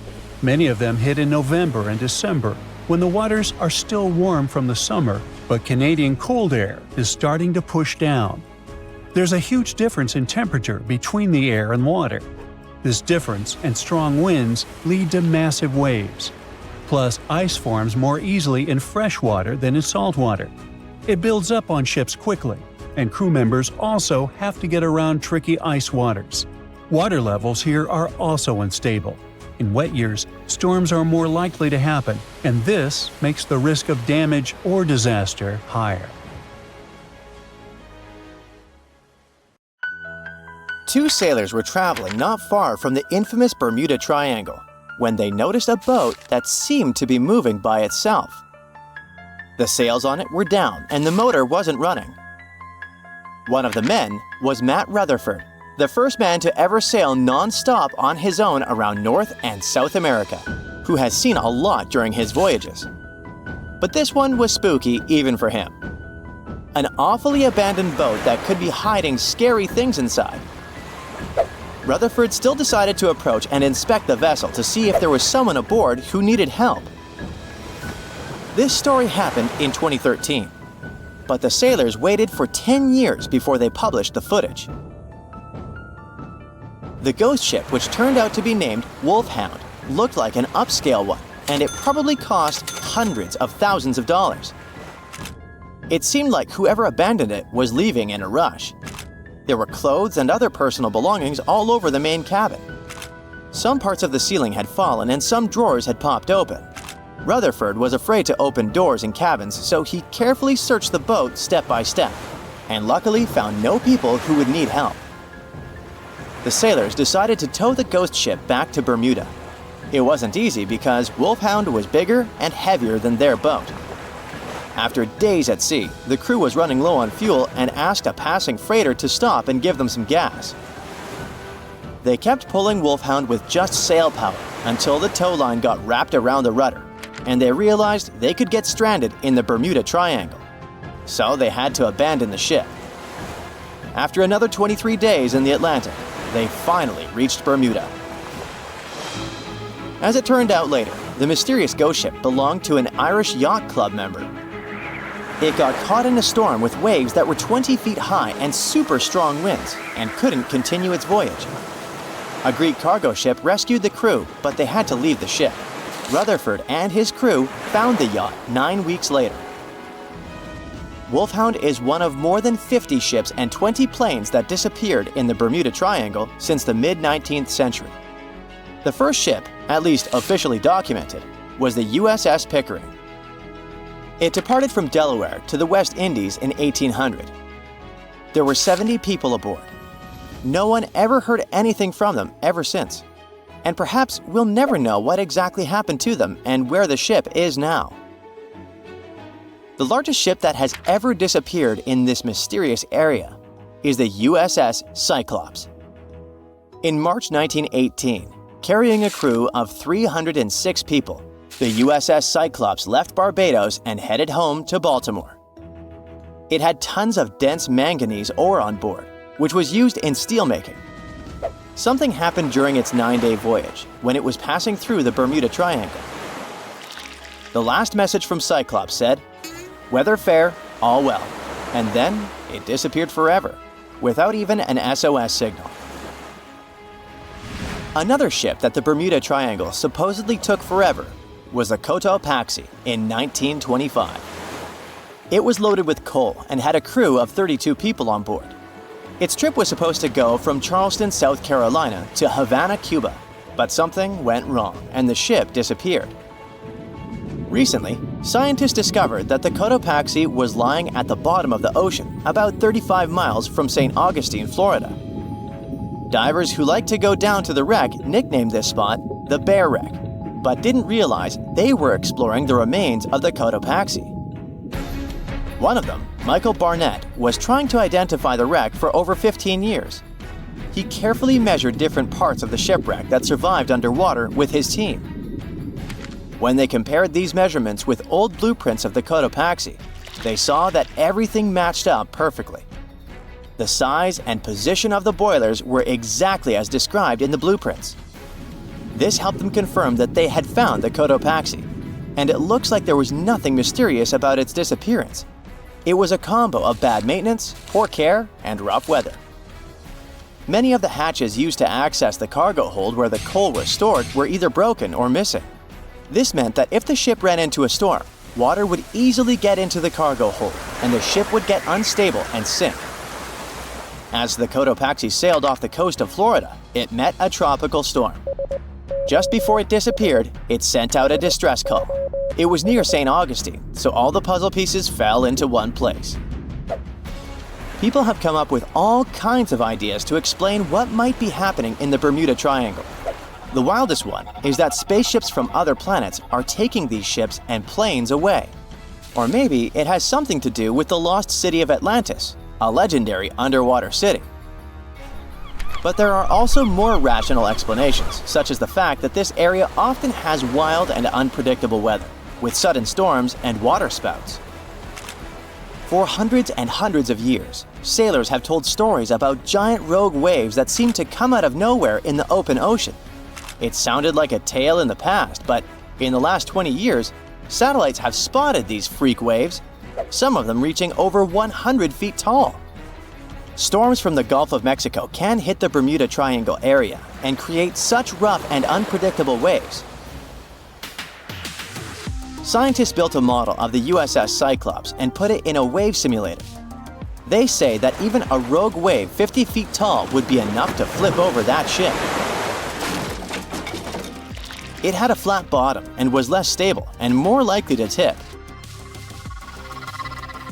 Many of them hit in November and December, when the waters are still warm from the summer, but Canadian cold air is starting to push down. There's a huge difference in temperature between the air and water. This difference and strong winds lead to massive waves. Plus, ice forms more easily in fresh water than in salt water. It builds up on ships quickly, and crew members also have to get around tricky ice waters. Water levels here are also unstable. In wet years, storms are more likely to happen, and this makes the risk of damage or disaster higher. Two sailors were traveling not far from the infamous Bermuda Triangle when they noticed a boat that seemed to be moving by itself. The sails on it were down and the motor wasn't running. One of the men was Matt Rutherford, the first man to ever sail non-stop on his own around North and South America, who has seen a lot during his voyages. But this one was spooky even for him. An awfully abandoned boat that could be hiding scary things inside. Rutherford still decided to approach and inspect the vessel to see if there was someone aboard who needed help. This story happened in 2013, but the sailors waited for 10 years before they published the footage. The ghost ship, which turned out to be named Wolfhound, looked like an upscale one, and it probably cost hundreds of thousands of dollars. It seemed like whoever abandoned it was leaving in a rush. There were clothes and other personal belongings all over the main cabin. Some parts of the ceiling had fallen and some drawers had popped open. Rutherford was afraid to open doors in cabins, so he carefully searched the boat step by step, and luckily found no people who would need help. The sailors decided to tow the ghost ship back to Bermuda. It wasn't easy because Wolfhound was bigger and heavier than their boat. After days at sea, the crew was running low on fuel and asked a passing freighter to stop and give them some gas. They kept pulling Wolfhound with just sail power until the tow line got wrapped around the rudder, and they realized they could get stranded in the Bermuda Triangle. So they had to abandon the ship. After another 23 days in the Atlantic, they finally reached Bermuda. As it turned out later, the mysterious ghost ship belonged to an Irish yacht club member. It got caught in a storm with waves that were 20 feet high and super strong winds, and couldn't continue its voyage. A Greek cargo ship rescued the crew, but they had to leave the ship. Rutherford and his crew found the yacht 9 weeks later. Wolfhound is one of more than 50 ships and 20 planes that disappeared in the Bermuda Triangle since the mid-19th century. The first ship, at least officially documented, was the USS Pickering. It departed from Delaware to the West Indies in 1800. There were 70 people aboard. No one ever heard anything from them ever since. And perhaps we'll never know what exactly happened to them and where the ship is now. The largest ship that has ever disappeared in this mysterious area is the USS Cyclops. In March 1918, carrying a crew of 306 people, the USS Cyclops left Barbados and headed home to Baltimore. It had tons of dense manganese ore on board, which was used in steelmaking. Something happened during its 9-day voyage when it was passing through the Bermuda Triangle. The last message from Cyclops said, "Weather fair, all well," and then it disappeared forever, without even an SOS signal. Another ship that the Bermuda Triangle supposedly took forever was the Cotopaxi in 1925. It was loaded with coal and had a crew of 32 people on board. Its trip was supposed to go from Charleston, South Carolina to Havana, Cuba, but something went wrong and the ship disappeared. Recently, scientists discovered that the Cotopaxi was lying at the bottom of the ocean, about 35 miles from St. Augustine, Florida. Divers who like to go down to the wreck nicknamed this spot the Bear Wreck, but didn't realize they were exploring the remains of the Cotopaxi. One of them, Michael Barnett, was trying to identify the wreck for over 15 years. He carefully measured different parts of the shipwreck that survived underwater with his team. When they compared these measurements with old blueprints of the Cotopaxi, they saw that everything matched up perfectly. The size and position of the boilers were exactly as described in the blueprints. This helped them confirm that they had found the Cotopaxi, and it looks like there was nothing mysterious about its disappearance. It was a combo of bad maintenance, poor care, and rough weather. Many of the hatches used to access the cargo hold where the coal was stored were either broken or missing. This meant that if the ship ran into a storm, water would easily get into the cargo hold, and the ship would get unstable and sink. As the Cotopaxi sailed off the coast of Florida, it met a tropical storm. Just before it disappeared, it sent out a distress call. It was near St. Augustine, so all the puzzle pieces fell into one place. People have come up with all kinds of ideas to explain what might be happening in the Bermuda Triangle. The wildest one is that spaceships from other planets are taking these ships and planes away. Or maybe it has something to do with the lost city of Atlantis, a legendary underwater city. But there are also more rational explanations, such as the fact that this area often has wild and unpredictable weather, with sudden storms and water spouts. For hundreds and hundreds of years, sailors have told stories about giant rogue waves that seem to come out of nowhere in the open ocean. It sounded like a tale in the past, but in the last 20 years, satellites have spotted these freak waves, some of them reaching over 100 feet tall. Storms from the Gulf of Mexico can hit the Bermuda Triangle area and create such rough and unpredictable waves. Scientists built a model of the USS Cyclops and put it in a wave simulator. They say that even a rogue wave 50 feet tall would be enough to flip over that ship. It had a flat bottom and was less stable and more likely to tip.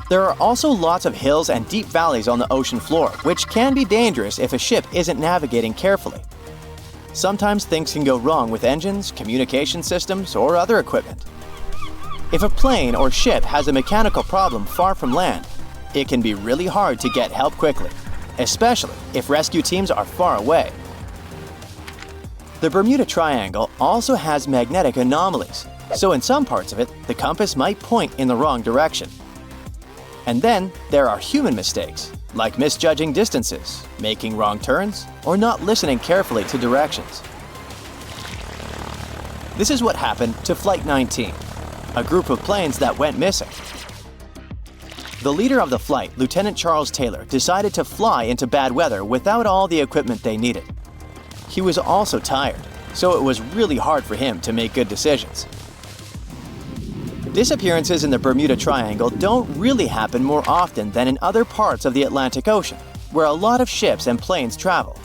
There are also lots of hills and deep valleys on the ocean floor, which can be dangerous if a ship isn't navigating carefully. Sometimes things can go wrong with engines, communication systems, or other equipment. If a plane or ship has a mechanical problem far from land, it can be really hard to get help quickly, especially if rescue teams are far away. The Bermuda Triangle also has magnetic anomalies, so in some parts of it, the compass might point in the wrong direction. And then there are human mistakes, like misjudging distances, making wrong turns, or not listening carefully to directions. This is what happened to Flight 19, a group of planes that went missing. The leader of the flight, Lieutenant Charles Taylor, decided to fly into bad weather without all the equipment they needed. He was also tired, so it was really hard for him to make good decisions. Disappearances in the Bermuda Triangle don't really happen more often than in other parts of the Atlantic Ocean, where a lot of ships and planes travel.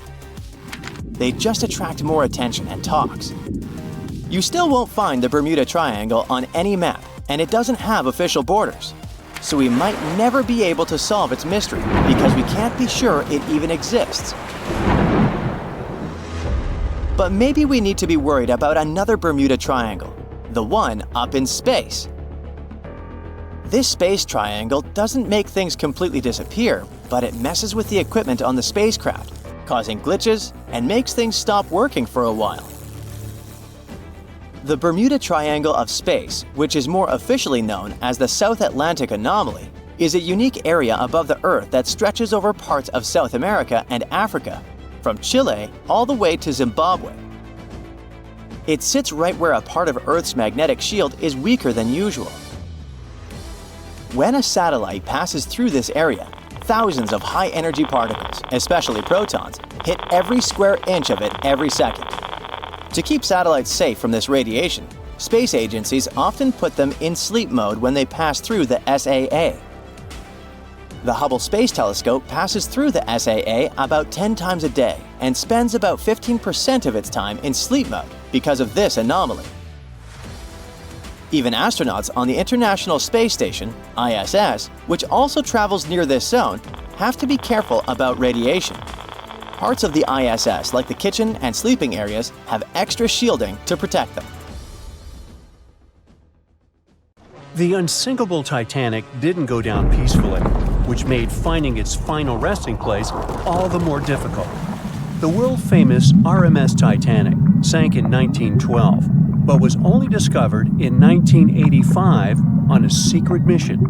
They just attract more attention and talks. You still won't find the Bermuda Triangle on any map, and it doesn't have official borders. So we might never be able to solve its mystery because we can't be sure it even exists. But maybe we need to be worried about another Bermuda Triangle, the one up in space. This space triangle doesn't make things completely disappear, but it messes with the equipment on the spacecraft, causing glitches and makes things stop working for a while. The Bermuda Triangle of Space, which is more officially known as the South Atlantic Anomaly, is a unique area above the Earth that stretches over parts of South America and Africa, from Chile all the way to Zimbabwe. It sits right where a part of Earth's magnetic shield is weaker than usual. When a satellite passes through this area, thousands of high-energy particles, especially protons, hit every square inch of it every second. To keep satellites safe from this radiation, space agencies often put them in sleep mode when they pass through the SAA. The Hubble Space Telescope passes through the SAA about 10 times a day and spends about 15% of its time in sleep mode because of this anomaly. Even astronauts on the International Space Station, ISS, which also travels near this zone, have to be careful about radiation. Parts of the ISS, like the kitchen and sleeping areas, have extra shielding to protect them. The unsinkable Titanic didn't go down peacefully, which made finding its final resting place all the more difficult. The world-famous RMS Titanic sank in 1912, but was only discovered in 1985 on a secret mission.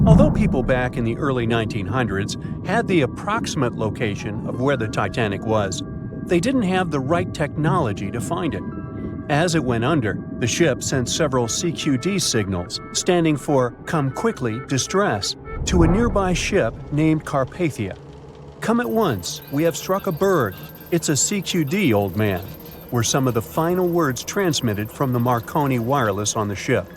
Although people back in the early 1900s had the approximate location of where the Titanic was, they didn't have the right technology to find it. As it went under, the ship sent several CQD signals, standing for Come Quickly, Distress, to a nearby ship named Carpathia. "Come at once, we have struck a berg. It's a CQD, old man," were some of the final words transmitted from the Marconi wireless on the ship.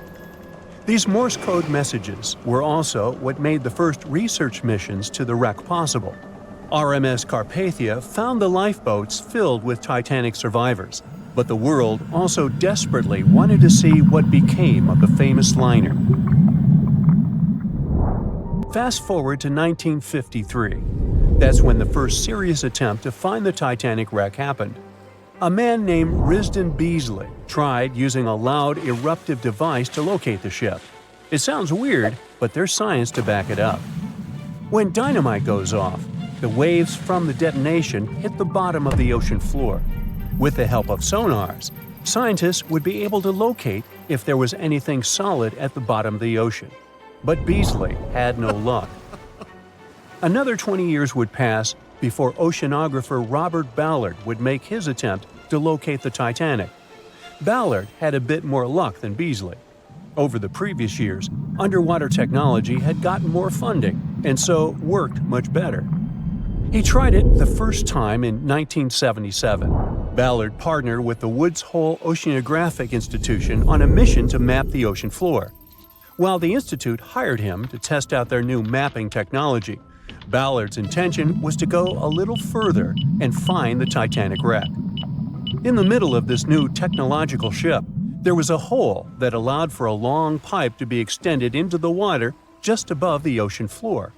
These Morse code messages were also what made the first research missions to the wreck possible. RMS Carpathia found the lifeboats filled with Titanic survivors, but the world also desperately wanted to see what became of the famous liner. Fast forward to 1953. That's when the first serious attempt to find the Titanic wreck happened. A man named Risdon Beasley tried using a loud eruptive device to locate the ship. It sounds weird, but there's science to back it up. When dynamite goes off, the waves from the detonation hit the bottom of the ocean floor. With the help of sonars, scientists would be able to locate if there was anything solid at the bottom of the ocean. But Beasley had no luck. Another 20 years would pass before oceanographer Robert Ballard would make his attempt to locate the Titanic. Ballard had a bit more luck than Beasley. Over the previous years, underwater technology had gotten more funding and so worked much better. He tried it the first time in 1977. Ballard partnered with the Woods Hole Oceanographic Institution on a mission to map the ocean floor. While the institute hired him to test out their new mapping technology, Ballard's intention was to go a little further and find the Titanic wreck. In the middle of this new technological ship, there was a hole that allowed for a long pipe to be extended into the water just above the ocean floor.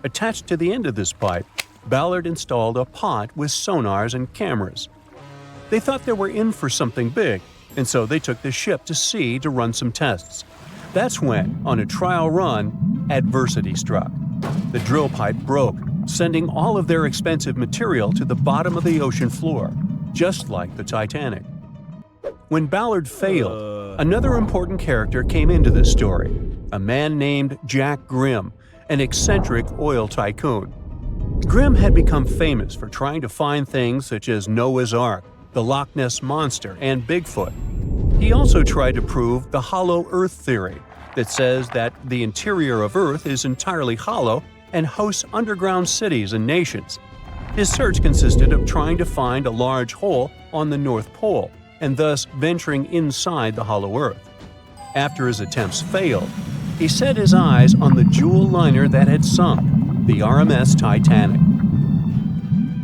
Attached to the end of this pipe, Ballard installed a pod with sonars and cameras. They thought they were in for something big, and so they took the ship to sea to run some tests. That's when, on a trial run, adversity struck. The drill pipe broke, sending all of their expensive material to the bottom of the ocean floor, just like the Titanic. When Ballard failed, another important character came into this story, a man named Jack Grimm, an eccentric oil tycoon. Grimm had become famous for trying to find things such as Noah's Ark, the Loch Ness Monster, and Bigfoot. He also tried to prove the hollow Earth theory that says that the interior of Earth is entirely hollow and hosts underground cities and nations. His search consisted of trying to find a large hole on the North Pole and thus venturing inside the hollow Earth. After his attempts failed, he set his eyes on the jewel liner that had sunk, the RMS Titanic.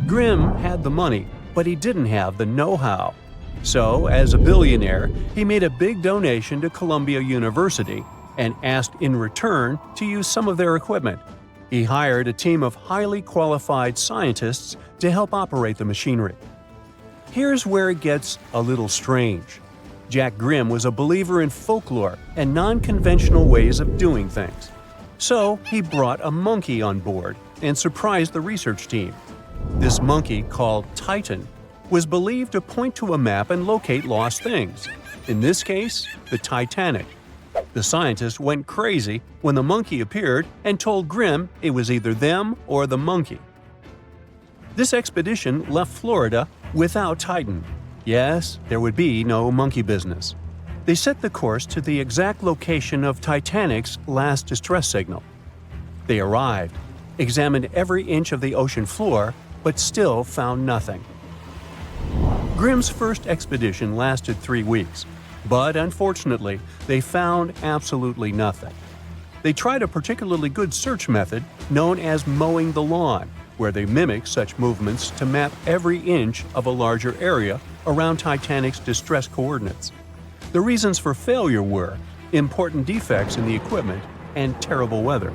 Grimm had the money, but he didn't have the know-how. So, as a billionaire, he made a big donation to Columbia University and asked in return to use some of their equipment. He hired a team of highly qualified scientists to help operate the machinery. Here's where it gets a little strange. Jack Grimm was a believer in folklore and non-conventional ways of doing things. So he brought a monkey on board and surprised the research team. This monkey, called Titan, was believed to point to a map and locate lost things. In this case, the Titanic. The scientists went crazy when the monkey appeared and told Grimm it was either them or the monkey. This expedition left Florida without Titan. Yes, there would be no monkey business. They set the course to the exact location of Titanic's last distress signal. They arrived, examined every inch of the ocean floor, but still found nothing. Grimm's first expedition lasted 3 weeks, but unfortunately, they found absolutely nothing. They tried a particularly good search method known as mowing the lawn, where they mimic such movements to map every inch of a larger area around Titanic's distress coordinates. The reasons for failure were important defects in the equipment and terrible weather.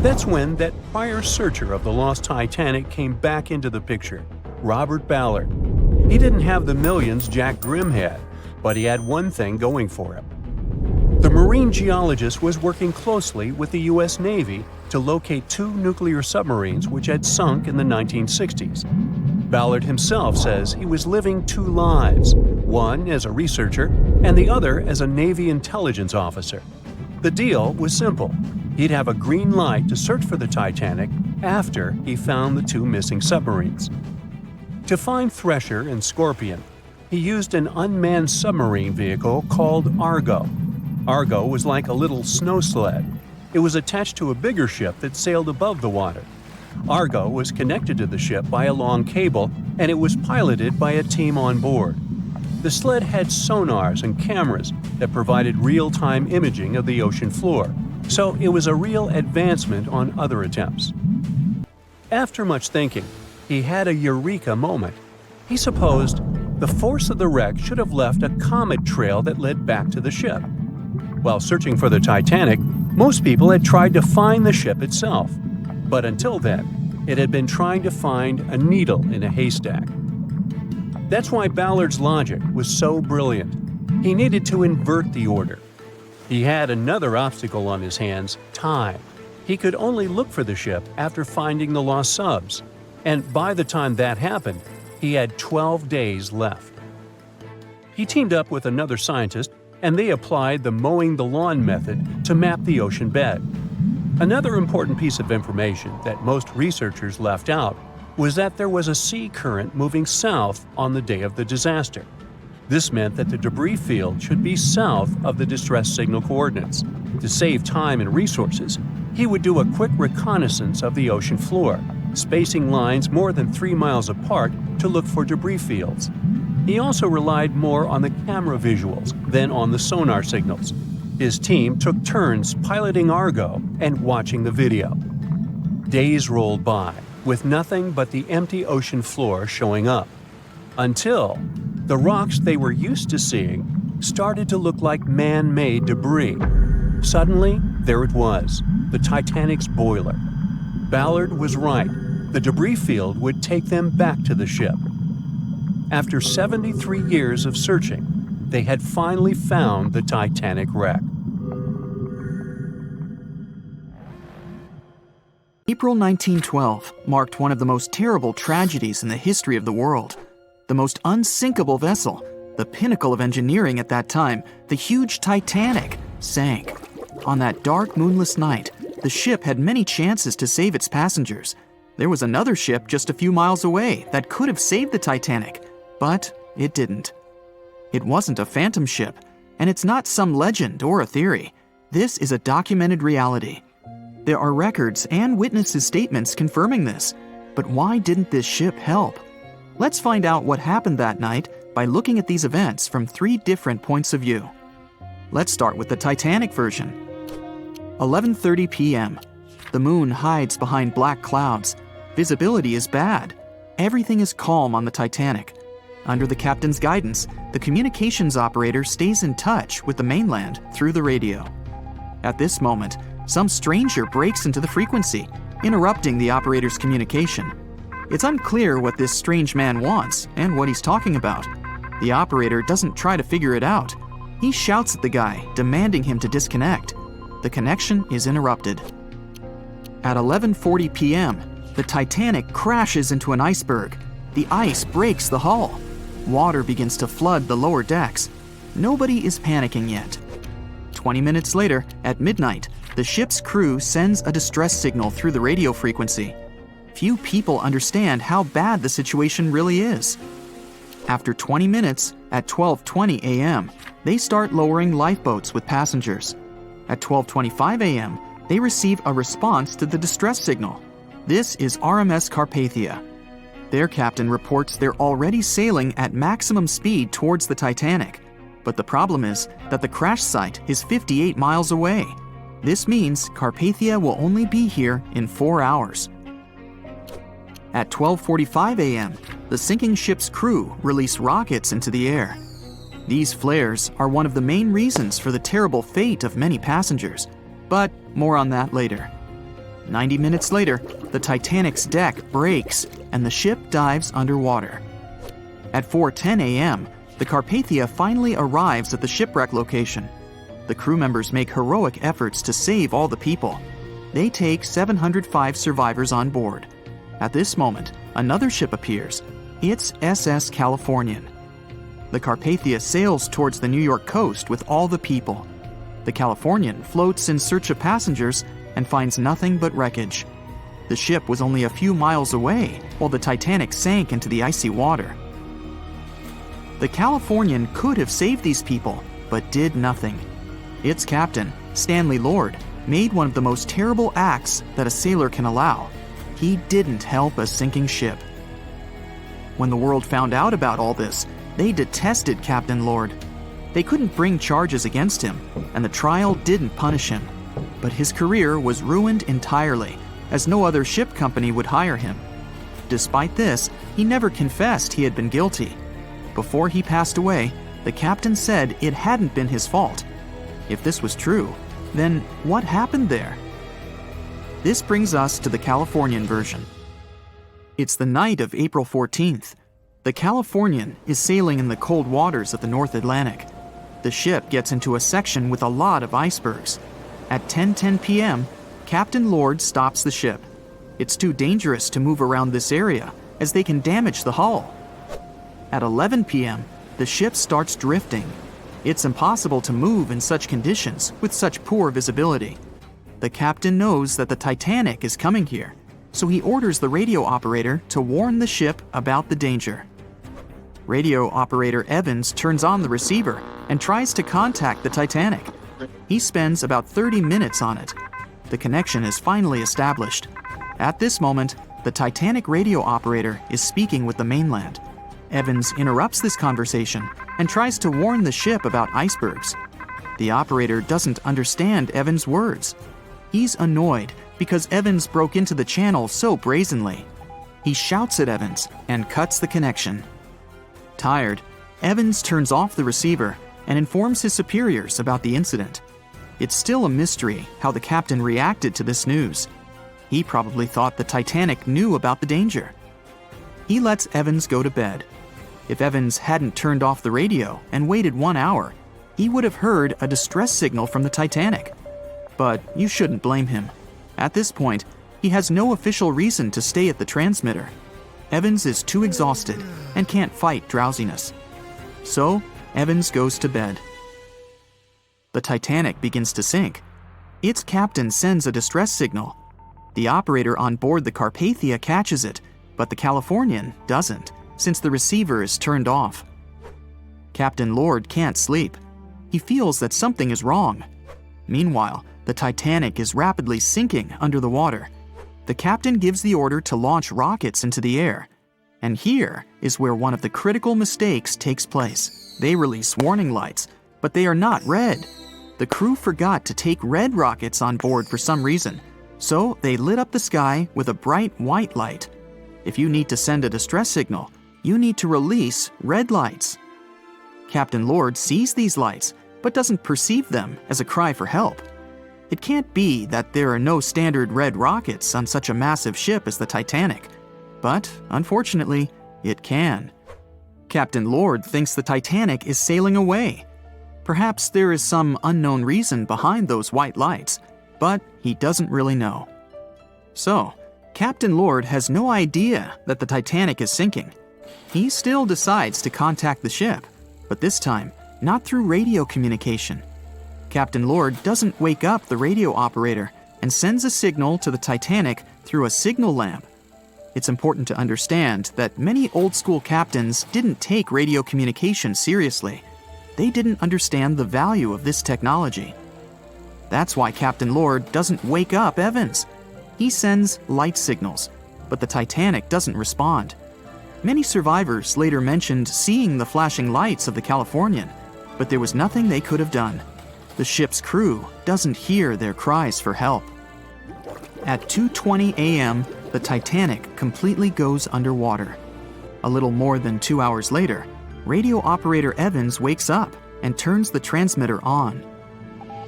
That's when that prior searcher of the lost Titanic came back into the picture, Robert Ballard. He didn't have the millions Jack Grimm had, but he had one thing going for him. The marine geologist was working closely with the U.S. Navy to locate 2 nuclear submarines which had sunk in the 1960s. Ballard himself says he was living two lives, one as a researcher and the other as a Navy intelligence officer. The deal was simple. He'd have a green light to search for the Titanic after he found the two missing submarines. To find Thresher and Scorpion, he used an unmanned submarine vehicle called Argo. Argo was like a little snow sled. It was attached to a bigger ship that sailed above the water. Argo was connected to the ship by a long cable, and it was piloted by a team on board. The sled had sonars and cameras that provided real-time imaging of the ocean floor, so it was a real advancement on other attempts. After much thinking, he had a eureka moment. He supposed the force of the wreck should have left a comet trail that led back to the ship. While searching for the Titanic, most people had tried to find the ship itself. But until then, it had been trying to find a needle in a haystack. That's why Ballard's logic was so brilliant. He needed to invert the order. He had another obstacle on his hands: time. He could only look for the ship after finding the lost subs, and by the time that happened, he had 12 days left. He teamed up with another scientist, and they applied the mowing the lawn method to map the ocean bed. Another important piece of information that most researchers left out was that there was a sea current moving south on the day of the disaster. This meant that the debris field should be south of the distress signal coordinates. To save time and resources, he would do a quick reconnaissance of the ocean floor, spacing lines more than 3 miles apart to look for debris fields. He also relied more on the camera visuals than on the sonar signals. His team took turns piloting Argo and watching the video. Days rolled by, with nothing but the empty ocean floor showing up, until the rocks they were used to seeing started to look like man-made debris. Suddenly, there it was, the Titanic's boiler. Ballard was right. The debris field would take them back to the ship. After 73 years of searching, they had finally found the Titanic wreck. April 1912 marked one of the most terrible tragedies in the history of the world. The most unsinkable vessel, the pinnacle of engineering at that time, the huge Titanic, sank. On that dark, moonless night, the ship had many chances to save its passengers. There was another ship just a few miles away that could have saved the Titanic, but it didn't. It wasn't a phantom ship, and it's not some legend or a theory. This is a documented reality. There are records and witnesses' statements confirming this. But why didn't this ship help? Let's find out what happened that night by looking at these events from 3 different points of view. Let's start with the Titanic version. 11:30 p.m. The moon hides behind black clouds. Visibility is bad. Everything is calm on the Titanic. Under the captain's guidance, the communications operator stays in touch with the mainland through the radio. At this moment, some stranger breaks into the frequency, interrupting the operator's communication. It's unclear what this strange man wants and what he's talking about. The operator doesn't try to figure it out. He shouts at the guy, demanding him to disconnect. The connection is interrupted. At 11:40 p.m., the Titanic crashes into an iceberg. The ice breaks the hull. Water begins to flood the lower decks. Nobody is panicking yet. 20 minutes later, at midnight, the ship's crew sends a distress signal through the radio frequency. Few people understand how bad the situation really is. After 20 minutes, at 12:20 a.m., they start lowering lifeboats with passengers. At 12:25 a.m., they receive a response to the distress signal. This is RMS Carpathia. Their captain reports they're already sailing at maximum speed towards the Titanic. But the problem is that the crash site is 58 miles away. This means Carpathia will only be here in 4 hours. At 12:45 a.m., the sinking ship's crew release rockets into the air. These flares are one of the main reasons for the terrible fate of many passengers, but more on that later. 90 minutes later, the Titanic's deck breaks and the ship dives underwater. At 4:10 a.m., the Carpathia finally arrives at the shipwreck location. The crew members make heroic efforts to save all the people. They take 705 survivors on board. At this moment, another ship appears, It's SS Californian. The Carpathia sails towards the New York coast with all the people. The Californian floats in search of passengers and finds nothing but wreckage. The ship was only a few miles away while the Titanic sank into the icy water. The Californian could have saved these people, but did nothing. Its captain, Stanley Lord, made one of the most terrible acts that a sailor can allow. He didn't help a sinking ship. When the world found out about all this, they detested Captain Lord. They couldn't bring charges against him, and the trial didn't punish him. But his career was ruined entirely, as no other ship company would hire him. Despite this, he never confessed he had been guilty. Before he passed away, the captain said it hadn't been his fault. If this was true, then what happened there? This brings us to the Californian version. It's the night of April 14th. The Californian is sailing in the cold waters of the North Atlantic. The ship gets into a section with a lot of icebergs. At 10:10 p.m., Captain Lord stops the ship. It's too dangerous to move around this area, as they can damage the hull. At 11 p.m., the ship starts drifting. It's impossible to move in such conditions with such poor visibility. The captain knows that the Titanic is coming here, so he orders the radio operator to warn the ship about the danger. Radio operator Evans turns on the receiver and tries to contact the Titanic. He spends about 30 minutes on it. The connection is finally established. At this moment, the Titanic radio operator is speaking with the mainland. Evans interrupts this conversation and tries to warn the ship about icebergs. The operator doesn't understand Evans' words. He's annoyed because Evans broke into the channel so brazenly. He shouts at Evans and cuts the connection. Tired, Evans turns off the receiver and informs his superiors about the incident. It's still a mystery how the captain reacted to this news. He probably thought the Titanic knew about the danger. He lets Evans go to bed. If Evans hadn't turned off the radio and waited 1 hour, he would have heard a distress signal from the Titanic. But you shouldn't blame him. At this point, he has no official reason to stay at the transmitter. Evans is too exhausted and can't fight drowsiness. So, Evans goes to bed. The Titanic begins to sink. Its captain sends a distress signal. The operator on board the Carpathia catches it, but the Californian doesn't, since the receiver is turned off. Captain Lord can't sleep. He feels that something is wrong. Meanwhile, the Titanic is rapidly sinking under the water. The captain gives the order to launch rockets into the air. And here is where one of the critical mistakes takes place. They release warning lights, but they are not red. The crew forgot to take red rockets on board for some reason, so they lit up the sky with a bright white light. If you need to send a distress signal, you need to release red lights. Captain Lord sees these lights, but doesn't perceive them as a cry for help. It can't be that there are no standard red rockets on such a massive ship as the Titanic. But, unfortunately, it can. Captain Lord thinks the Titanic is sailing away. Perhaps there is some unknown reason behind those white lights, but he doesn't really know. So, Captain Lord has no idea that the Titanic is sinking. He still decides to contact the ship, but this time, not through radio communication. Captain Lord doesn't wake up the radio operator and sends a signal to the Titanic through a signal lamp. It's important to understand that many old-school captains didn't take radio communication seriously. They didn't understand the value of this technology. That's why Captain Lord doesn't wake up Evans. He sends light signals, but the Titanic doesn't respond. Many survivors later mentioned seeing the flashing lights of the Californian, but there was nothing they could have done. The ship's crew doesn't hear their cries for help. At 2:20 a.m., the Titanic completely goes underwater. A little more than 2 hours later, radio operator Evans wakes up and turns the transmitter on.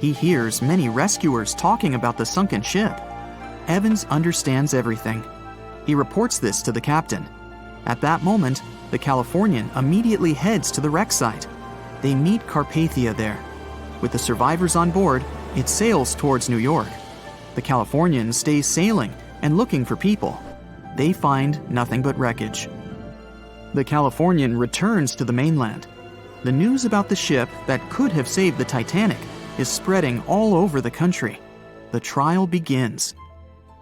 He hears many rescuers talking about the sunken ship. Evans understands everything. He reports this to the captain. At that moment, the Californian immediately heads to the wreck site. They meet Carpathia there. With the survivors on board, it sails towards New York. The Californian stays sailing and looking for people. They find nothing but wreckage. The Californian returns to the mainland. The news about the ship that could have saved the Titanic is spreading all over the country. The trial begins.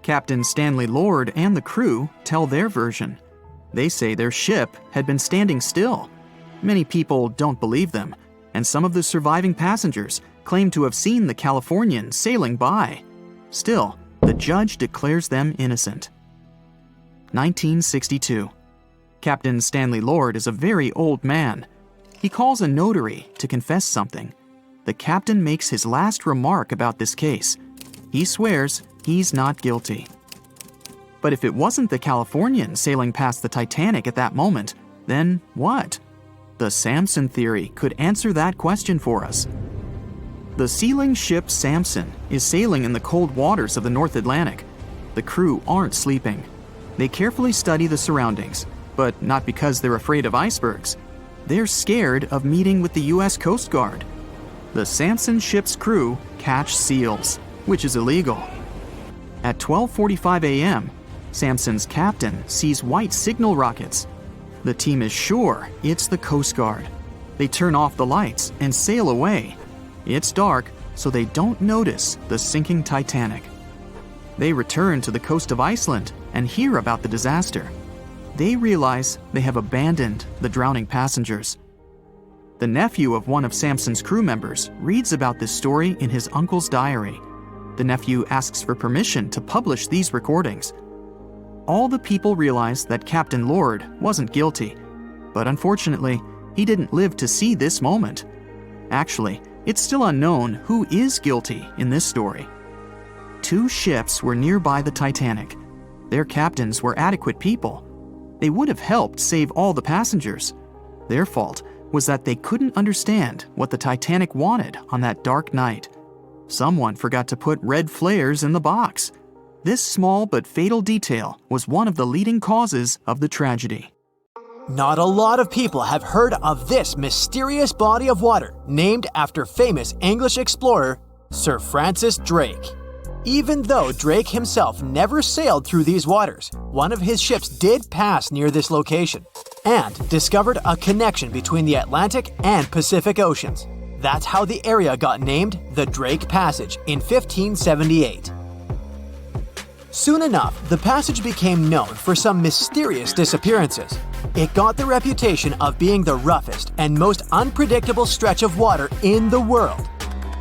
Captain Stanley Lord and the crew tell their version. They say their ship had been standing still. Many people don't believe them, and some of the surviving passengers claim to have seen the Californian sailing by. Still, the judge declares them innocent. 1962. Captain Stanley Lord is a very old man. He calls a notary to confess something. The captain makes his last remark about this case. He swears he's not guilty. But if it wasn't the Californian sailing past the Titanic at that moment, then what? The Samson theory could answer that question for us. The sealing ship Samson is sailing in the cold waters of the North Atlantic. The crew aren't sleeping. They carefully study the surroundings, but not because they're afraid of icebergs. They're scared of meeting with the U.S. Coast Guard. The Samson ship's crew catch seals, which is illegal. At 12:45 a.m., Samson's captain sees white signal rockets. The team is sure it's the Coast Guard. They turn off the lights and sail away. It's dark, so they don't notice the sinking Titanic. They return to the coast of Iceland and hear about the disaster. They realize they have abandoned the drowning passengers. The nephew of one of Samson's crew members reads about this story in his uncle's diary. The nephew asks for permission to publish these recordings. All the people realize that Captain Lord wasn't guilty, but unfortunately, he didn't live to see this moment. Actually, it's still unknown who is guilty in this story. 2 ships were nearby the Titanic. Their captains were adequate people. They would have helped save all the passengers. Their fault was that they couldn't understand what the Titanic wanted on that dark night. Someone forgot to put red flares in the box. This small but fatal detail was one of the leading causes of the tragedy. Not a lot of people have heard of this mysterious body of water named after famous English explorer Sir Francis Drake. Even though Drake himself never sailed through these waters, one of his ships did pass near this location and discovered a connection between the Atlantic and Pacific Oceans. That's how the area got named the Drake Passage in 1578. Soon enough, the passage became known for some mysterious disappearances. It got the reputation of being the roughest and most unpredictable stretch of water in the world.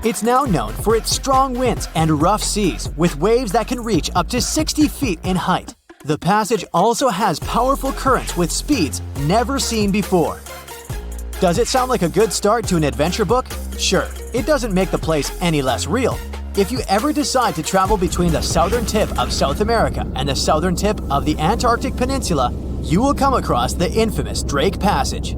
It's now known for its strong winds and rough seas, with waves that can reach up to 60 feet in height. The passage also has powerful currents with speeds never seen before. Does it sound like a good start to an adventure book? Sure, it doesn't make the place any less real. If you ever decide to travel between the southern tip of South America and the southern tip of the Antarctic Peninsula, you will come across the infamous Drake Passage.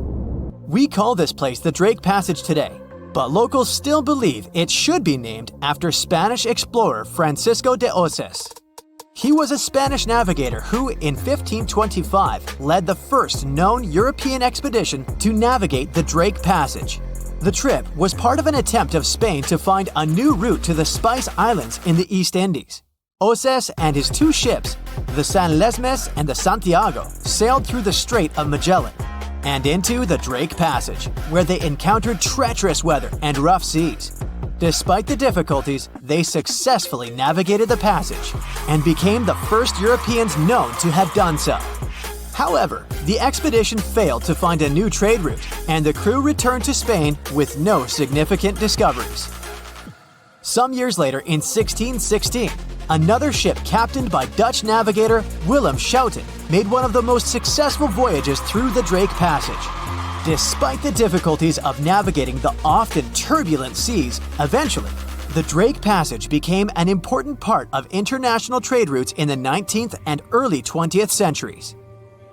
We call this place the Drake Passage today, but locals still believe it should be named after Spanish explorer Francisco de Oces. He was a Spanish navigator who, in 1525, led the first known European expedition to navigate the Drake Passage. The trip was part of an attempt of Spain to find a new route to the Spice Islands in the East Indies. Oces and his 2 ships, the San Lesmes and the Santiago, sailed through the Strait of Magellan and into the Drake Passage, where they encountered treacherous weather and rough seas. Despite the difficulties, they successfully navigated the passage and became the first Europeans known to have done so. However, the expedition failed to find a new trade route, and the crew returned to Spain with no significant discoveries. Some years later, in 1616, another ship captained by Dutch navigator Willem Schouten made one of the most successful voyages through the Drake Passage. Despite the difficulties of navigating the often turbulent seas, eventually, the Drake Passage became an important part of international trade routes in the 19th and early 20th centuries.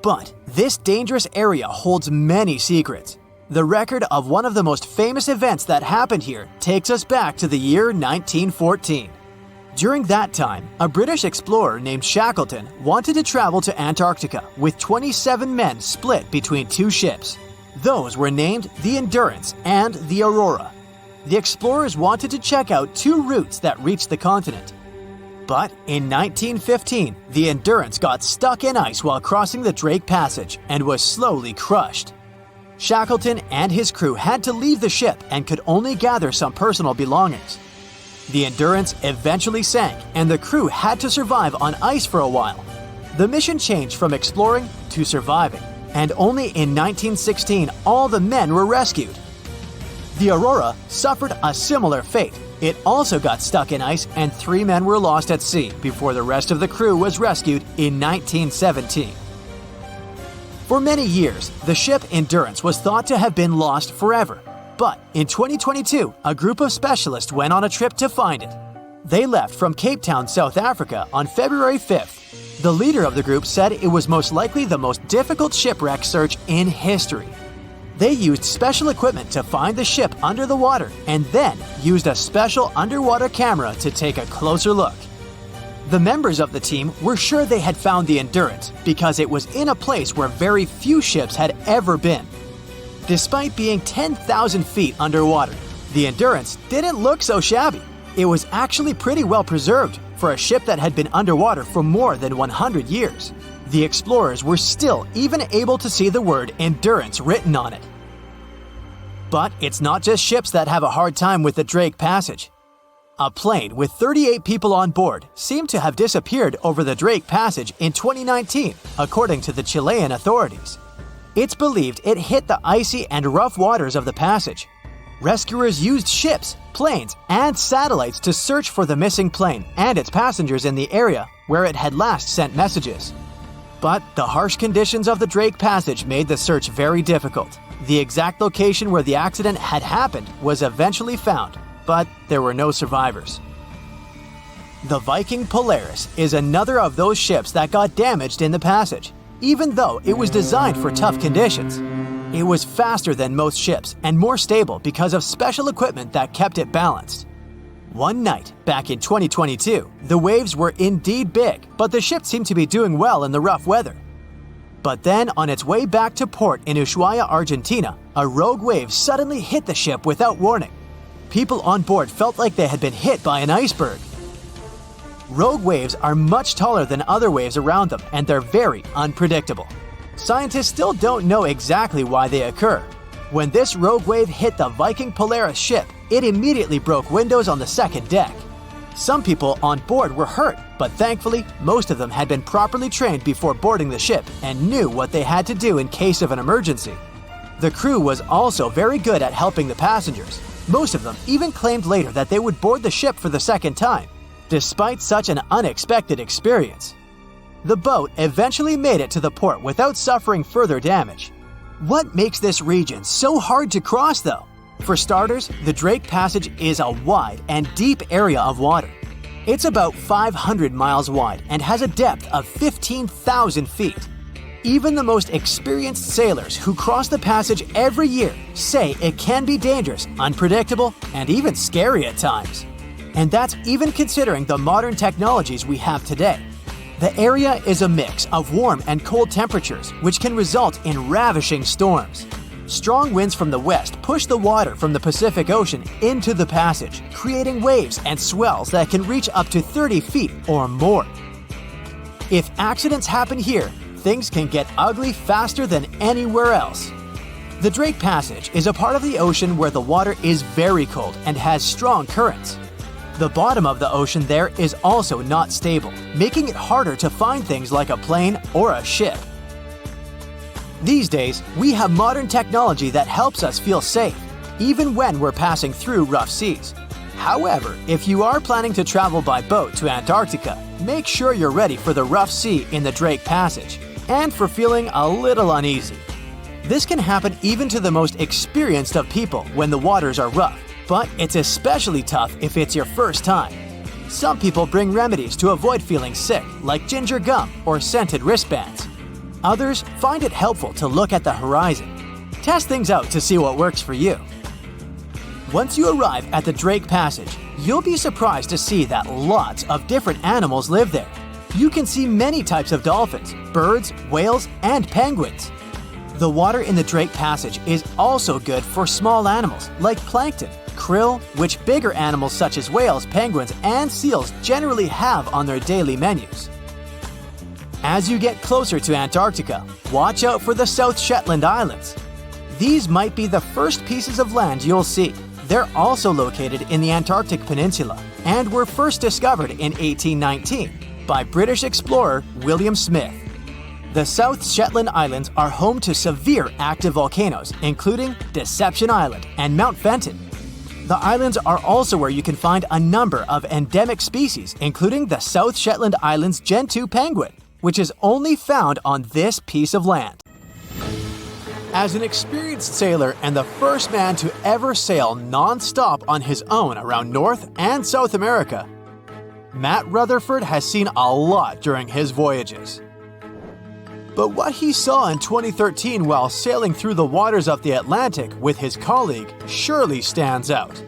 But this dangerous area holds many secrets. The record of one of the most famous events that happened here takes us back to the year 1914. During that time, a British explorer named Shackleton wanted to travel to Antarctica with 27 men split between 2 ships. Those were named the Endurance and the Aurora. The explorers wanted to check out 2 routes that reached the continent. But in 1915, the Endurance got stuck in ice while crossing the Drake Passage and was slowly crushed. Shackleton and his crew had to leave the ship and could only gather some personal belongings. The Endurance eventually sank, and the crew had to survive on ice for a while. The mission changed from exploring to surviving, and only in 1916 all the men were rescued. The Aurora suffered a similar fate. It also got stuck in ice, and 3 men were lost at sea before the rest of the crew was rescued in 1917. For many years, the ship Endurance was thought to have been lost forever. But in 2022, a group of specialists went on a trip to find it. They left from Cape Town, South Africa on February 5th. The leader of the group said it was most likely the most difficult shipwreck search in history. They used special equipment to find the ship under the water and then used a special underwater camera to take a closer look. The members of the team were sure they had found the Endurance because it was in a place where very few ships had ever been. Despite being 10,000 feet underwater, the Endurance didn't look so shabby. It was actually pretty well preserved for a ship that had been underwater for more than 100 years. The explorers were still even able to see the word Endurance written on it. But it's not just ships that have a hard time with the Drake Passage. A plane with 38 people on board seemed to have disappeared over the Drake Passage in 2019, according to the Chilean authorities. It's believed it hit the icy and rough waters of the passage. Rescuers used ships, planes, and satellites to search for the missing plane and its passengers in the area where it had last sent messages. But the harsh conditions of the Drake Passage made the search very difficult. The exact location where the accident had happened was eventually found, but there were no survivors. The Viking Polaris is another of those ships that got damaged in the passage, even though it was designed for tough conditions. It was faster than most ships and more stable because of special equipment that kept it balanced. One night, back in 2022, the waves were indeed big, but the ship seemed to be doing well in the rough weather. But then, on its way back to port in Ushuaia, Argentina, a rogue wave suddenly hit the ship without warning. People on board felt like they had been hit by an iceberg. Rogue waves are much taller than other waves around them, and they're very unpredictable. Scientists still don't know exactly why they occur. When this rogue wave hit the Viking Polaris ship, it immediately broke windows on the second deck. Some people on board were hurt, but thankfully, most of them had been properly trained before boarding the ship and knew what they had to do in case of an emergency. The crew was also very good at helping the passengers. Most of them even claimed later that they would board the ship for the second time, despite such an unexpected experience. The boat eventually made it to the port without suffering further damage. What makes this region so hard to cross, though? For starters, the Drake Passage is a wide and deep area of water. It's about 500 miles wide and has a depth of 15,000 feet. Even the most experienced sailors who cross the passage every year say it can be dangerous, unpredictable, and even scary at times. And that's even considering the modern technologies we have today. The area is a mix of warm and cold temperatures, which can result in ravishing storms. Strong winds from the west push the water from the Pacific Ocean into the passage, creating waves and swells that can reach up to 30 feet or more. If accidents happen here, things can get ugly faster than anywhere else. The Drake Passage is a part of the ocean where the water is very cold and has strong currents. The bottom of the ocean there is also not stable, making it harder to find things like a plane or a ship. These days, we have modern technology that helps us feel safe, even when we're passing through rough seas. However, if you are planning to travel by boat to Antarctica, make sure you're ready for the rough sea in the Drake Passage, and for feeling a little uneasy. This can happen even to the most experienced of people when the waters are rough, but it's especially tough if it's your first time. Some people bring remedies to avoid feeling sick, like ginger gum or scented wristbands. Others find it helpful to look at the horizon. Test things out to see what works for you. Once you arrive at the Drake Passage, you'll be surprised to see that lots of different animals live there. You can see many types of dolphins, birds, whales, and penguins. The water in the Drake Passage is also good for small animals like plankton, krill, which bigger animals such as whales, penguins, and seals generally have on their daily menus. As you get closer to Antarctica, watch out for the South Shetland Islands. These might be the first pieces of land you'll see. They're also located in the Antarctic Peninsula and were first discovered in 1819 by British explorer William Smith. The South Shetland Islands are home to severe active volcanoes, including Deception Island and Mount Fenton. The islands are also where you can find a number of endemic species, including the South Shetland Islands Gentoo penguin, which is only found on this piece of land. As an experienced sailor and the first man to ever sail non-stop on his own around North and South America, Matt Rutherford has seen a lot during his voyages. But what he saw in 2013 while sailing through the waters of the Atlantic with his colleague surely stands out.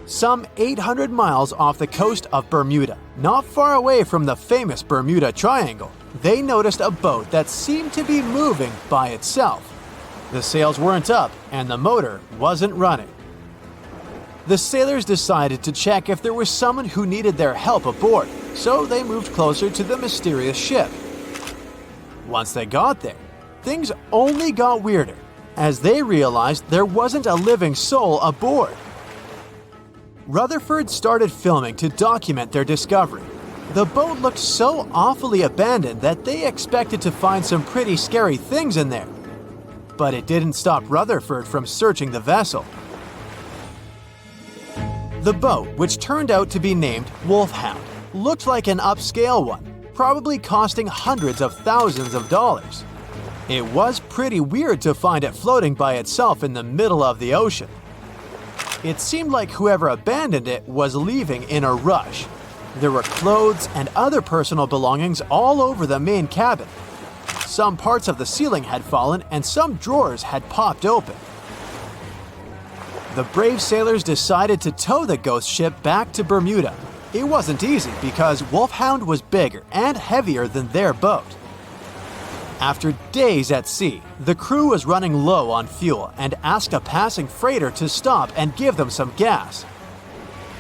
Some 800 miles off the coast of Bermuda, not far away from the famous Bermuda Triangle, they noticed a boat that seemed to be moving by itself. The sails weren't up and the motor wasn't running. The sailors decided to check if there was someone who needed their help aboard, so they moved closer to the mysterious ship. Once they got there, things only got weirder, as they realized there wasn't a living soul aboard. Rutherford started filming to document their discovery. The boat looked so awfully abandoned that they expected to find some pretty scary things in there. But it didn't stop Rutherford from searching the vessel. The boat, which turned out to be named Wolfhound, looked like an upscale one, probably costing hundreds of thousands of dollars. It was pretty weird to find it floating by itself in the middle of the ocean. It seemed like whoever abandoned it was leaving in a rush. There were clothes and other personal belongings all over the main cabin. Some parts of the ceiling had fallen and some drawers had popped open. The brave sailors decided to tow the ghost ship back to Bermuda. It wasn't easy because Wolfhound was bigger and heavier than their boat. After days at sea, the crew was running low on fuel and asked a passing freighter to stop and give them some gas.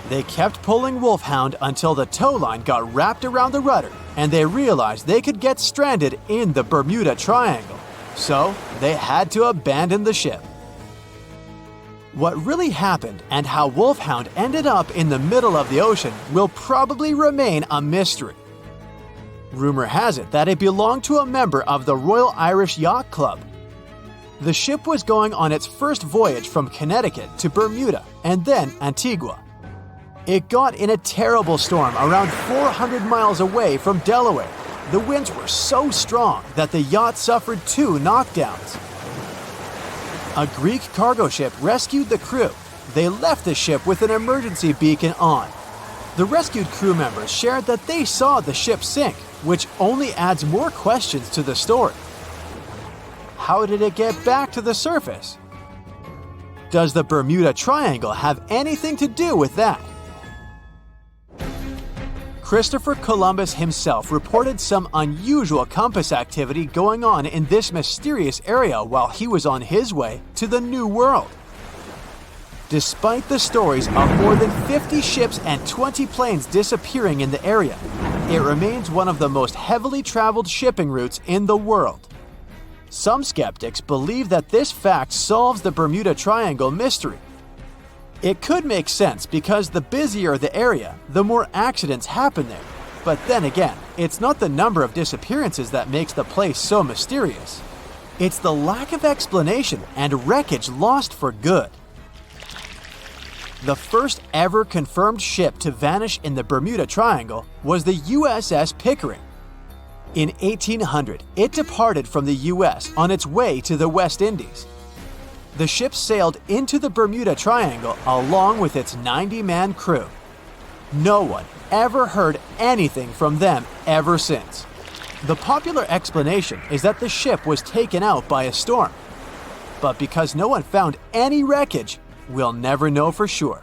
They kept pulling Wolfhound until the tow line got wrapped around the rudder and they realized they could get stranded in the Bermuda Triangle. So they had to abandon the ship. What really happened and how Wolfhound ended up in the middle of the ocean will probably remain a mystery. Rumor has it that it belonged to a member of the Royal Irish Yacht Club. The ship was going on its first voyage from Connecticut to Bermuda and then Antigua. It got in a terrible storm around 400 miles away from Delaware. The winds were so strong that the yacht suffered 2 knockdowns. A Greek cargo ship rescued the crew. They left the ship with an emergency beacon on. The rescued crew members shared that they saw the ship sink, which only adds more questions to the story. How did it get back to the surface? Does the Bermuda Triangle have anything to do with that? Christopher Columbus himself reported some unusual compass activity going on in this mysterious area while he was on his way to the New World. Despite the stories of more than 50 ships and 20 planes disappearing in the area, it remains one of the most heavily traveled shipping routes in the world. Some skeptics believe that this fact solves the Bermuda Triangle mystery. It could make sense because the busier the area, the more accidents happen there. But then again, it's not the number of disappearances that makes the place so mysterious. It's the lack of explanation and wreckage lost for good. The first ever confirmed ship to vanish in the Bermuda Triangle was the USS Pickering. In 1800, it departed from the US on its way to the West Indies. The ship sailed into the Bermuda Triangle along with its 90-man crew. No one ever heard anything from them ever since. The popular explanation is that the ship was taken out by a storm. But because no one found any wreckage, we'll never know for sure.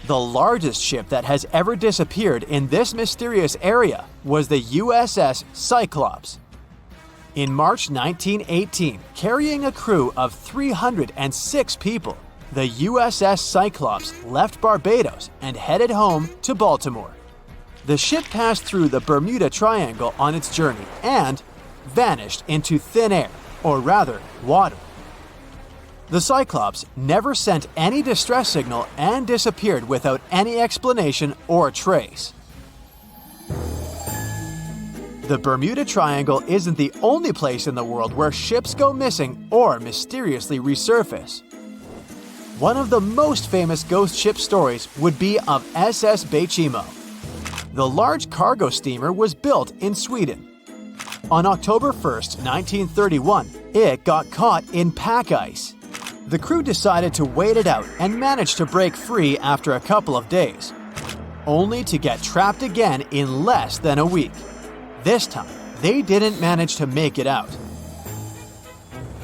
The largest ship that has ever disappeared in this mysterious area was the USS Cyclops. In March 1918, carrying a crew of 306 people, The USS Cyclops left Barbados and headed home to Baltimore. The ship passed through the Bermuda Triangle on its journey and vanished into thin air, or rather, water. The Cyclops never sent any distress signal and disappeared without any explanation or trace. The Bermuda Triangle isn't the only place in the world where ships go missing or mysteriously resurface. One of the most famous ghost ship stories would be of SS Bechimo. The large cargo steamer was built in Sweden. On October 1st, 1931, it got caught in pack ice. The crew decided to wait it out and managed to break free after a couple of days, only to get trapped again in less than a week. This time, they didn't manage to make it out.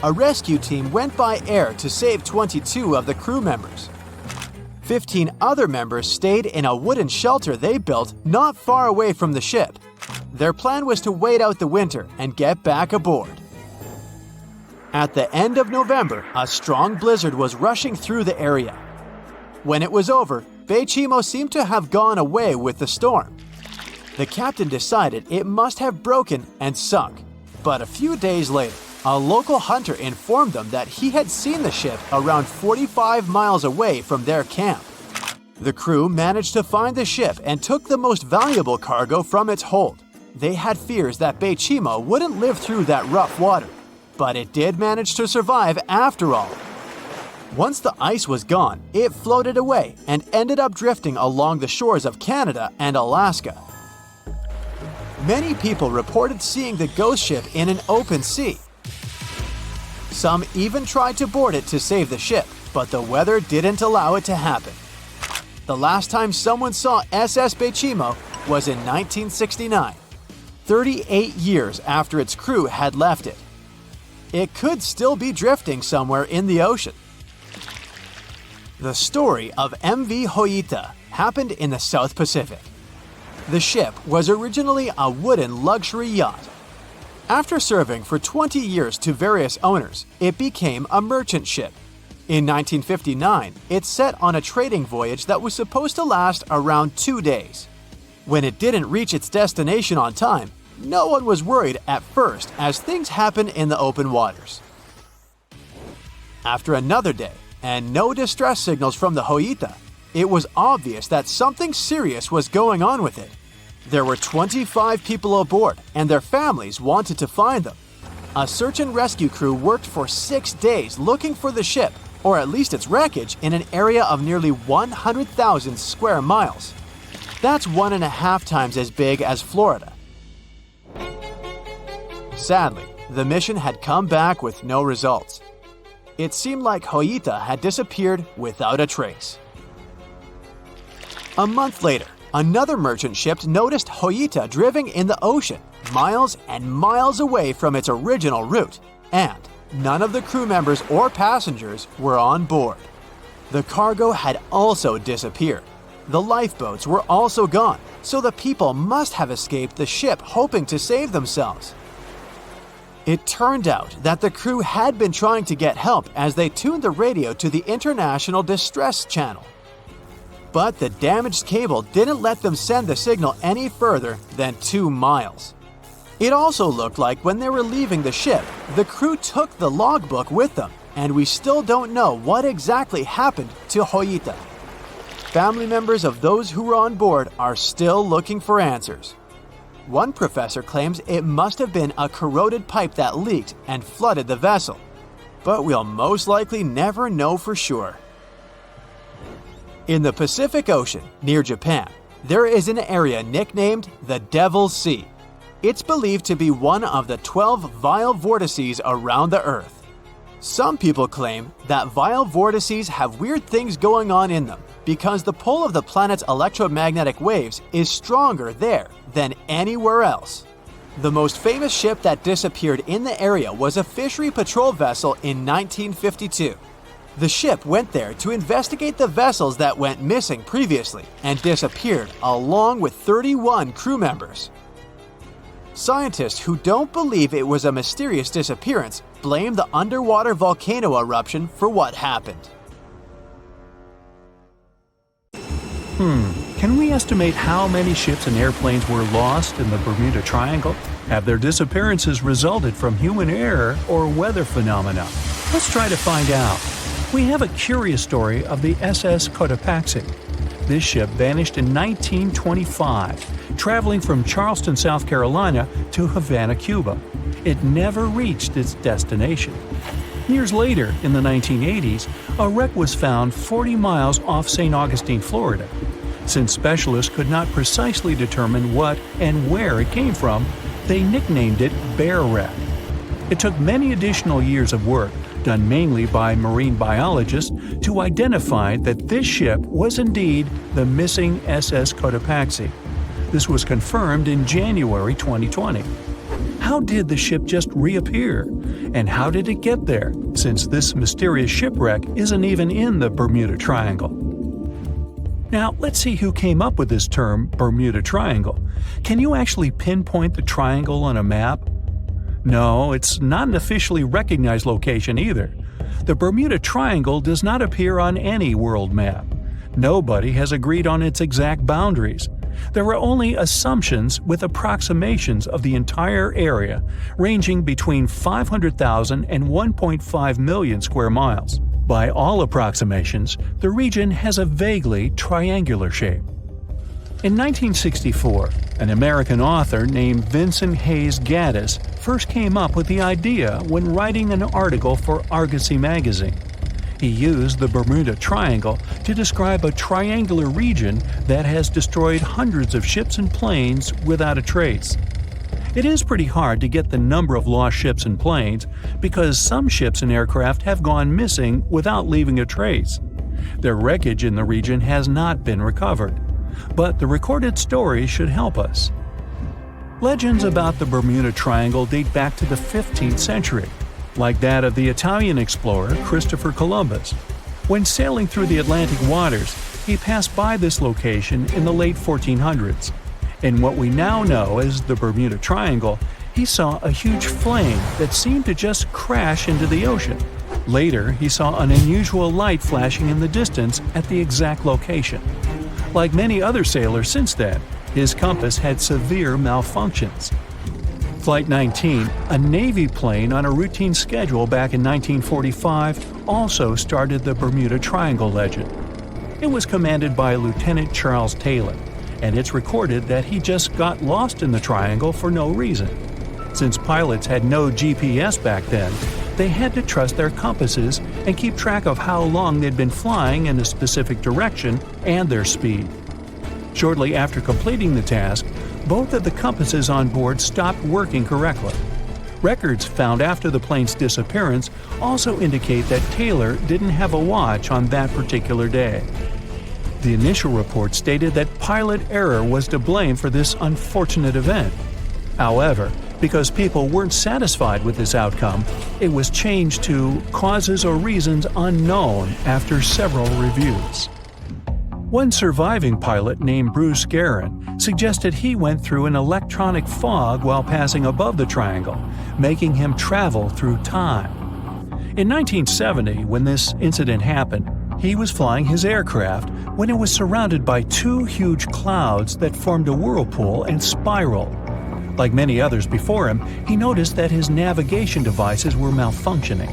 A rescue team went by air to save 22 of the crew members. 15 other members stayed in a wooden shelter they built not far away from the ship. Their plan was to wait out the winter and get back aboard. At the end of November, a strong blizzard was rushing through the area. When it was over, Bechimo seemed to have gone away with the storm. The captain decided it must have broken and sunk, but a few days later, a local hunter informed them that he had seen the ship around 45 miles away from their camp. The crew managed to find the ship and took the most valuable cargo from its hold. They had fears that Bechimo wouldn't live through that rough water, but it did manage to survive after all. Once the ice was gone, it floated away and ended up drifting along the shores of Canada and Alaska. Many people reported seeing the ghost ship in an open sea. Some even tried to board it to save the ship, but the weather didn't allow it to happen. The last time someone saw SS Bechimo was in 1969, 38 years after its crew had left it. It could still be drifting somewhere in the ocean. The story of MV Hoita happened in the South Pacific. The ship was originally a wooden luxury yacht. After serving for 20 years to various owners, it became a merchant ship. In 1959, it set on a trading voyage that was supposed to last around 2 days. When it didn't reach its destination on time, no one was worried at first, as things happen in the open waters. After another day, and no distress signals from the Hoita, it was obvious that something serious was going on with it. There were 25 people aboard, and their families wanted to find them. A search and rescue crew worked for 6 days looking for the ship, or at least its wreckage, in an area of nearly 100,000 square miles. That's 1.5 times as big as Florida. Sadly, the mission had come back with no results. It seemed like Hoita had disappeared without a trace. A month later, another merchant ship noticed Hoita drifting in the ocean, miles and miles away from its original route, and none of the crew members or passengers were on board. The cargo had also disappeared. The lifeboats were also gone, so the people must have escaped the ship hoping to save themselves. It turned out that the crew had been trying to get help as they tuned the radio to the International Distress Channel. But the damaged cable didn't let them send the signal any further than 2 miles. It also looked like when they were leaving the ship, the crew took the logbook with them, and we still don't know what exactly happened to Hoita. Family members of those who were on board are still looking for answers. One professor claims it must have been a corroded pipe that leaked and flooded the vessel, but we'll most likely never know for sure. In the Pacific Ocean, near Japan, there is an area nicknamed the Devil's Sea. It's believed to be one of the 12 vile vortices around the Earth. Some people claim that vile vortices have weird things going on in them because the pull of the planet's electromagnetic waves is stronger there than anywhere else. The most famous ship that disappeared in the area was a fishery patrol vessel in 1952. The ship went there to investigate the vessels that went missing previously and disappeared along with 31 crew members. Scientists who don't believe it was a mysterious disappearance blame the underwater volcano eruption for what happened. Can we estimate how many ships and airplanes were lost in the Bermuda Triangle? Have their disappearances resulted from human error or weather phenomena? Let's try to find out. We have a curious story of the SS Cotopaxi. This ship vanished in 1925, traveling from Charleston, South Carolina to Havana, Cuba. It never reached its destination. Years later, in the 1980s, a wreck was found 40 miles off St. Augustine, Florida. Since specialists could not precisely determine what and where it came from, they nicknamed it Bear Wreck. It took many additional years of work, done mainly by marine biologists, to identify that this ship was indeed the missing SS Cotopaxi. This was confirmed in January 2020. How did the ship just reappear? And how did it get there, since this mysterious shipwreck isn't even in the Bermuda Triangle? Now, let's see who came up with this term, Bermuda Triangle. Can you actually pinpoint the triangle on a map? No, it's not an officially recognized location either. The Bermuda Triangle does not appear on any world map. Nobody has agreed on its exact boundaries. There are only assumptions with approximations of the entire area, ranging between 500,000 and 1.5 million square miles. By all approximations, the region has a vaguely triangular shape. In 1964, an American author named Vincent Hayes Gaddis first came up with the idea when writing an article for Argosy magazine. He used the Bermuda Triangle to describe a triangular region that has destroyed hundreds of ships and planes without a trace. It is pretty hard to get the number of lost ships and planes because some ships and aircraft have gone missing without leaving a trace. Their wreckage in the region has not been recovered, but the recorded stories should help us. Legends about the Bermuda Triangle date back to the 15th century, like that of the Italian explorer Christopher Columbus. When sailing through the Atlantic waters, he passed by this location in the late 1400s. In what we now know as the Bermuda Triangle, he saw a huge flame that seemed to just crash into the ocean. Later, he saw an unusual light flashing in the distance at the exact location. Like many other sailors since then, his compass had severe malfunctions. Flight 19, a Navy plane on a routine schedule back in 1945, also started the Bermuda Triangle legend. It was commanded by Lieutenant Charles Taylor, and it's recorded that he just got lost in the triangle for no reason. Since pilots had no GPS back then, they had to trust their compasses and keep track of how long they'd been flying in a specific direction and their speed. Shortly after completing the task, both of the compasses on board stopped working correctly. Records found after the plane's disappearance also indicate that Taylor didn't have a watch on that particular day. The initial report stated that pilot error was to blame for this unfortunate event. However, because people weren't satisfied with this outcome, it was changed to causes or reasons unknown after several reviews. One surviving pilot named Bruce Guerin suggested he went through an electronic fog while passing above the triangle, making him travel through time. In 1970, when this incident happened, he was flying his aircraft when it was surrounded by two huge clouds that formed a whirlpool and spiraled. Like many others before him, he noticed that his navigation devices were malfunctioning.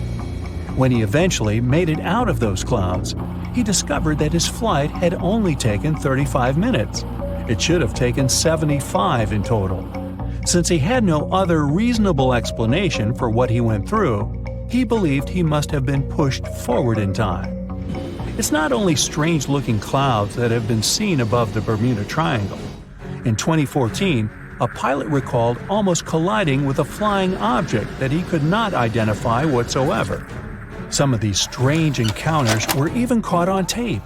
When he eventually made it out of those clouds, he discovered that his flight had only taken 35 minutes. It should have taken 75 in total. Since he had no other reasonable explanation for what he went through, he believed he must have been pushed forward in time. It's not only strange-looking clouds that have been seen above the Bermuda Triangle. In 2014, a pilot recalled almost colliding with a flying object that he could not identify whatsoever. Some of these strange encounters were even caught on tape.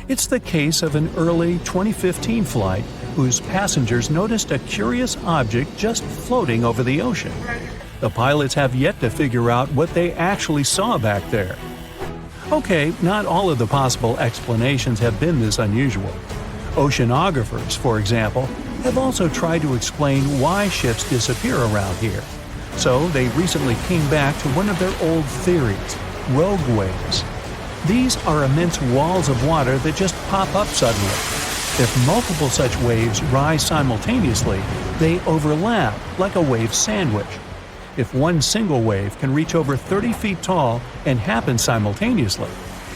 It's the case of an early 2015 flight whose passengers noticed a curious object just floating over the ocean. The pilots have yet to figure out what they actually saw back there. Okay, not all of the possible explanations have been this unusual. Oceanographers, for example, have also tried to explain why ships disappear around here. So they recently came back to one of their old theories: rogue waves. These are immense walls of water that just pop up suddenly. If multiple such waves rise simultaneously, they overlap like a wave sandwich. If one single wave can reach over 30 feet tall and happen simultaneously,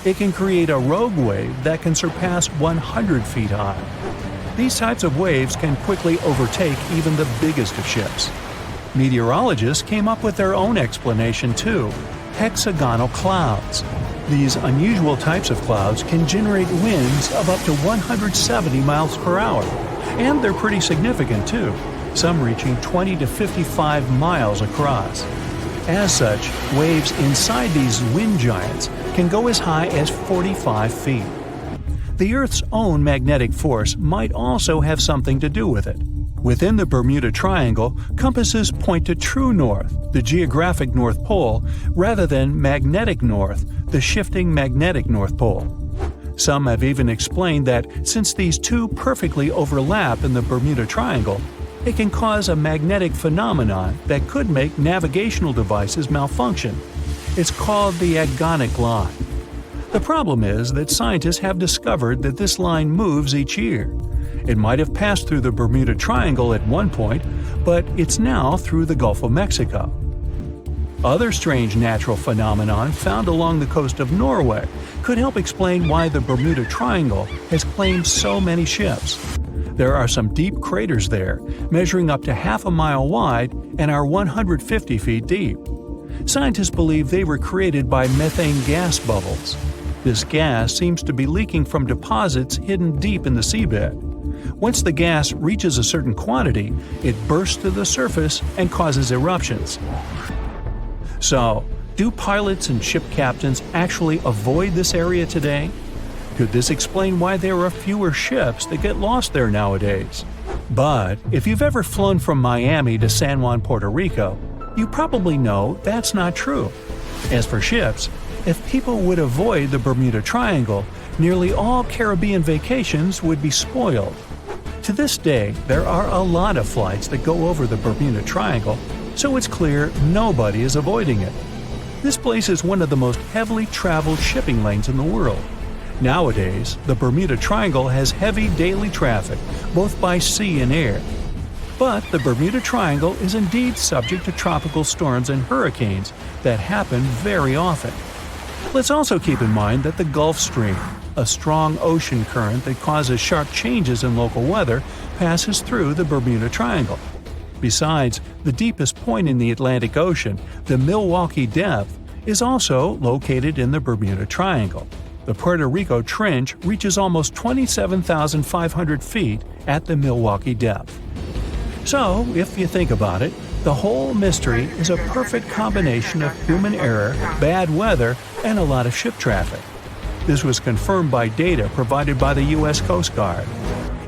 it can create a rogue wave that can surpass 100 feet high. These types of waves can quickly overtake even the biggest of ships. Meteorologists came up with their own explanation too: hexagonal clouds. These unusual types of clouds can generate winds of up to 170 miles per hour, and they're pretty significant too, some reaching 20 to 55 miles across. As such, waves inside these wind giants can go as high as 45 feet. The Earth's own magnetic force might also have something to do with it. Within the Bermuda Triangle, compasses point to true north, the geographic North Pole, rather than magnetic north, the shifting magnetic North Pole. Some have even explained that since these two perfectly overlap in the Bermuda Triangle, it can cause a magnetic phenomenon that could make navigational devices malfunction. It's called the agonic line. The problem is that scientists have discovered that this line moves each year. It might have passed through the Bermuda Triangle at one point, but it's now through the Gulf of Mexico. Other strange natural phenomenon found along the coast of Norway could help explain why the Bermuda Triangle has claimed so many ships. There are some deep craters there, measuring up to half a mile wide and are 150 feet deep. Scientists believe they were created by methane gas bubbles. This gas seems to be leaking from deposits hidden deep in the seabed. Once the gas reaches a certain quantity, it bursts to the surface and causes eruptions. So, do pilots and ship captains actually avoid this area today? Could this explain why there are fewer ships that get lost there nowadays? But if you've ever flown from Miami to San Juan, Puerto Rico, you probably know that's not true. As for ships, if people would avoid the Bermuda Triangle, nearly all Caribbean vacations would be spoiled. To this day, there are a lot of flights that go over the Bermuda Triangle, so it's clear nobody is avoiding it. This place is one of the most heavily traveled shipping lanes in the world. Nowadays, the Bermuda Triangle has heavy daily traffic, both by sea and air. But the Bermuda Triangle is indeed subject to tropical storms and hurricanes that happen very often. Let's also keep in mind that the Gulf Stream, a strong ocean current that causes sharp changes in local weather, passes through the Bermuda Triangle. Besides, the deepest point in the Atlantic Ocean, the Milwaukee Depth, is also located in the Bermuda Triangle. The Puerto Rico Trench reaches almost 27,500 feet at the Milwaukee Depth. So, if you think about it, the whole mystery is a perfect combination of human error, bad weather, and a lot of ship traffic. This was confirmed by data provided by the U.S. Coast Guard.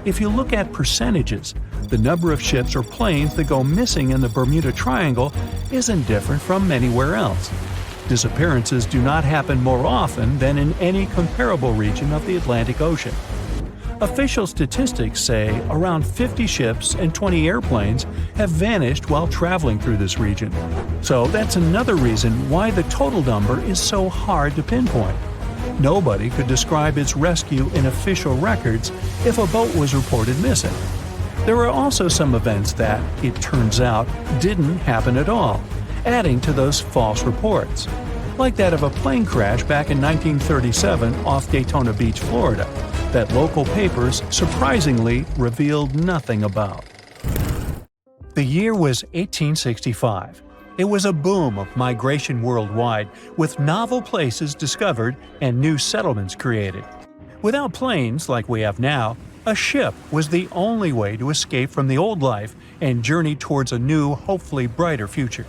If you look at percentages, the number of ships or planes that go missing in the Bermuda Triangle isn't different from anywhere else. Disappearances do not happen more often than in any comparable region of the Atlantic Ocean. Official statistics say around 50 ships and 20 airplanes have vanished while traveling through this region. So that's another reason why the total number is so hard to pinpoint. Nobody could describe its rescue in official records if a boat was reported missing. There are also some events that, it turns out, didn't happen at all, adding to those false reports, like that of a plane crash back in 1937 off Daytona Beach, Florida, that local papers surprisingly revealed nothing about. The year was 1865. It was a boom of migration worldwide, with novel places discovered and new settlements created. Without planes like we have now, a ship was the only way to escape from the old life and journey towards a new, hopefully brighter future.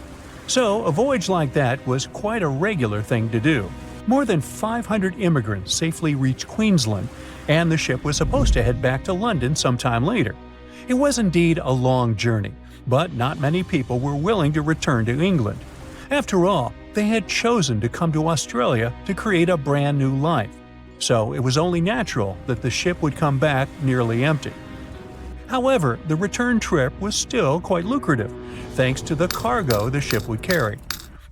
So, a voyage like that was quite a regular thing to do. More than 500 immigrants safely reached Queensland, and the ship was supposed to head back to London sometime later. It was indeed a long journey, but not many people were willing to return to England. After all, they had chosen to come to Australia to create a brand new life. So it was only natural that the ship would come back nearly empty. However, the return trip was still quite lucrative, thanks to the cargo the ship would carry.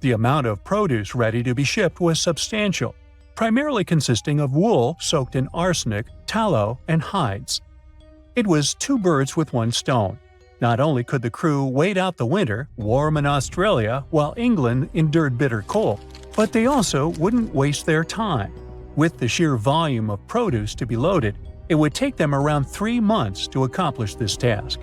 The amount of produce ready to be shipped was substantial, primarily consisting of wool soaked in arsenic, tallow, and hides. It was two birds with one stone. Not only could the crew wait out the winter, warm in Australia, while England endured bitter cold, but they also wouldn't waste their time. With the sheer volume of produce to be loaded, it would take them around 3 months to accomplish this task.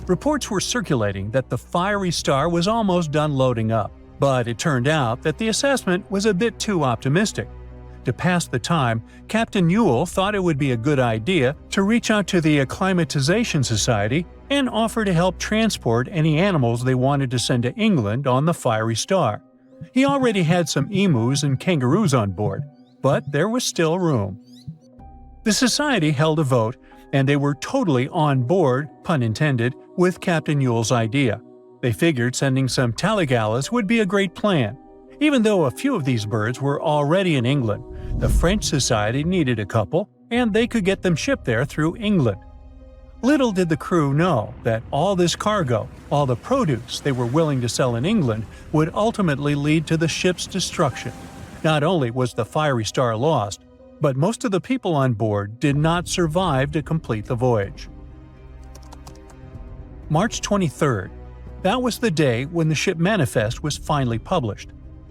Reports were circulating that the Fiery Star was almost done loading up, but it turned out that the assessment was a bit too optimistic. To pass the time, Captain Ewell thought it would be a good idea to reach out to the Acclimatization Society and offer to help transport any animals they wanted to send to England on the Fiery Star. He already had some emus and kangaroos on board, but there was still room. The society held a vote, and they were totally on board, pun intended, with Captain Ewell's idea. They figured sending some taligalas would be a great plan. Even though a few of these birds were already in England, the French Society needed a couple, and they could get them shipped there through England. Little did the crew know that all this cargo, all the produce they were willing to sell in England, would ultimately lead to the ship's destruction. Not only was the Fiery Star lost, but most of the people on board did not survive to complete the voyage. March 23rd. That was the day when the ship manifest was finally published.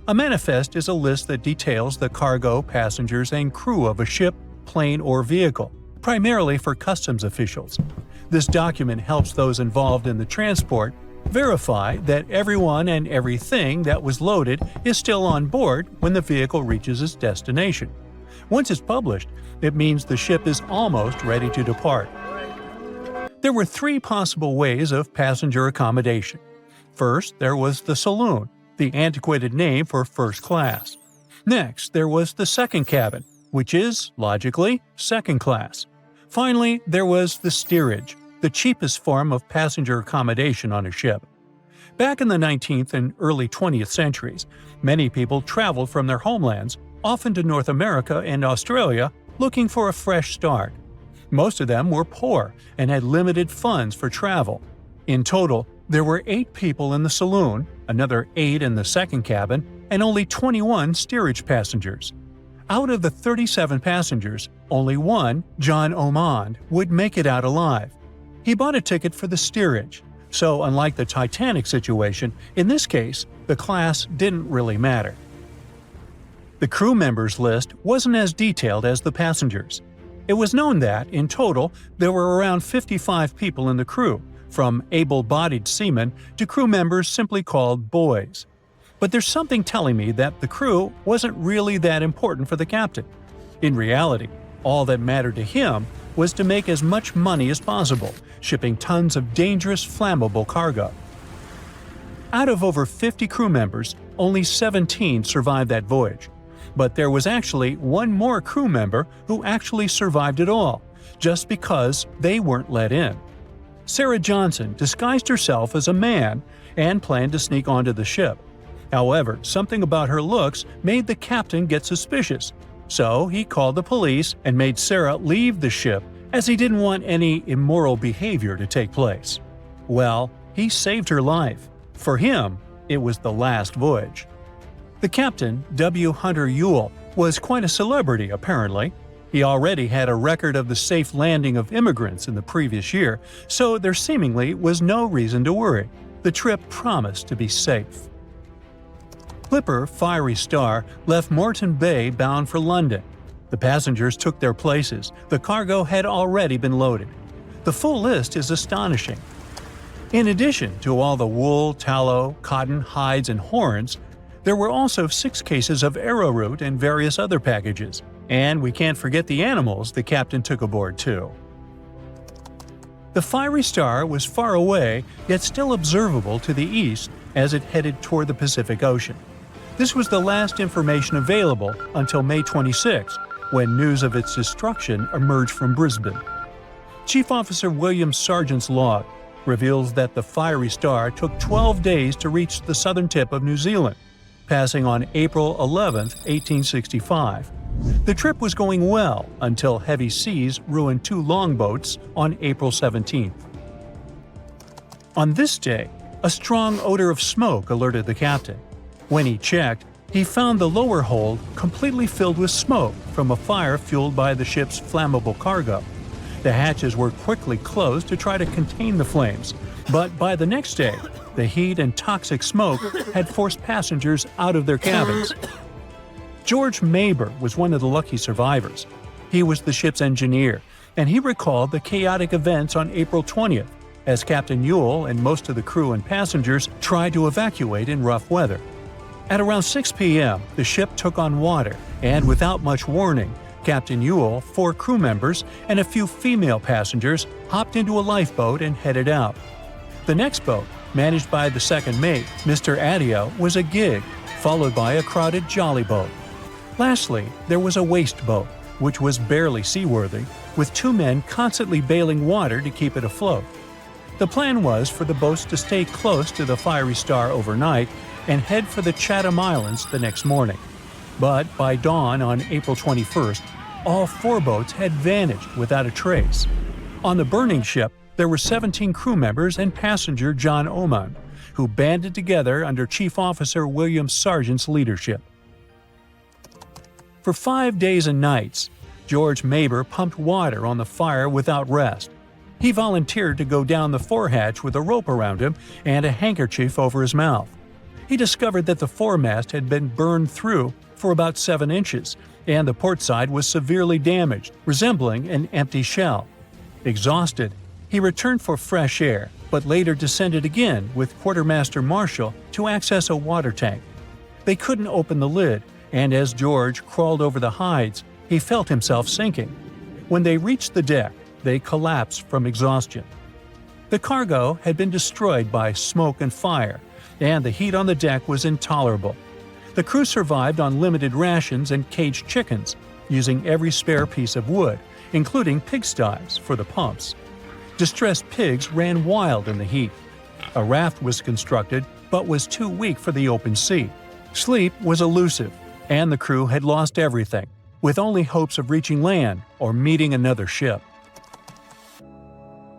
A manifest is a list that details the cargo, passengers, and crew of a ship, plane, or vehicle, primarily for customs officials. This document helps those involved in the transport verify that everyone and everything that was loaded is still on board when the vehicle reaches its destination. Once it's published, it means the ship is almost ready to depart. There were 3 possible ways of passenger accommodation. First, there was the saloon, the antiquated name for first class. Next, there was the second cabin, which is, logically, second class. Finally, there was the steerage, the cheapest form of passenger accommodation on a ship. Back in the 19th and early 20th centuries, many people traveled from their homelands, often to North America and Australia, looking for a fresh start. Most of them were poor and had limited funds for travel. In total, there were 8 people in the saloon, another 8 in the second cabin, and only 21 steerage passengers. Out of the 37 passengers, only one, John Omond, would make it out alive. He bought a ticket for the steerage, so unlike the Titanic situation, in this case, the class didn't really matter. The crew members list wasn't as detailed as the passengers. It was known that, in total, there were around 55 people in the crew, from able-bodied seamen to crew members simply called boys. But there's something telling me that the crew wasn't really that important for the captain. In reality, all that mattered to him was to make as much money as possible, shipping tons of dangerous, flammable cargo. Out of over 50 crew members, only 17 survived that voyage. But there was actually one more crew member who actually survived it all, just because they weren't let in. Sarah Johnson disguised herself as a man and planned to sneak onto the ship. However, something about her looks made the captain get suspicious, so he called the police and made Sarah leave the ship as he didn't want any immoral behavior to take place. Well, he saved her life. For him, it was the last voyage. The captain, W. Hunter Ewell, was quite a celebrity apparently. He already had a record of the safe landing of immigrants in the previous year, so there seemingly was no reason to worry. The trip promised to be safe. Clipper Fiery Star left Moreton Bay bound for London. The passengers took their places. The cargo had already been loaded. The full list is astonishing. In addition to all the wool, tallow, cotton, hides, and horns, there were also 6 cases of arrowroot and various other packages. And we can't forget the animals the captain took aboard too. The Fiery Star was far away, yet still observable to the east as it headed toward the Pacific Ocean. This was the last information available until May 26, when news of its destruction emerged from Brisbane. Chief Officer William Sargent's log reveals that the Fiery Star took 12 days to reach the southern tip of New Zealand, passing on April 11, 1865. The trip was going well until heavy seas ruined 2 longboats on April 17. On this day, a strong odor of smoke alerted the captain. When he checked, he found the lower hold completely filled with smoke from a fire fueled by the ship's flammable cargo. The hatches were quickly closed to try to contain the flames, but by the next day, the heat and toxic smoke had forced passengers out of their cabins. George Maber was one of the lucky survivors. He was the ship's engineer, and he recalled the chaotic events on April 20th, as Captain Ewell and most of the crew and passengers tried to evacuate in rough weather. At around 6 p.m., the ship took on water, and without much warning, Captain Ewell, 4 crew members, and a few female passengers hopped into a lifeboat and headed out. The next boat, managed by the second mate, Mr. Adio, was a gig, followed by a crowded jolly boat. Lastly, there was a waste boat, which was barely seaworthy, with 2 men constantly bailing water to keep it afloat. The plan was for the boats to stay close to the Fiery Star overnight and head for the Chatham Islands the next morning. But by dawn on April 21st, all 4 boats had vanished without a trace. On the burning ship, there were 17 crew members and passenger John Oman, who banded together under Chief Officer William Sargent's leadership. For 5 days and nights, George Maber pumped water on the fire without rest. He volunteered to go down the forehatch with a rope around him and a handkerchief over his mouth. He discovered that the foremast had been burned through for about 7 inches, and the port side was severely damaged, resembling an empty shell. Exhausted, he returned for fresh air, but later descended again with Quartermaster Marshall to access a water tank. They couldn't open the lid, and as George crawled over the hides, he felt himself sinking. When they reached the deck, they collapsed from exhaustion. The cargo had been destroyed by smoke and fire, and the heat on the deck was intolerable. The crew survived on limited rations and caged chickens, using every spare piece of wood, including pigsties, for the pumps. Distressed pigs ran wild in the heat. A raft was constructed, but was too weak for the open sea. Sleep was elusive, and the crew had lost everything, with only hopes of reaching land or meeting another ship.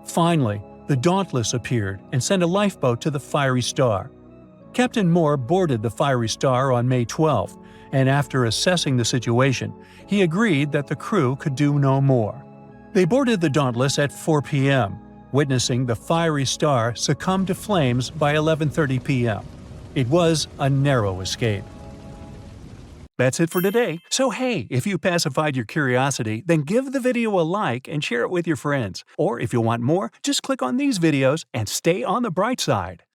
Finally, the Dauntless appeared and sent a lifeboat to the Fiery Star. Captain Moore boarded the Fiery Star on May 12th, and after assessing the situation, he agreed that the crew could do no more. They boarded the Dauntless at 4 p.m., witnessing the Fiery Star succumb to flames by 11:30 p.m. It was a narrow escape. That's it for today. So hey, if you pacified your curiosity, then give the video a like and share it with your friends. Or if you want more, just click on these videos and stay on the bright side.